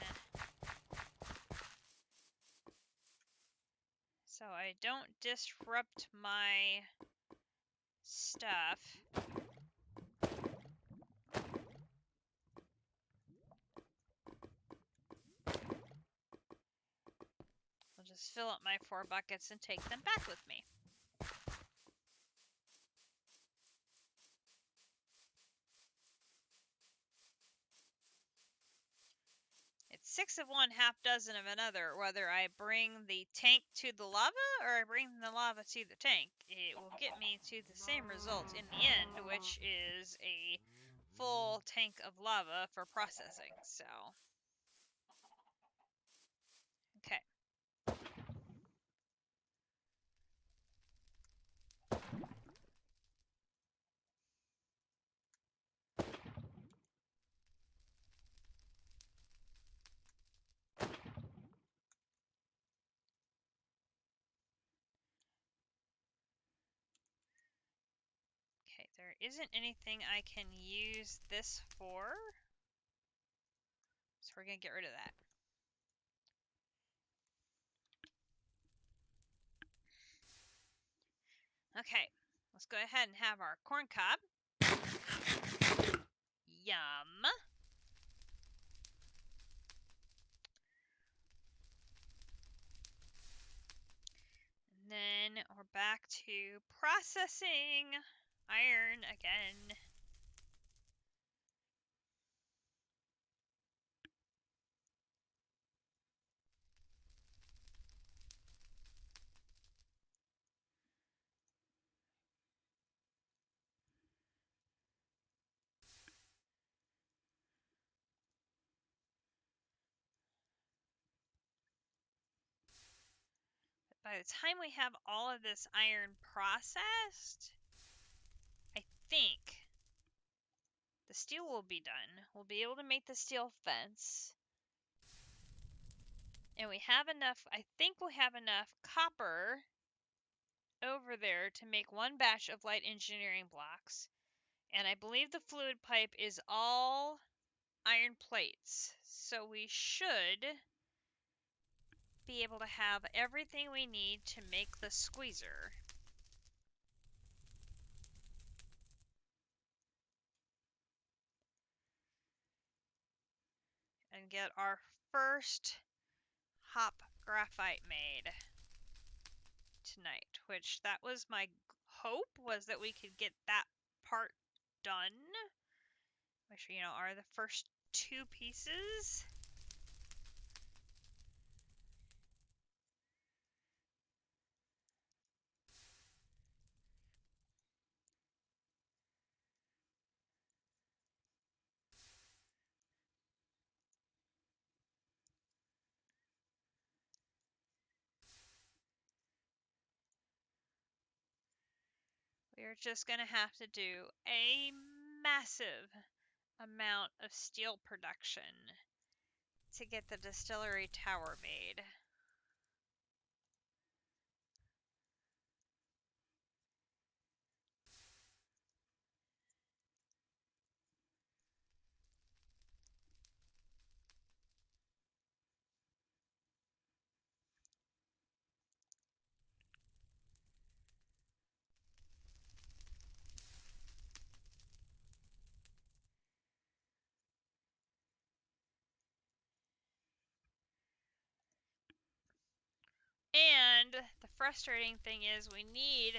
so I don't disrupt my stuff. I'll just fill up my 4 buckets and take them back with me. It's 6 of one, half dozen of another. Whether I bring the tank to the lava or I bring the lava to the tank, it will get me to the same result in the end, which is a full tank of lava for processing. So, okay. Okay, there isn't anything I can use this for, so we're going to get rid of that. Okay, let's go ahead and have our corn cob. Yum. And then we're back to processing iron again. By the time we have all of this iron processed, I think the steel will be done. We'll be able to make the steel fence. And we have enough, I think we'll have enough copper over there to make one batch of light engineering blocks. And I believe the fluid pipe is all iron plates. So we should be able to have everything we need to make the squeezer. And get our first hop graphite made tonight, which that was my hope, was that we could get that part done, which, you know, are the first 2 pieces. We're just going to have to do a massive amount of steel production to get the distillery tower made. And the frustrating thing is we need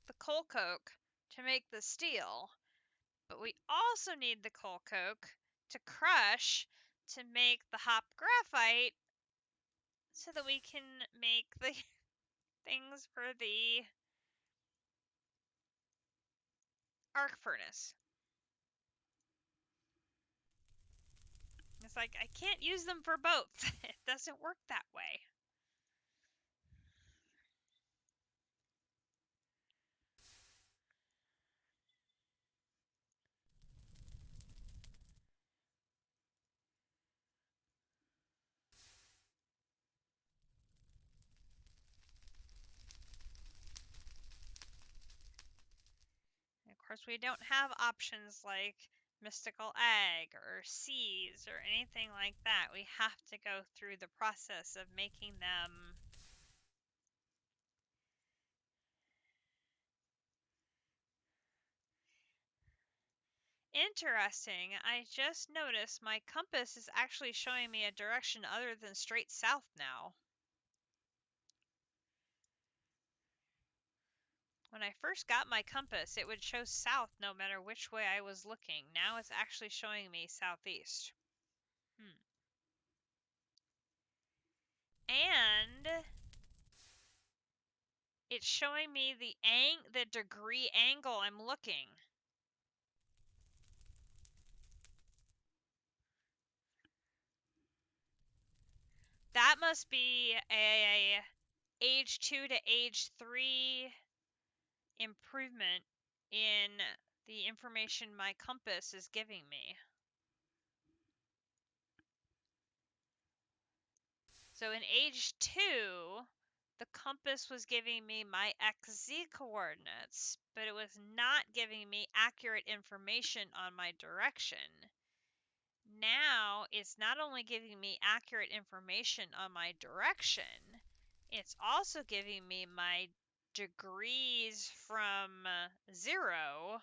the coal coke to make the steel, but we also need the coal coke to crush to make the hop graphite so that we can make the things for the arc furnace. It's like, I can't use them for both. It doesn't work that way. And of course, we don't have options like mystical egg or seeds or anything like that. We have to go through the process of making them. Interesting. I just noticed my compass is actually showing me a direction other than straight south now. When I first got my compass, it would show south no matter which way I was looking. Now it's actually showing me southeast. And it's showing me the degree angle I'm looking. That must be a age 2 to age 3 improvement in the information my compass is giving me. So in age 2, the compass was giving me my XZ coordinates, but it was not giving me accurate information on my direction. Now it's not only giving me accurate information on my direction, it's also giving me my degrees from 0.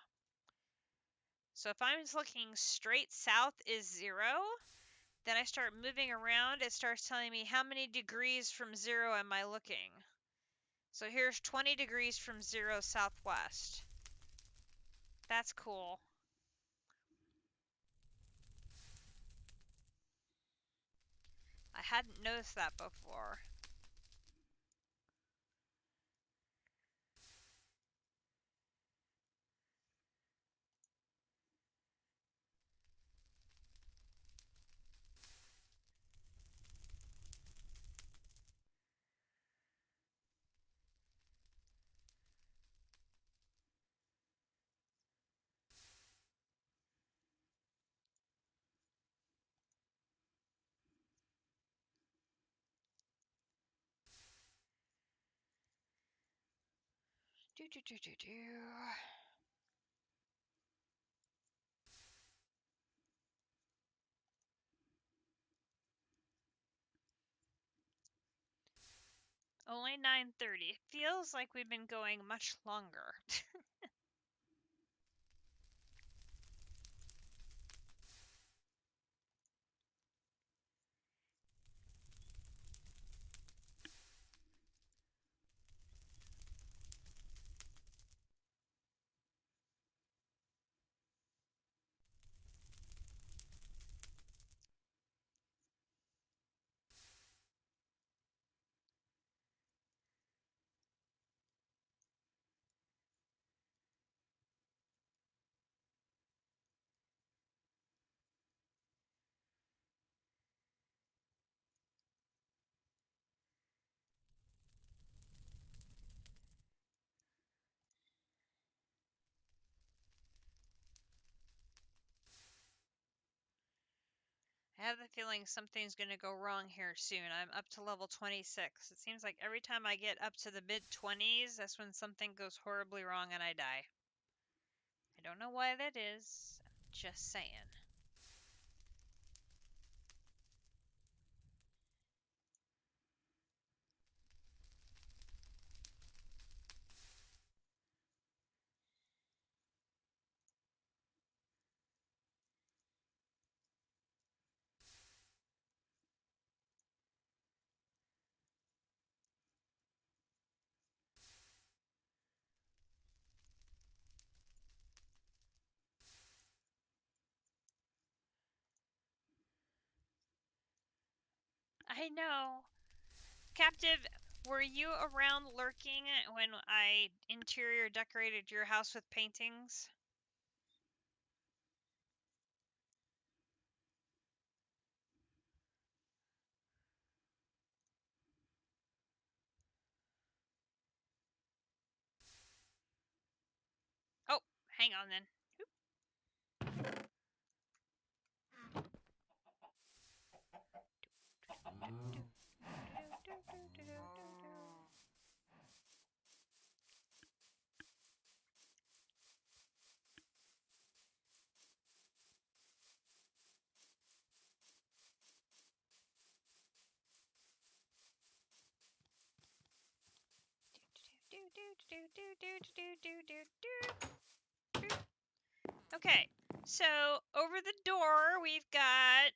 So if I'm looking straight south is 0, then I start moving around, it starts telling me how many degrees from 0 am I looking. So here's 20 degrees from 0 southwest. That's cool. I hadn't noticed that before. Only 9:30. It feels like we've been going much longer. I have the feeling something's going to go wrong here soon. I'm up to level 26. It seems like every time I get up to the mid-20s, that's when something goes horribly wrong and I die. I don't know why that is. I'm just saying. I know. Captive, were you around lurking when I interior decorated your house with paintings? Oh, hang on then. Okay, so over the door we've got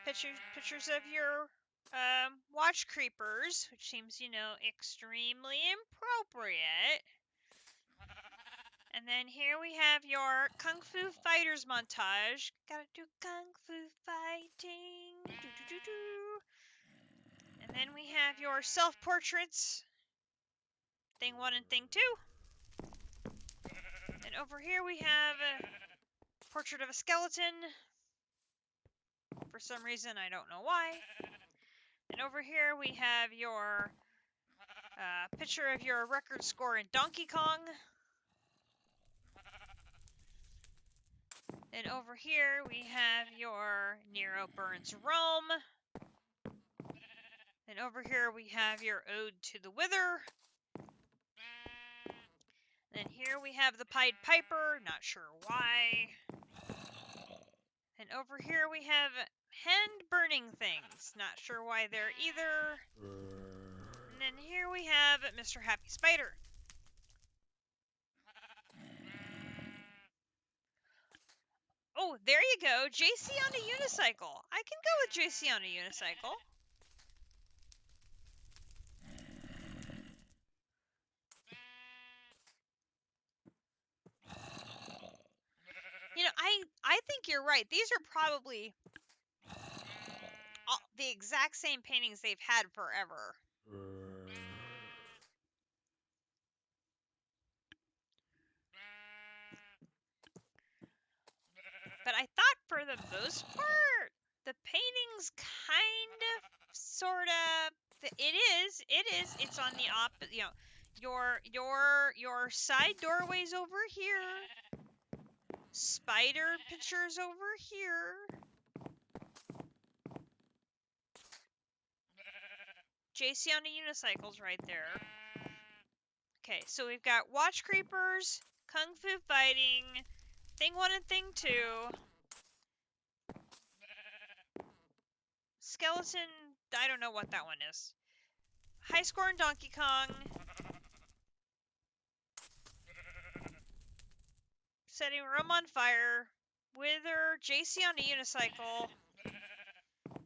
pictures of your watch creepers, which seems, extremely inappropriate. And then here we have your Kung Fu Fighters montage. Gotta do Kung Fu fighting. have your self-portraits. Thing 1 and thing 2. And over here we have a portrait of a skeleton. For some reason, I don't know why. And over here we have your picture of your record score in Donkey Kong. And over here we have your Nero Burns Rome. And over here we have your Ode to the Wither. And here we have the Pied Piper, not sure why. And over here we have hand burning things, not sure why there either. And then here we have Mr. Happy Spider. Oh, there you go, JC on a unicycle. I can go with JC on a unicycle. You know, I think you're right. These are probably the exact same paintings they've had forever. But I thought for the most part, the paintings kind of, sort of, it's on the opposite, you know, your side doorways over here, spider pictures over here, JC on a unicycle's right there. Okay, so we've got watch creepers, kung fu fighting, thing 1 and thing 2, skeleton, I don't know what that one is, high score in Donkey Kong, setting room on fire, Wither, JC on a unicycle.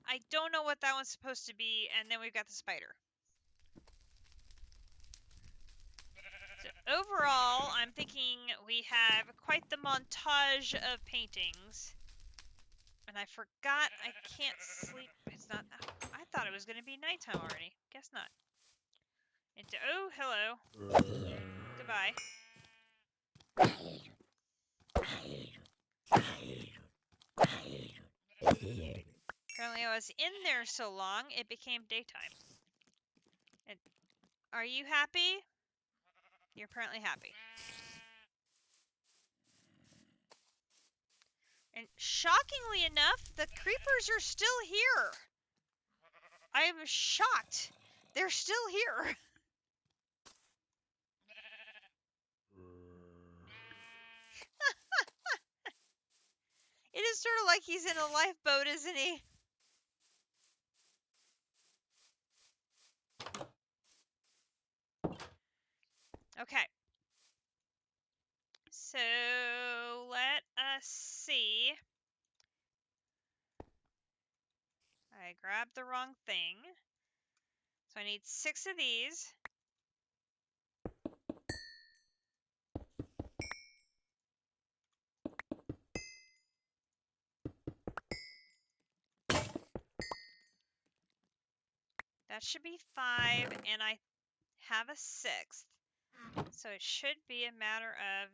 I don't know what that one's supposed to be, and then we've got the spider. So overall, I'm thinking we have quite the montage of paintings. And I forgot I can't sleep. It's not. I thought it was going to be nighttime already. Guess not. Oh, hello. Goodbye. Apparently I was in there so long, it became daytime. And are you happy? You're apparently happy. And shockingly enough, the creepers are still here. I am shocked. They're still here. It is sort of like he's in a lifeboat, isn't he? Okay. So, let us see. I grabbed the wrong thing. So I need 6 of these. That should be 5, and I have a 6th. So it should be a matter of,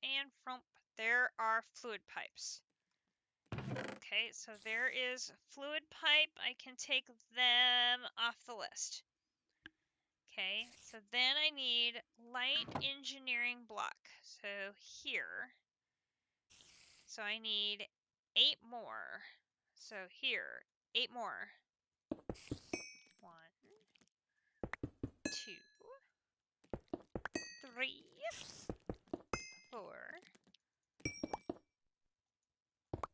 and frump, there are fluid pipes. Okay, so there is fluid pipe. I can take them off the list. Okay, so then I need light engineering block. So here. So I need 8 more. So here, 8 more. 1, 2, 3, 4,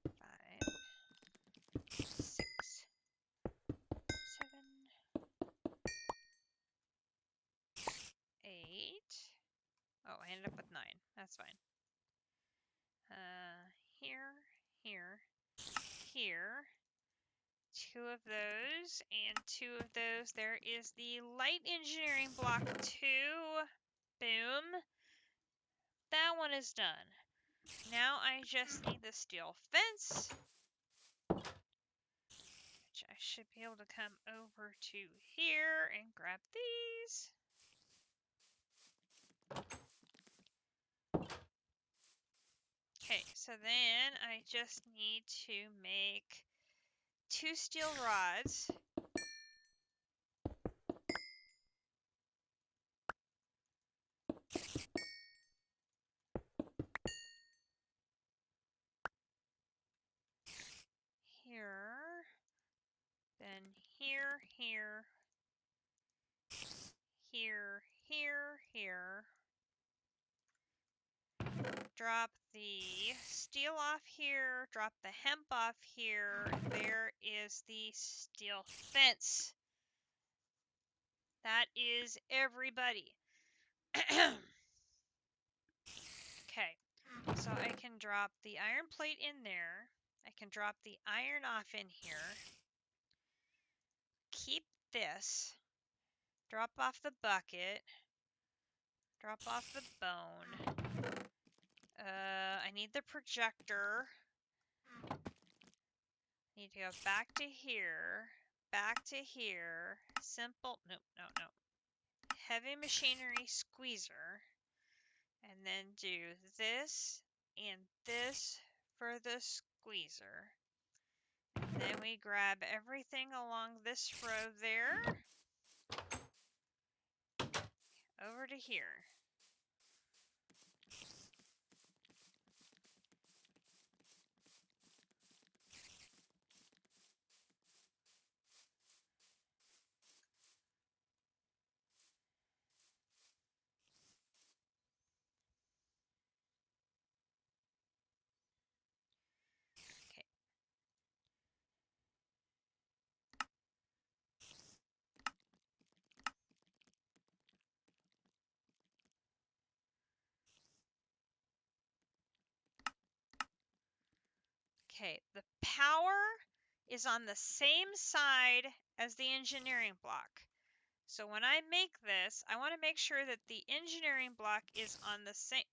5, 6, 7, 8. Oh, I ended up with 9. That's fine. Here, here, here. 2 of those, and 2 of those. There is the light engineering block 2. Boom. That one is done. Now I just need the steel fence, which I should be able to come over to here and grab these. Okay, so then I just need to make 2 steel rods. Here, then here, here, here, here. Drop the steel off here, drop the hemp off here. There is the steel fence. That is everybody. Okay, so I can drop the iron plate in there. I can drop the iron off in here. Keep this. Drop off the bucket. Drop off the bone. I need the projector. Need to go back to here. Back to here. Simple. Nope, no, no. Heavy machinery squeezer. And then do this and this for the squeezer. And then we grab everything along this row there. Over to here. Okay. Okay, the power is on the same side as the engineering block. So when I make this, I want to make sure that the engineering block is on the same...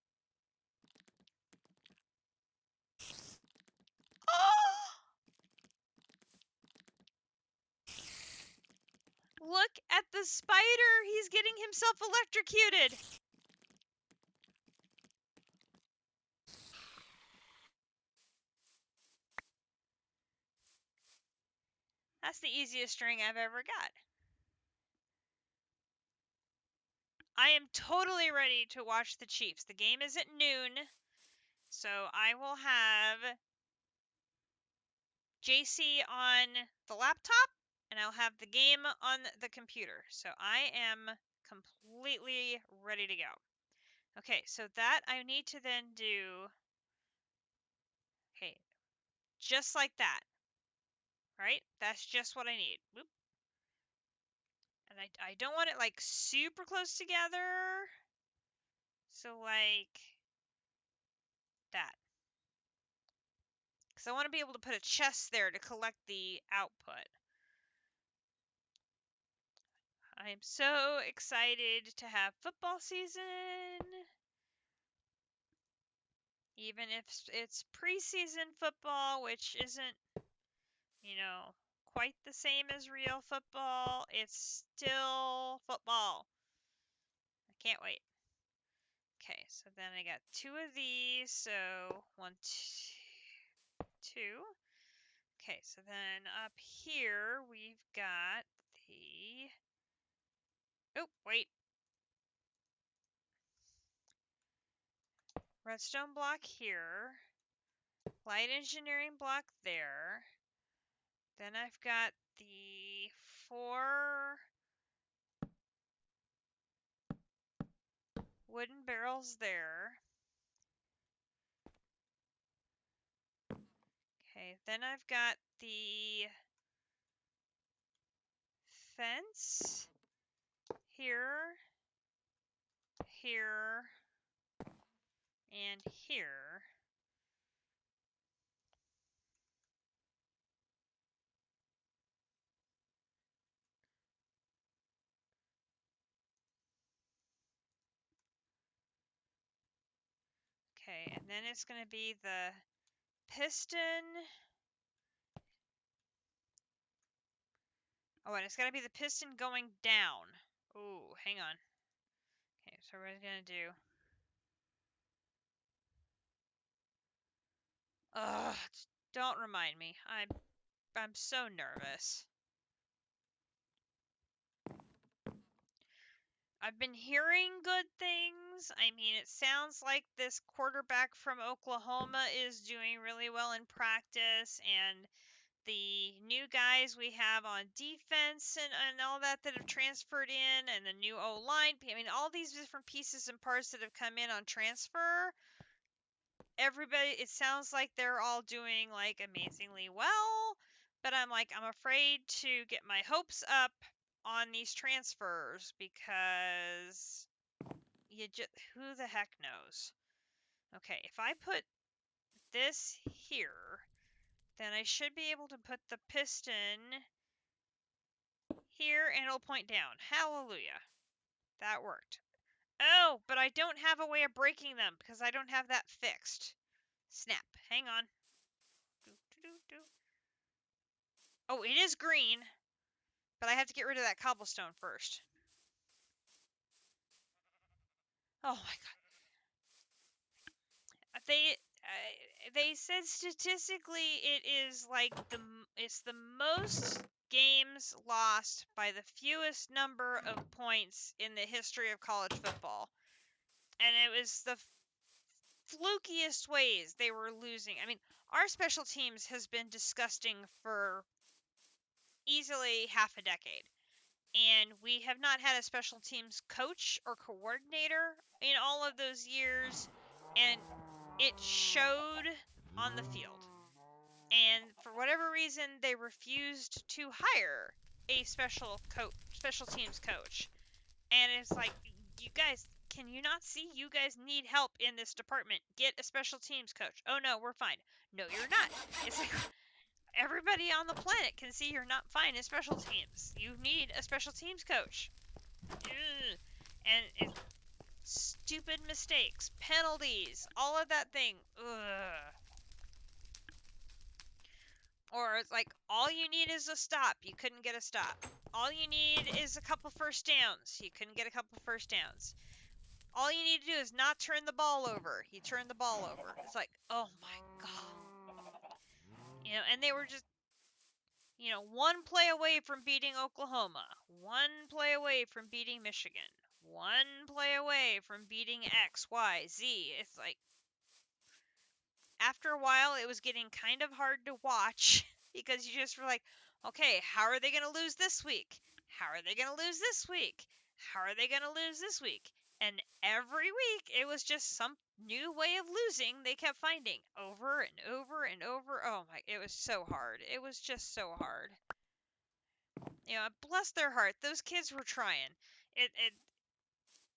Oh! Look at the spider! He's getting himself electrocuted! That's the easiest string I've ever got. I am totally ready to watch the Chiefs. The game is at noon, so I will have JC on the laptop, and I'll have the game on the computer. So I am completely ready to go. Okay, so that I need to then do, okay, just like that, right? That's just what I need. Whoop. And I don't want it like super close together. So like that. Because I want to be able to put a chest there to collect the output. I'm so excited to have football season. Even if it's preseason football, which isn't, you know, quite the same as real football, it's still football. I can't wait. Okay, so then I got 2 of these, so 1, 2. Okay, so then up here we've got the... Oh, wait. Redstone block here. Light engineering block there. Then I've got the 4 wooden barrels there. Okay, then I've got the fence here, here, and here. Okay, and then it's going to be the piston Oh, and it's got to be the piston going down. Oh, hang on. Okay, so what we're going to do... Ugh, don't remind me. I'm so nervous. I've been hearing good things. I mean, it sounds like this quarterback from Oklahoma is doing really well in practice, and the new guys we have on defense and all that have transferred in, and the new O-line. I mean, all these different pieces and parts that have come in on transfer. Everybody, it sounds like they're all doing like amazingly well, but I'm afraid to get my hopes up on these transfers because who the heck knows? Okay, if I put this here, then I should be able to put the piston here and it'll point down. Hallelujah. That worked. Oh, but I don't have a way of breaking them because I don't have that fixed. Snap. Hang on. Oh, it is green, but I have to get rid of that cobblestone first. Oh my god. They said statistically it is like it's the most games lost by the fewest number of points in the history of college football. And it was the flukiest ways they were losing. I mean, our special teams has been disgusting for easily half a decade. And we have not had a special teams coach or coordinator in all of those years, and it showed on the field. And for whatever reason, they refused to hire a special teams coach. And it's like, you guys, can you not see? You guys need help in this department. Get a special teams coach. Oh no, we're fine. No, you're not. It's like everybody on the planet can see you're not fine in special teams. You need a special teams coach. Ugh. And it's stupid mistakes, penalties, all of that thing. Ugh. Or it's like, all you need is a stop. You couldn't get a stop. All you need is a couple first downs. You couldn't get a couple first downs. All you need to do is not turn the ball over. He turned the ball over. It's like, oh my god. You know, and they were just, one play away from beating Oklahoma. One play away from beating Michigan. One play away from beating X, Y, Z. It's like, after a while, it was getting kind of hard to watch because you just were like, okay, how are they going to lose this week? How are they going to lose this week? How are they going to lose this week? And every week, it was just some new way of losing they kept finding over and over and over. Oh my, it was so hard. It was just so hard. Bless their heart. Those kids were trying. It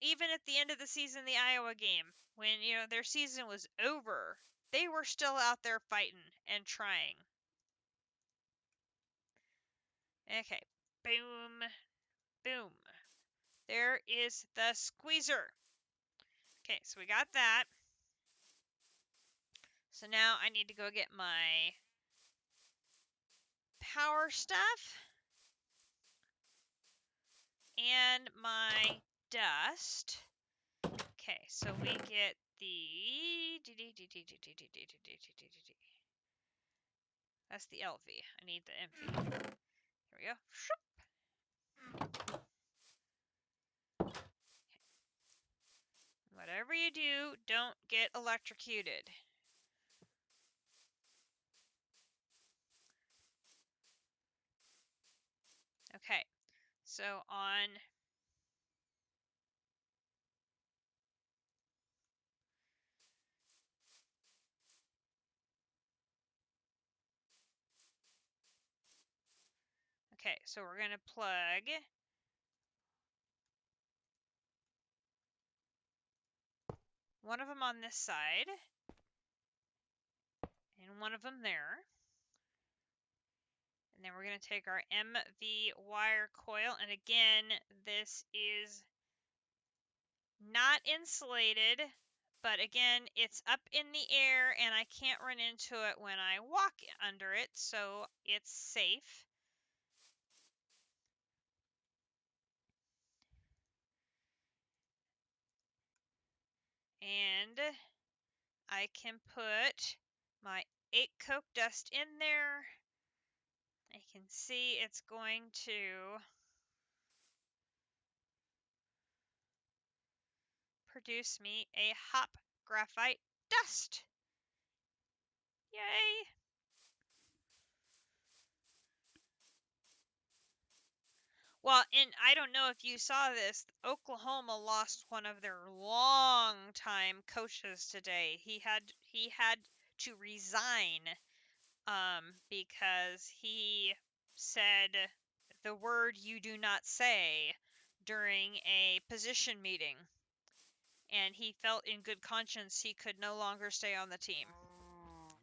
even at the end of the season, the Iowa game, when, their season was over, they were still out there fighting and trying. Okay. Boom. Boom. There is the squeezer. Okay, so we got that. So now I need to go get my power stuff and my dust. Okay, so we get the... That's the LV. I need the MV. Here we go. Whatever you do, don't get electrocuted. Okay, so on... Okay, so we're going to plug one of them on this side and one of them there. And then we're going to take our MV wire coil. And again, this is not insulated, but again, it's up in the air and I can't run into it when I walk under it, so it's safe. And I can put my 8 coke dust in there. I can see it's going to produce me a hop graphite dust. Yay! Well, and I don't know if you saw this, Oklahoma lost one of their long-time coaches today. He had to resign because he said the word you do not say during a position meeting, and he felt in good conscience he could no longer stay on the team.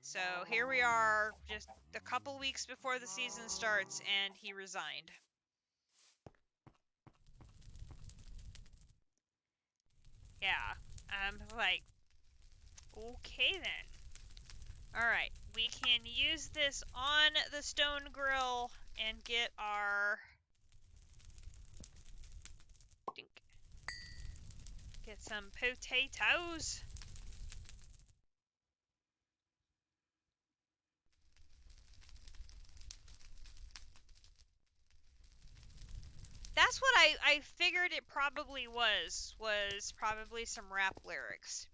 So here we are, just a couple weeks before the season starts, and he resigned. Yeah, I'm like, okay then. Alright, we can use this on the stone grill and get our... Dink. Get some potatoes. That's what I figured it probably was probably some rap lyrics,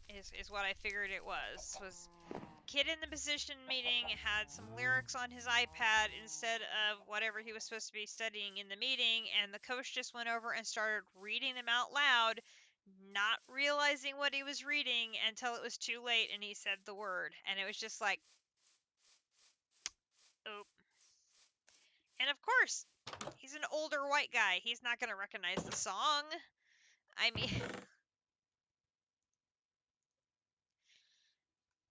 is what I figured it was kid in the position meeting had some lyrics on his iPad instead of whatever he was supposed to be studying in the meeting, and the coach just went over and started reading them out loud, not realizing what he was reading until it was too late and he said the word, and it was just like, oh. And of course, he's an older white guy. He's not going to recognize the song. I mean,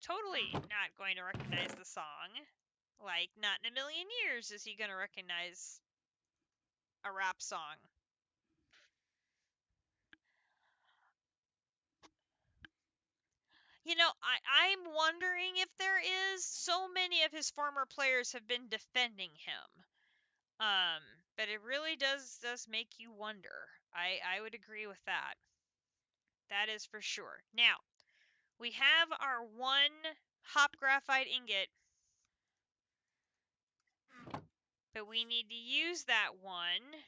totally not going to recognize the song. Like, not in a million years is he going to recognize a rap song. You know, I'm wondering if there is. So many of his former players have been defending him. But it really does make you wonder. I would agree with that. That is for sure. Now, we have our 1 hop graphite ingot, but we need to use that one.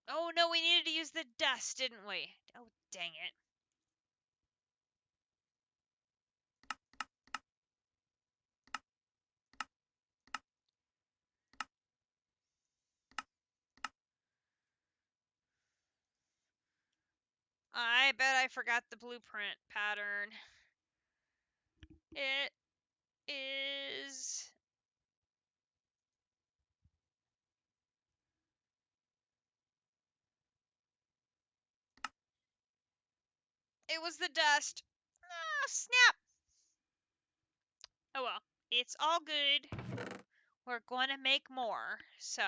Oh no, we needed to use the dust, didn't we? Oh, dang it. I bet I forgot the blueprint pattern. It is... It was the dust. Ah, snap. Oh well, it's all good. We're going to make more, so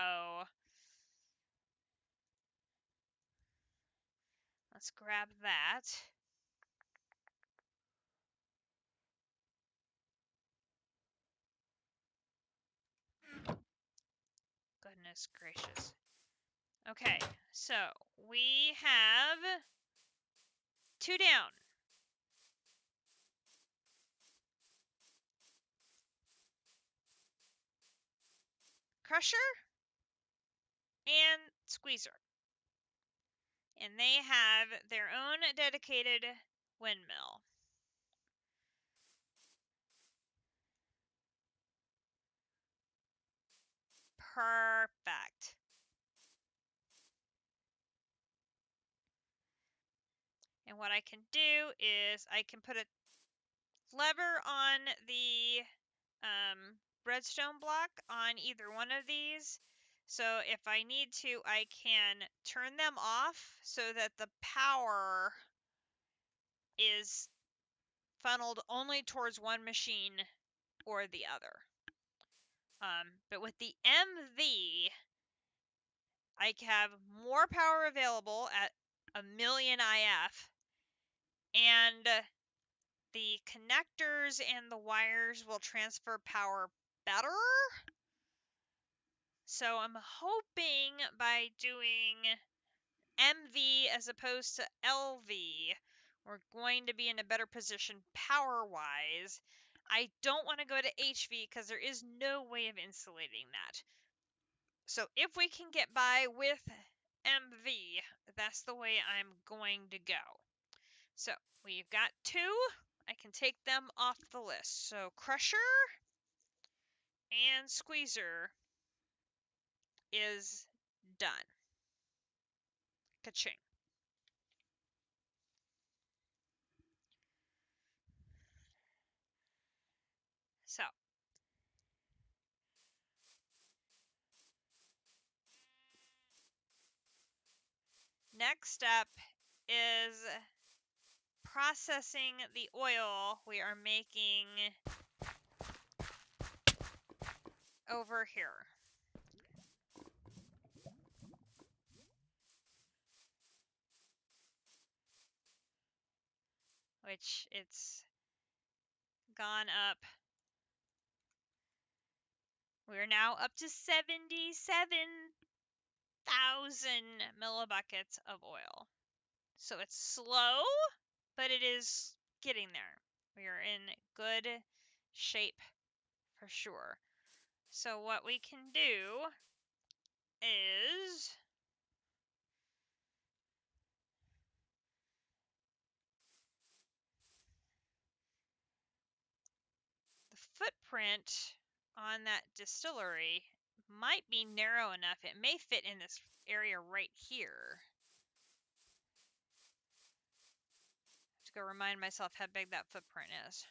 let's grab that. Goodness gracious. Okay, so we have 2 down. Crusher and Squeezer. And they have their own dedicated windmill. Perfect. And what I can do is I can put a lever on the redstone block on either one of these. So if I need to, I can turn them off so that the power is funneled only towards one machine or the other. But with the MV, I have more power available at 1,000,000 IF, and the connectors and the wires will transfer power better. So I'm hoping by doing MV as opposed to LV, we're going to be in a better position power-wise. I don't want to go to HV because there is no way of insulating that. So if we can get by with MV, that's the way I'm going to go. So we've got 2. I can take them off the list. So Crusher and Squeezer is done. Ka-ching. So next step is processing the oil we are making over here. Which it's gone up. We're now up to 77,000 millibuckets of oil. So it's slow, but it is getting there. We are in good shape for sure. So what we can do is the footprint on that distillery might be narrow enough. It may fit in this area right here. To go remind myself how big that footprint is.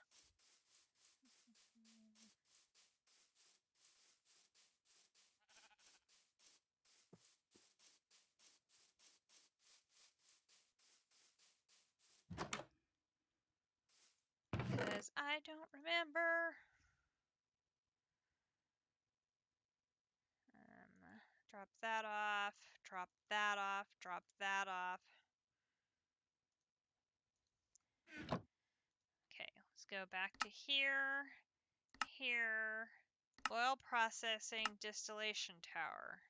Because I don't remember. Drop that off, drop that off, drop that off. Okay, let's go back to here, here, oil processing distillation tower.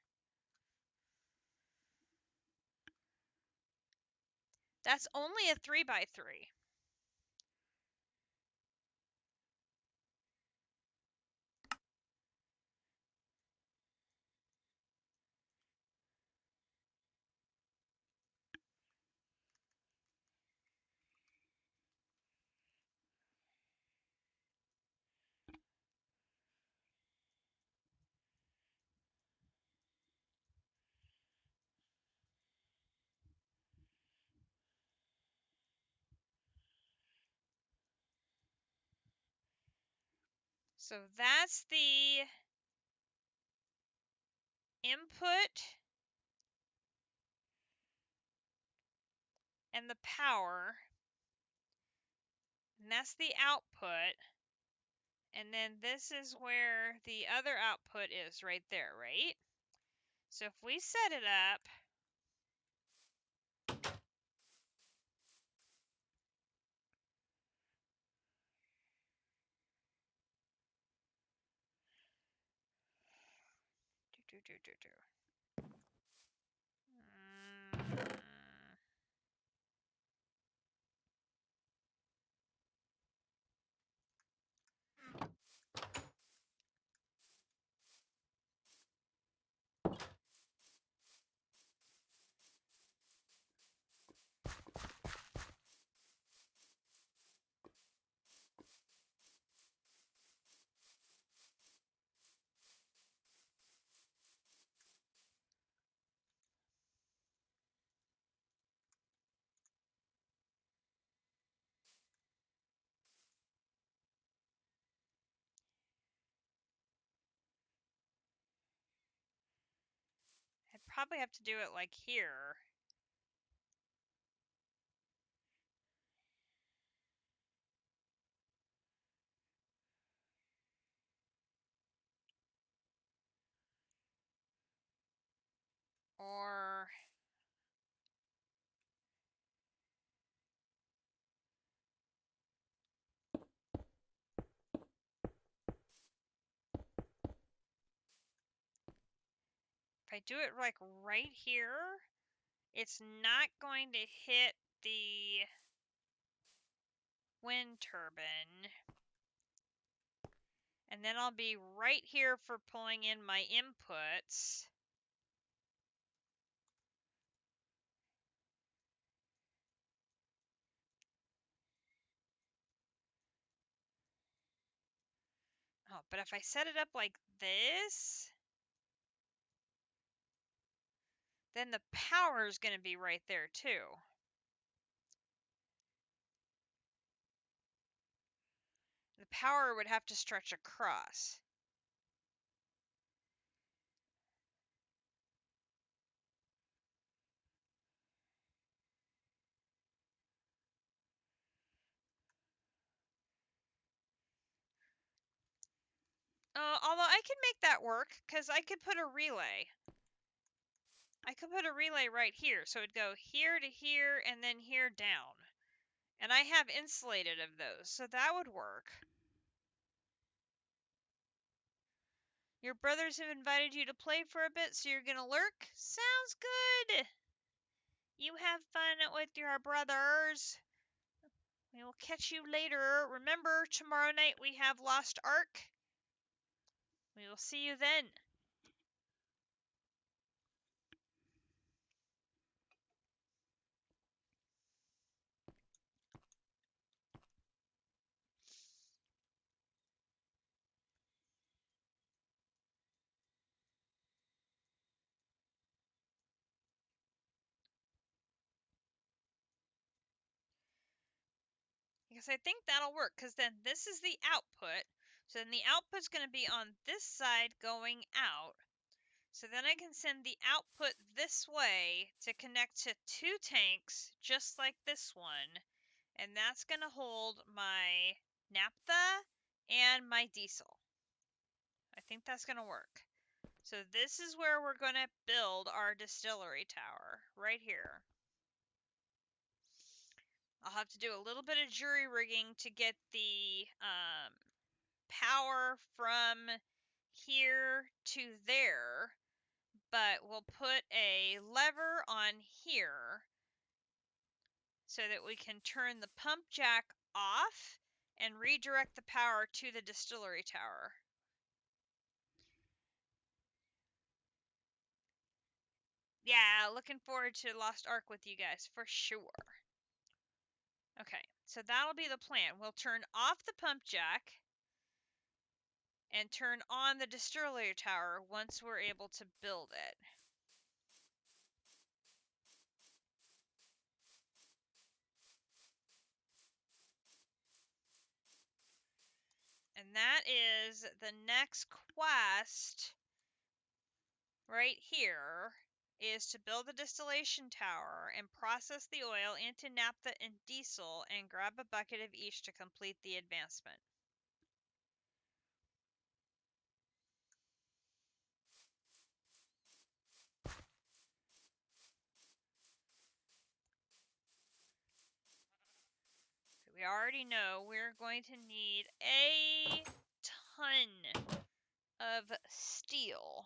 That's only a 3x3. So that's the input and the power. And that's the output. And then this is where the other output is right there, right? So if we set it up, I'd probably have to do it like here. Or I do it like right here, it's not going to hit the wind turbine. And then I'll be right here for pulling in my inputs. Oh, but if I set it up like this, then the power is going to be right there too. The power would have to stretch across. Although I could make that work, because I could put a relay. I could put a relay right here, so it'd go here to here, and then here down. And I have insulated of those, so that would work. Your brothers have invited you to play for a bit, so you're gonna lurk? Sounds good! You have fun with your brothers. We will catch you later. Remember, tomorrow night we have Lost Ark. We will see you then. Because I think that'll work, because then this is the output. So then the output's going to be on this side going out. So then I can send the output this way to connect to two tanks, just like this one. And that's going to hold my naphtha and my diesel. I think that's going to work. So this is where we're going to build our distillery tower, right here. I'll have to do a little bit of jury rigging to get the power from here to there, but we'll put a lever on here so that we can turn the pump jack off and redirect the power to the distillery tower. Yeah, looking forward to Lost Ark with you guys, for sure. Okay, so that'll be the plan. We'll turn off the pump jack and turn on the distillery tower once we're able to build it. And that is the next quest right here, is to build the distillation tower and process the oil into naphtha and diesel and grab a bucket of each to complete the advancement. So we already know we're going to need a ton of steel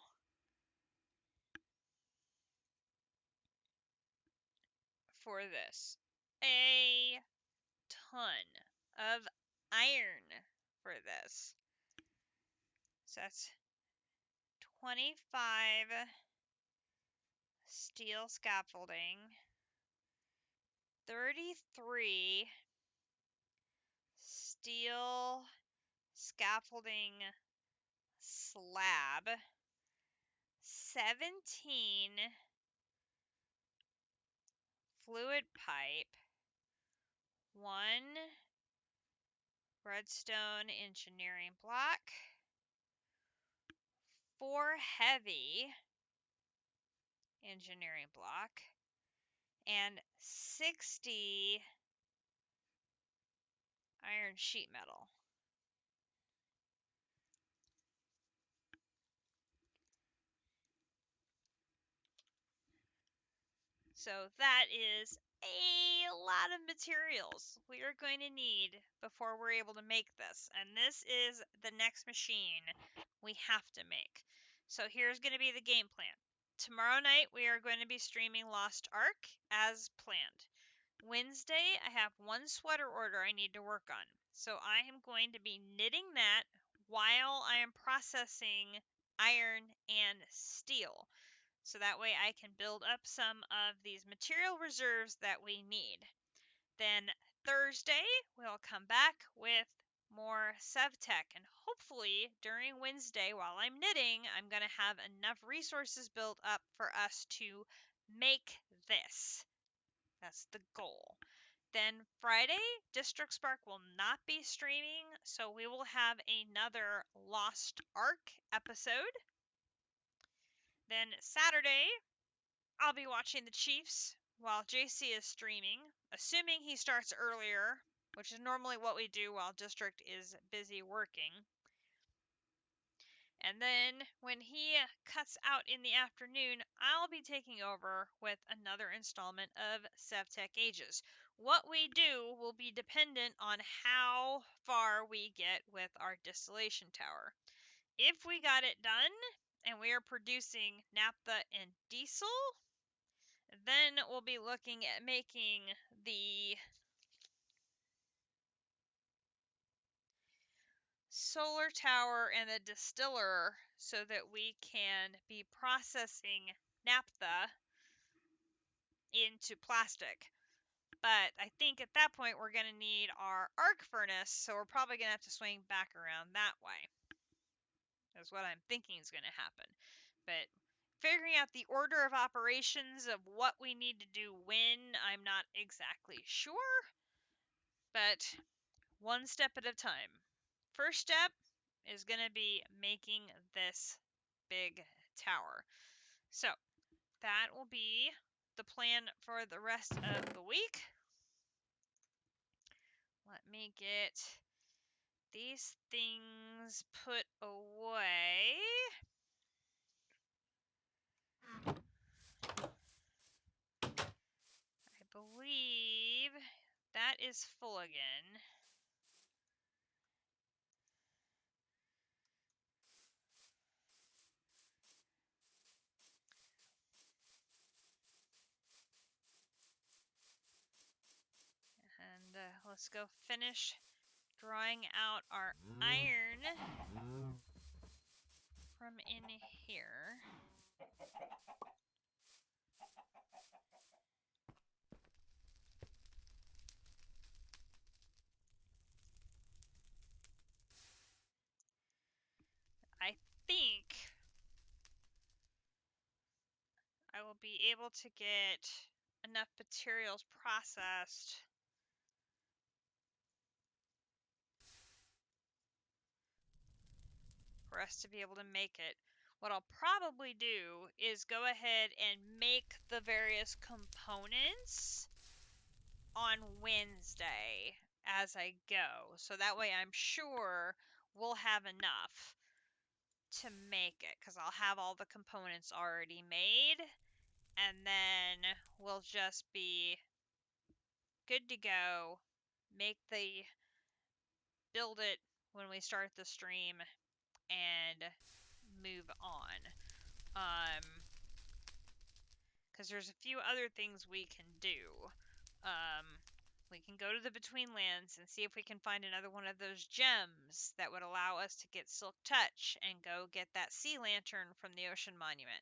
for this. A ton of iron for this. So that's 25 steel scaffolding, 33 steel scaffolding slab, 17 fluid pipe, 1 redstone engineering block, 4 heavy engineering block, and 60 iron sheet metal. So that is a lot of materials we are going to need before we're able to make this. And this is the next machine we have to make. So here's going to be the game plan. tomorrow night we are going to be streaming Lost Ark as planned. Wednesday, I have one sweater order I need to work on. So I am going to be knitting that while I am processing iron and steel. So that way I can build up some of these material reserves that we need. Then Thursday, we'll come back with more Sevtech, and hopefully during Wednesday while I'm knitting, I'm going to have enough resources built up for us to make this. That's the goal. Then Friday, District Spark will not be streaming, so we will have another Lost Ark episode. Then Saturday, I'll be watching the Chiefs while JC is streaming, assuming he starts earlier, which is normally what we do while District is busy working. And then when he cuts out in the afternoon, I'll be taking over with another installment of Sevtech Ages. What we do will be dependent on how far we get with our distillation tower. If we got it done and we are producing naphtha and diesel, then we'll be looking at making the solar tower and the distiller so that we can be processing naphtha into plastic. But I think at that point we're going to need our arc furnace, so we're probably going to have to swing back around that way. That's what I'm thinking is going to happen. But figuring out the order of operations of what we need to do when, I'm not exactly sure. But one step at a time. First step is going to be making this big tower. So that will be the plan for the rest of the week. Let me get these things put away. I believe that is full again. And let's go finish drawing out our iron from in here. I think I will be able to get enough materials processed for us to be able to make it. What I'll probably do is go ahead and make the various components on Wednesday as I go. So that way I'm sure we'll have enough to make it, because I'll have all the components already made, and then we'll just be good to go. Build it when we start the stream and move on. Because there's a few other things we can do. We can go to the Between Lands and see if we can find another one of those gems that would allow us to get Silk Touch and go get that sea lantern from the Ocean Monument.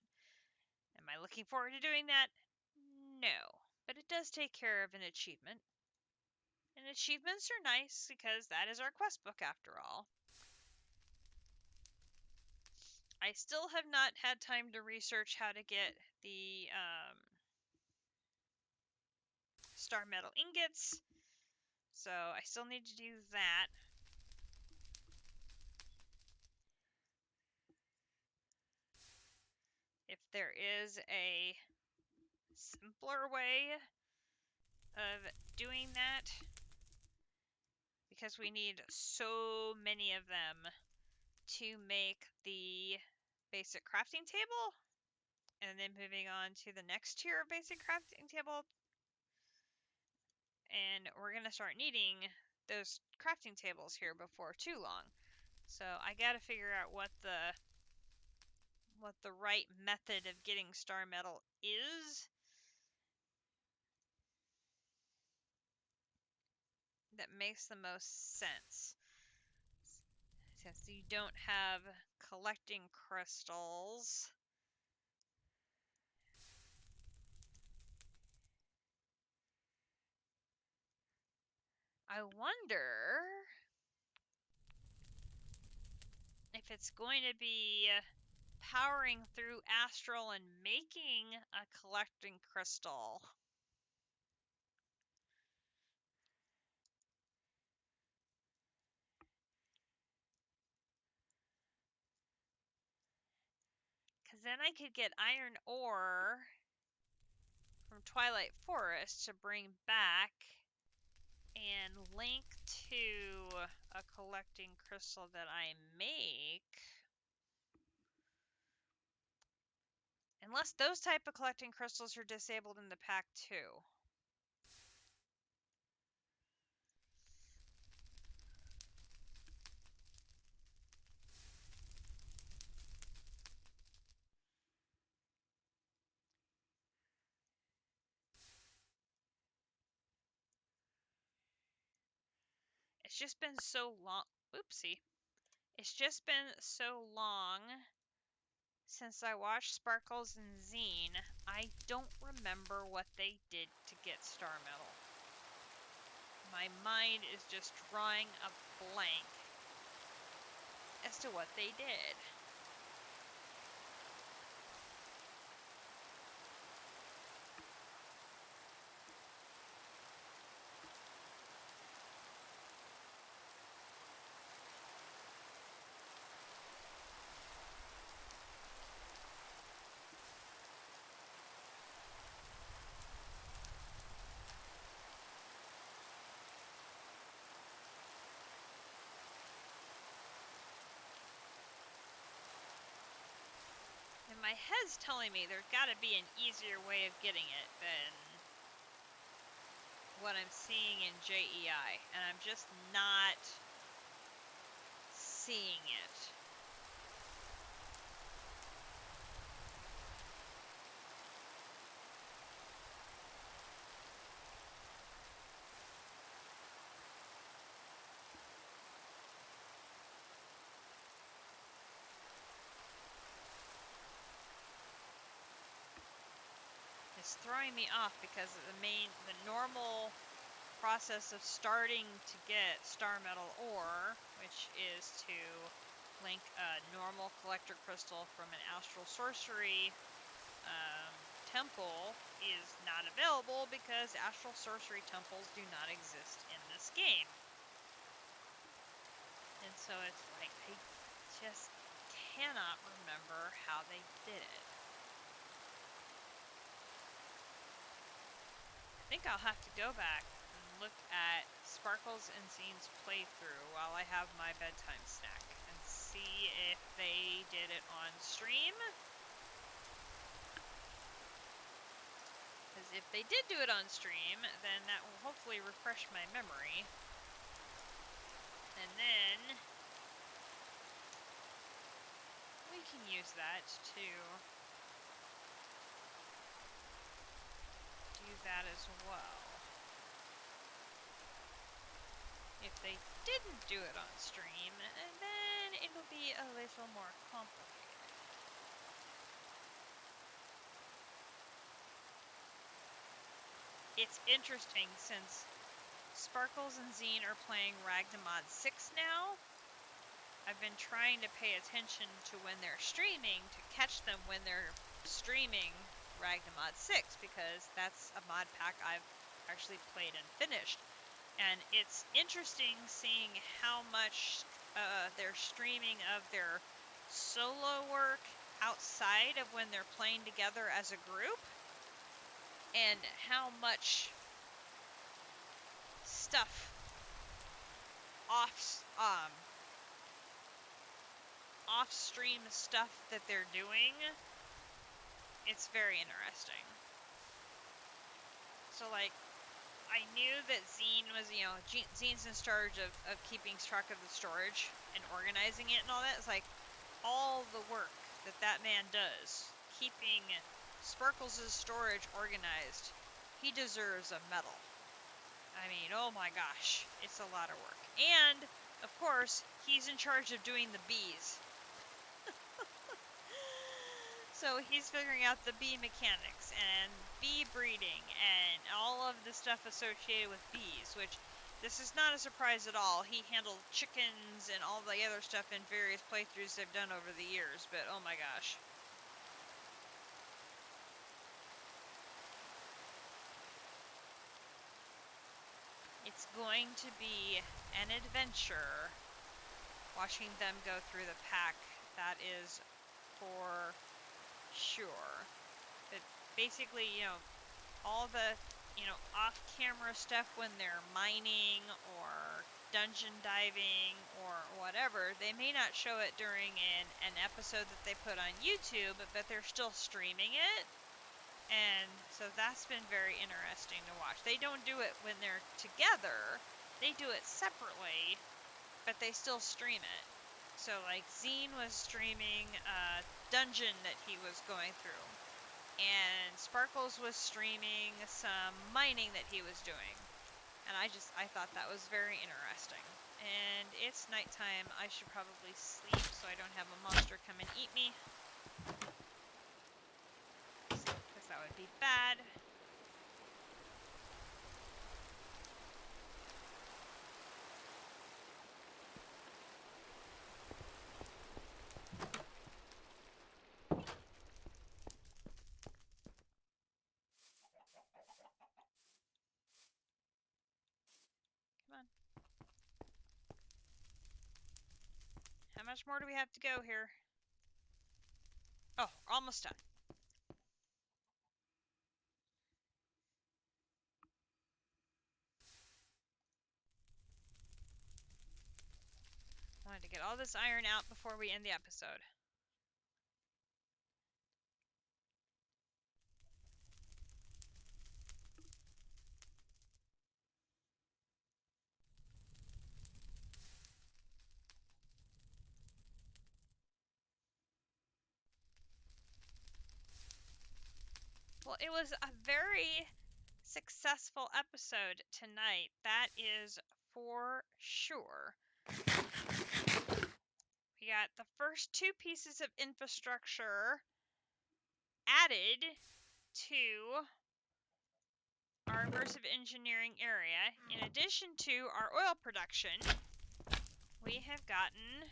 Am I looking forward to doing that? No, but it does take care of an achievement. And achievements are nice because that is our quest book after all. I still have not had time to research how to get the star metal ingots, so I still need to do that. If there is a simpler way of doing that, because we need so many of them to make the basic crafting table, and then moving on to the next tier of basic crafting table. And we're going to start needing those crafting tables here before too long. So I got to figure out what what the right method of getting star metal is. That makes the most sense. Since you don't have collecting crystals. I wonder if it's going to be powering through astral and making a collecting crystal. Because then I could get iron ore from Twilight Forest to bring back and link to a collecting crystal that I make. Unless those type of collecting crystals are disabled in the pack too. It's just been so long. Oopsie. It's just been so long since I watched Sparkles and Zine. I don't remember what they did to get Star Metal. My mind is just drawing a blank as to what they did. And my head's telling me there's got to be an easier way of getting it than what I'm seeing in JEI. And I'm just not seeing it. It's throwing me off because the normal process of starting to get Star Metal ore, which is to link a normal collector crystal from an astral sorcery temple, is not available because astral sorcery temples do not exist in this game. And so it's like, I just cannot remember how they did it. I think I'll have to go back and look at Sparkles and Zine's playthrough while I have my bedtime snack and see if they did it on stream. Because if they did do it on stream, then that will hopefully refresh my memory. And then we can use that to do that as well. If they didn't do it on stream, then it'll be a little more complicated. It's interesting since Sparkles and Zine are playing Ragnamod 6 now. I've been trying to pay attention to when they're streaming to catch them when they're streaming Ragnamod 6 because that's a mod pack I've actually played and finished. And it's interesting seeing how much they're streaming of their solo work outside of when they're playing together as a group, and how much stuff off-stream stuff that they're doing. It's very interesting. So, like, I knew that Zine was, Zine's in charge of keeping track of the storage and organizing it and all that. It's like all the work that man does, keeping Sparkles' storage organized, he deserves a medal. I mean, oh my gosh, it's a lot of work. And, of course, he's in charge of doing the bees. So he's figuring out the bee mechanics and bee breeding and all of the stuff associated with bees, which this is not a surprise at all. He handled chickens and all the other stuff in various playthroughs they've done over the years, but oh my gosh. It's going to be an adventure watching them go through the pack, that is for sure. But basically, you know, all the, you know, off-camera stuff when they're mining or dungeon diving or whatever, they may not show it during an episode that they put on YouTube, but they're still streaming it. And so that's been very interesting to watch. They don't do it when they're together. They do it separately, but they still stream it. So like Zine was streaming a dungeon that he was going through, and Sparkles was streaming some mining that he was doing. And I thought that was very interesting. And it's nighttime. I should probably sleep so I don't have a monster come and eat me, because that would be bad. Come on. How much more do we have to go here? Oh, almost done. I wanted to get all this iron out before we end the episode. Well, it was a very successful episode tonight. That is for sure. We got the first two pieces of infrastructure added to our immersive engineering area. In addition to our oil production, we have gotten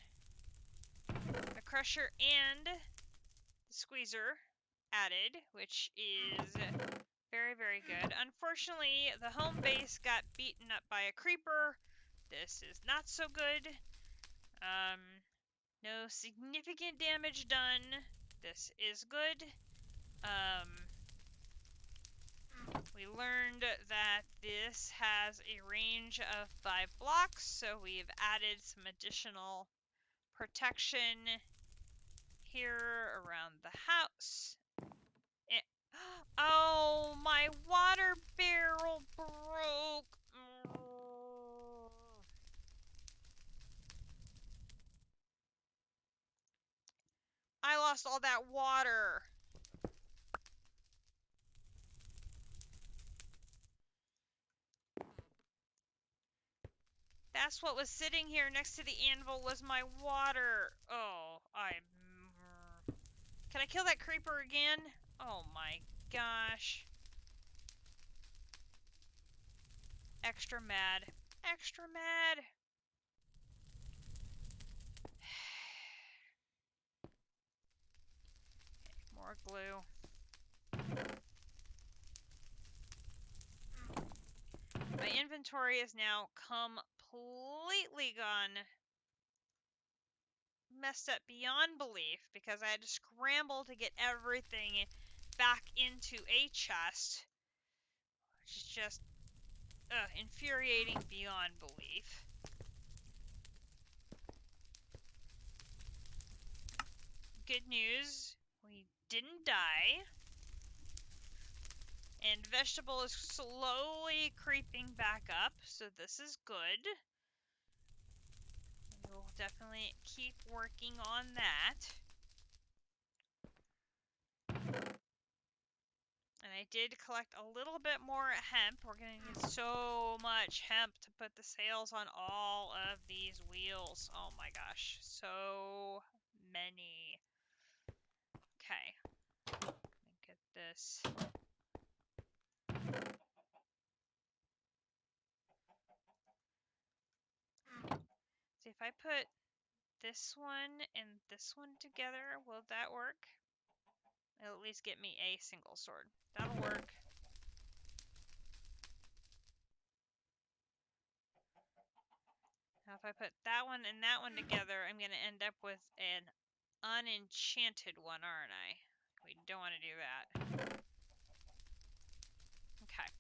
the crusher and the squeezer added, which is very, very good. Unfortunately, the home base got beaten up by a creeper. This is not so good. No significant damage done. This is good. We learned that this has a range of 5 blocks, so we've added some additional protection here around the house. Oh, my water barrel broke. I lost all that water. That's what was sitting here next to the anvil, was my water. Oh, Can I kill that creeper again? Oh my gosh. Extra mad. Extra mad. Okay, more glue. My inventory is now completely gone. Messed up beyond belief because I had to scramble to get everything back into a chest, which is just infuriating beyond belief. Good news, we didn't die. And vegetable is slowly creeping back up, so this is good. We'll definitely keep working on that. I did collect a little bit more hemp. We're going to need so much hemp to put the sails on all of these wheels. Oh my gosh, so many. Okay, let me get this. See, if I put this one and this one together, will that work? It'll at least get me a single sword. That'll work. Now if I put that one and that one together, I'm going to end up with an unenchanted one, aren't I? We don't want to do that. Okay.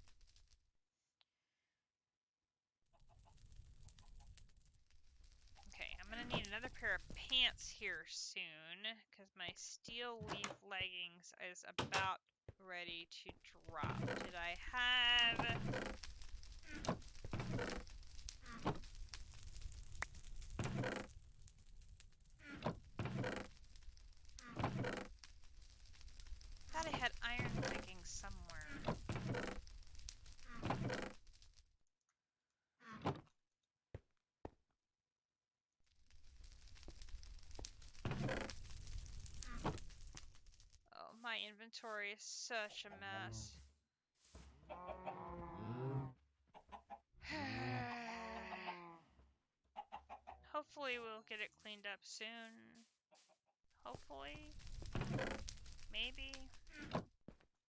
Okay, I'm going to need another pair of pants here soon, because my steel leaf leggings is about ready to drop. Did I have... I thought I had iron leggings somewhere. Oh, my inventory is such a mess. Hopefully we'll get it cleaned up soon. Hopefully. Maybe.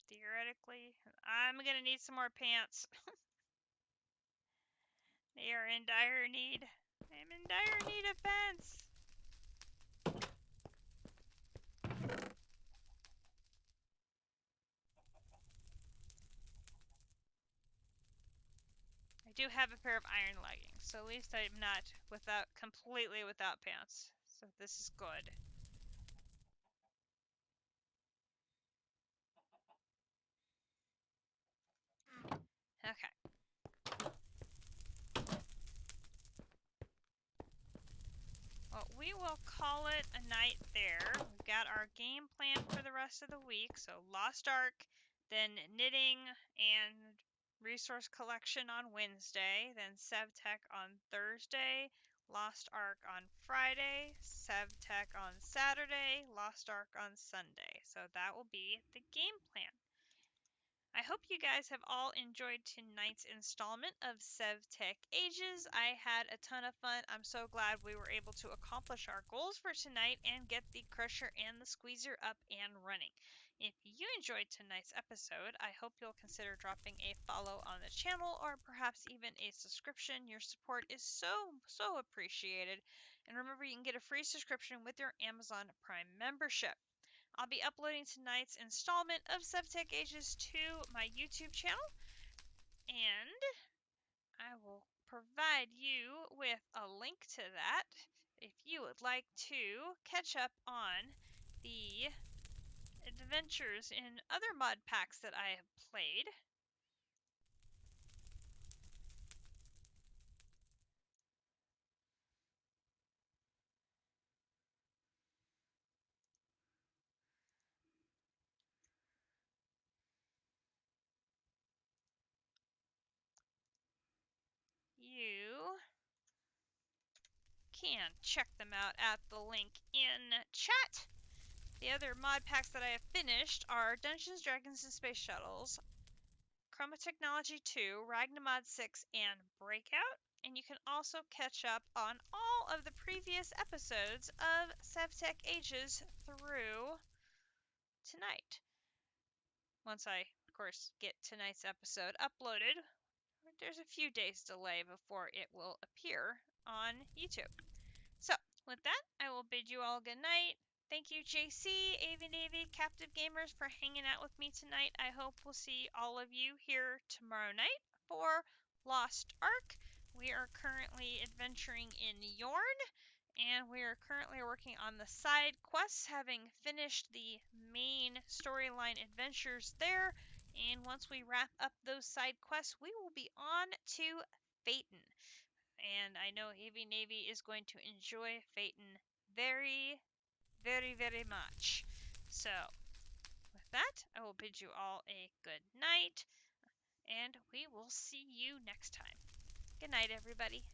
Theoretically. I'm gonna need some more pants. They are in dire need. I'm in dire need of pants. I do have a pair of iron leggings, so at least I'm not completely without pants. So this is good. Okay. Well, we will call it a night there. We've got our game plan for the rest of the week. So Lost Ark, then knitting and resource collection on Wednesday, then Sevtech on Thursday, Lost Ark on Friday, Sevtech on Saturday, Lost Ark on Sunday. So that will be the game plan. I hope you guys have all enjoyed tonight's installment of Sevtech Ages. I had a ton of fun. I'm so glad we were able to accomplish our goals for tonight and get the Crusher and the Squeezer up and running. If you enjoyed tonight's episode, I hope you'll consider dropping a follow on the channel or perhaps even a subscription. Your support is so appreciated. And remember, you can get a free subscription with your Amazon Prime membership. I'll be uploading tonight's installment of Sevtech Ages to my YouTube channel, and I will provide you with a link to that if you would like to catch up on the adventures in other mod packs that I have played. You can check them out at the link in chat. The other mod packs that I have finished are Dungeons, Dragons, and Space Shuttles, Chroma Technology 2, Ragnamod 6, and Breakout. And you can also catch up on all of the previous episodes of Sevtech Ages through tonight. Once I, of course, get tonight's episode uploaded, there's a few days delay before it will appear on YouTube. So, with that, I will bid you all good night. Thank you, JC, AV Navy, Captive Gamers, for hanging out with me tonight. I hope we'll see all of you here tomorrow night for Lost Ark. We are currently adventuring in Yorn, and we are currently working on the side quests, having finished the main storyline adventures there. And once we wrap up those side quests, we will be on to Phaeton. And I know AV Navy is going to enjoy Phaeton very much. So, with that, I will bid you all a good night, and we will see you next time. Good night, everybody.